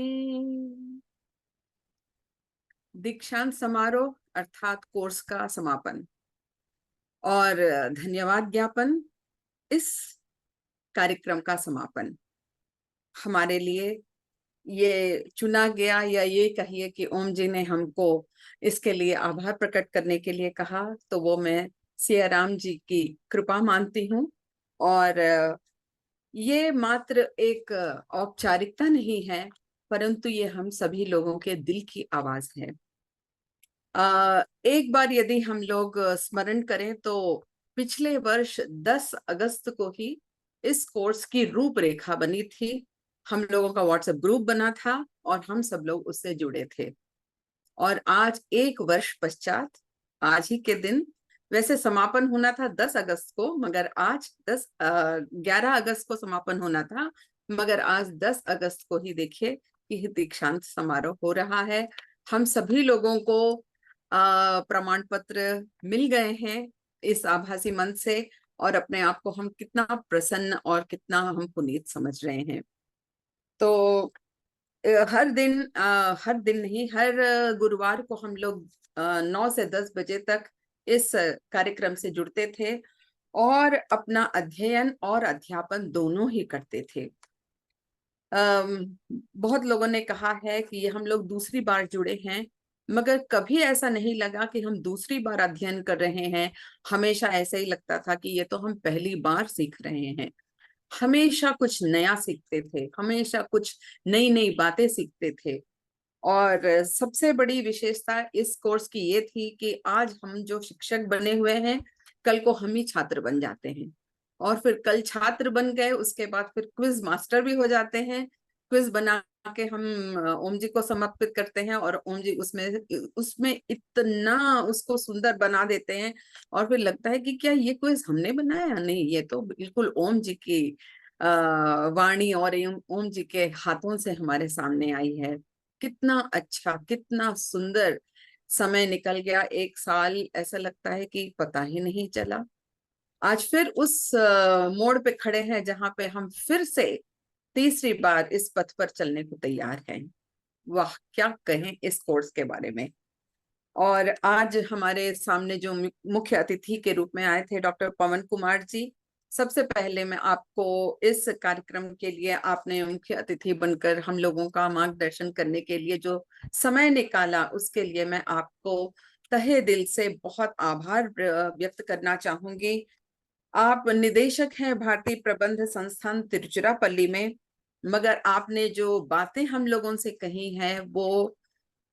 दीक्षांत समारोह अर्थात कोर्स का समापन और धन्यवाद ज्ञापन, इस कार्यक्रम का समापन हमारे लिए ये चुना गया, या ये कहिए कि ओम जी ने हमको इसके लिए आभार प्रकट करने के लिए कहा, तो वो मैं सिया राम जी की कृपा मानती हूँ। और ये मात्र एक औपचारिकता नहीं है, परंतु ये हम सभी लोगों के दिल की आवाज है। एक बार यदि हम लोग स्मरण करें तो पिछले वर्ष 10 अगस्त को ही इस कोर्स की रूपरेखा बनी थी। हम लोगों का व्हाट्सएप ग्रुप बना था और हम सब लोग उससे जुड़े थे। और आज 1 वर्ष पश्चात आज ही के दिन, वैसे समापन होना था 10 अगस्त को, मगर आज 11 अगस्त को समापन होना था, मगर आज 10 अगस्त को ही देखिए कि दीक्षांत समारोह हो रहा है। हम सभी लोगों को प्रमाण पत्र मिल गए हैं इस आभासी मंच से, और अपने आप को हम कितना प्रसन्न और कितना हम पुनीत समझ रहे हैं। तो हर दिन नहीं, हर गुरुवार को हम लोग 9 से 10 बजे तक इस कार्यक्रम से जुड़ते थे और अपना अध्ययन और अध्यापन दोनों ही करते थे। बहुत लोगों ने कहा है कि हम लोग दूसरी बार जुड़े हैं, मगर कभी ऐसा नहीं लगा कि हम दूसरी बार अध्ययन कर रहे हैं। हमेशा ऐसा ही लगता था कि ये तो हम पहली बार सीख रहे हैं। हमेशा कुछ नया सीखते थे, हमेशा कुछ नई नई बातें सीखते थे। और सबसे बड़ी विशेषता इस कोर्स की ये थी कि आज हम जो शिक्षक बने हुए हैं, कल को हम ही छात्र बन जाते हैं, और फिर कल छात्र बन गए उसके बाद फिर क्विज मास्टर भी हो जाते हैं, क्विज बना के हम ओम जी को समर्पित करते हैं और ओम जी उसमें उसमें इतना उसको सुंदर बना देते हैं और फिर लगता है कि क्या ये क्विज हमने बनाया? नहीं, ये तो बिल्कुल ओम जी की वाणी और ओम जी के हाथों से हमारे सामने आई है। कितना अच्छा, कितना सुंदर समय निकल गया, 1 साल ऐसा लगता है कि पता ही नहीं चला। आज फिर उस मोड़ पे खड़े हैं जहां पे हम फिर से तीसरी बार इस पथ पर चलने को तैयार हैं। वाह, क्या कहें इस कोर्स के बारे में। और आज हमारे सामने जो मुख्य अतिथि के रूप में आए थे डॉक्टर पवन कुमार जी, सबसे पहले मैं आपको इस कार्यक्रम के लिए आपने मुख्य अतिथि बनकर हम लोगों का मार्गदर्शन करने के लिए जो समय निकाला, उसके लिए मैं आपको तहे दिल से बहुत आभार व्यक्त करना चाहूंगी। आप निदेशक हैं भारतीय प्रबंध संस्थान तिरुचिरापल्ली में, मगर आपने जो बातें हम लोगों से कही हैं वो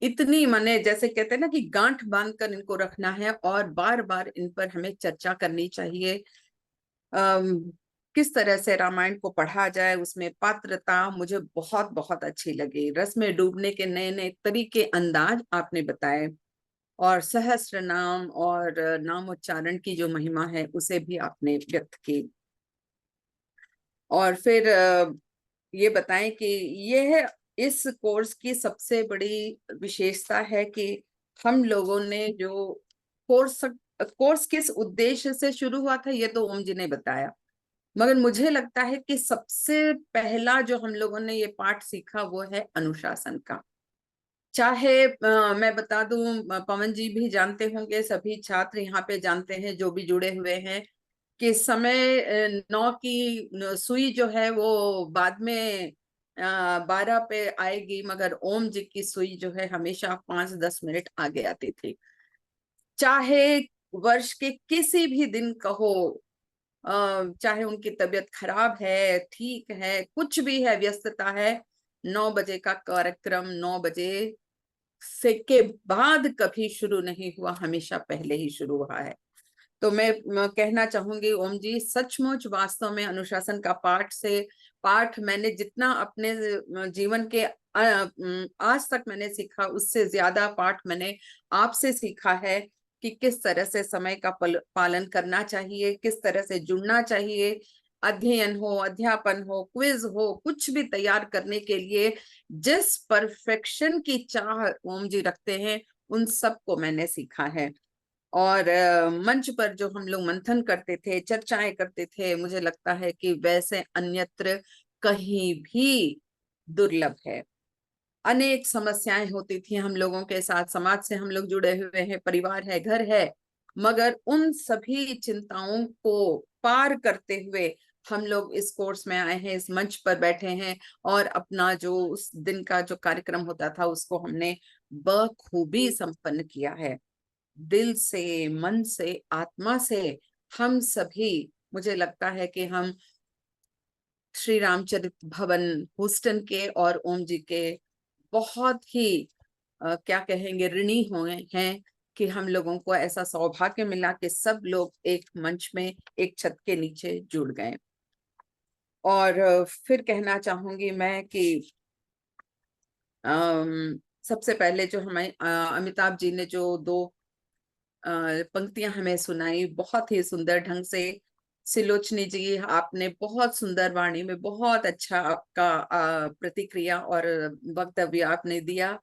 इतनी, माने जैसे कहते हैं ना कि गांठ बांधकर इनको रखना है और बार बार इन पर हमें चर्चा करनी चाहिए। किस तरह से रामायण को पढ़ा जाए, उसमें पात्रता मुझे बहुत बहुत अच्छी लगी। रस में डूबने के नए नए तरीके, अंदाज आपने बताए और सहस्त्र नाम और नामोच्चारण की जो महिमा है उसे भी आपने व्यक्त की। और फिर ये बताएं कि यह इस कोर्स की सबसे बड़ी विशेषता है कि हम लोगों ने जो कोर्स किस उद्देश्य से शुरू हुआ था ये तो ओम जी ने बताया, मगर मुझे लगता है कि सबसे पहला जो हम लोगों ने ये पाठ सीखा वो है अनुशासन का। चाहे मैं बता दूं, पवन जी भी जानते होंगे, सभी छात्र यहाँ पे जानते हैं जो भी जुड़े हुए हैं, कि समय 9 की सुई जो है वो बाद में 12 पे आएगी, मगर ओम जी की सुई जो है हमेशा 5-10 मिनट आगे आती थी। चाहे वर्ष के किसी भी दिन कहो, चाहे उनकी तबीयत खराब है, ठीक है, कुछ भी है, व्यस्तता है, 9 बजे का कार्यक्रम 9 बजे से के बाद कभी शुरू नहीं हुआ, हमेशा पहले ही शुरू हुआ है। तो मैं कहना चाहूंगी ओम जी, सचमुच वास्तव में अनुशासन का पाठ मैंने जितना अपने जीवन के आज तक मैंने सीखा, उससे ज्यादा पाठ मैंने आपसे सीखा है कि किस तरह से समय का पालन करना चाहिए, किस तरह से जुड़ना चाहिए। अध्ययन हो, अध्यापन हो, क्विज हो, कुछ भी तैयार करने के लिए जिस परफेक्शन की चाह ओम जी रखते हैं, उन सबको मैंने सीखा है। और मंच पर जो हम लोग मंथन करते थे, चर्चाएं करते थे, मुझे लगता है कि वैसे अन्यत्र कहीं भी दुर्लभ है। अनेक समस्याएं होती थी हम लोगों के साथ, समाज से हम लोग जुड़े हुए हैं, परिवार है, घर है, मगर उन सभी चिंताओं को पार करते हुए हम लोग इस कोर्स में आए हैं, इस मंच पर बैठे हैं और अपना जो उस दिन का जो कार्यक्रम होता था उसको हमने बखूबी संपन्न किया है। दिल से, मन से, आत्मा से हम सभी, मुझे लगता है कि हम श्री रामचरित भवन ह्यूस्टन के और ओम जी के बहुत ही क्या कहेंगे, ऋणी हुए हैं कि हम लोगों को ऐसा सौभाग्य मिला कि सब लोग एक मंच में, एक छत के नीचे जुड़ गए। और फिर कहना चाहूंगी मैं कि सबसे पहले जो हमें अमिताभ जी ने जो 2 पंक्तियां हमें सुनाई, बहुत ही सुंदर ढंग से। सिलोचनी जी, आपने बहुत सुंदर वाणी में बहुत अच्छा आपका प्रतिक्रिया और वक्तव्य आपने दिया।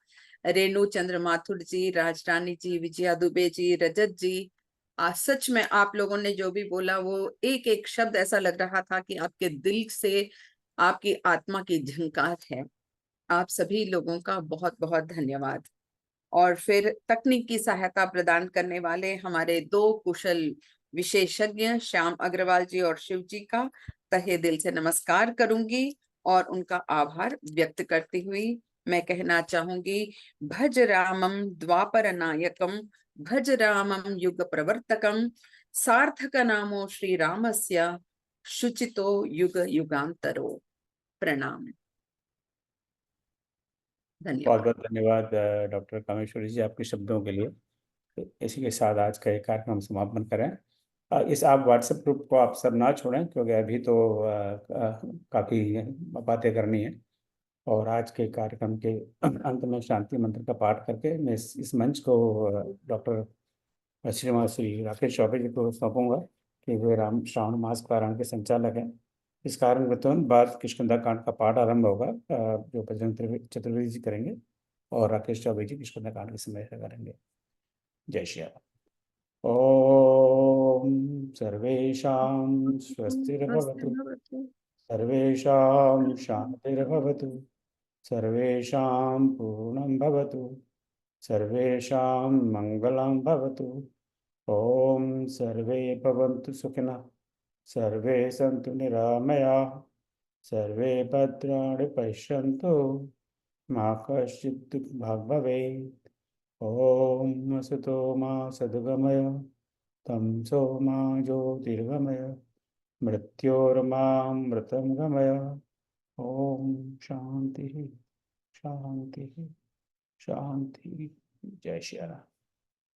रेणु चंद्र माथुर जी, राजरानी जी, विजया दुबे जी, रजत जी, सच में आप लोगों ने जो भी बोला वो एक एक शब्द ऐसा लग रहा था कि आपके दिल से, आपकी आत्मा की झंकार है। आप सभी लोगों का बहुत बहुत धन्यवाद। और फिर तकनीकी सहायता प्रदान करने वाले हमारे 2 कुशल विशेषज्ञ श्याम अग्रवाल जी और शिव जी का तहे दिल से नमस्कार करूंगी और उनका आभार व्यक्त करती हुई मैं कहना चाहूंगी, भज रामम द्वापर नायकम, भज रामम युग प्रवर्तकम, सार्थक नामो श्री रामस्य, शुचितो युग युगांतरो। प्रणाम। बहुत धन्यवाद। बहुत धन्यवाद डॉक्टर कामेश्वरी जी, आपके शब्दों के लिए। तो इसी के साथ आज का ये कार्यक्रम समापन करें। इस आप व्हाट्सएप ग्रुप को आप सब ना छोड़ें, क्योंकि अभी तो काफ़ी बातें करनी है। और आज के कार्यक्रम के अंत में शांति मंत्र का पाठ करके मैं इस मंच को डॉक्टर श्री राकेश चौबे जी को सौंपूंगा कि वे श्रावण मास पारायण के संचालक हैं। इस कारण के तुरंत बाद किष्किंधा कांड का पाठ आरंभ होगा, जो बजरंग चतुर्वेदी जी करेंगे और राकेश चौबे जी किष्किंधा कांड के समय करेंगे। जय श्री राम। ओम सर्वेषां स्वस्तिर्भवतु, सर्वेषां शान्तिर्भवतु, सर्वेषां पूर्णं भवतु, सर्वेषां मङ्गलं भवतु। ओम सर्वे भवन्तु सुखिनः, सर्वे सन्तु निरामयाः, सर्वे भद्राणि पश्यन्तु, मा कश्चित् दुःखभाग् भवेत्। ओम असतो मा सद्गमय, तमसो मा ज्योतिर्गमय, मृत्योर्मामृतं गमय। ओम शांति शांति शांति। जय श्री राम।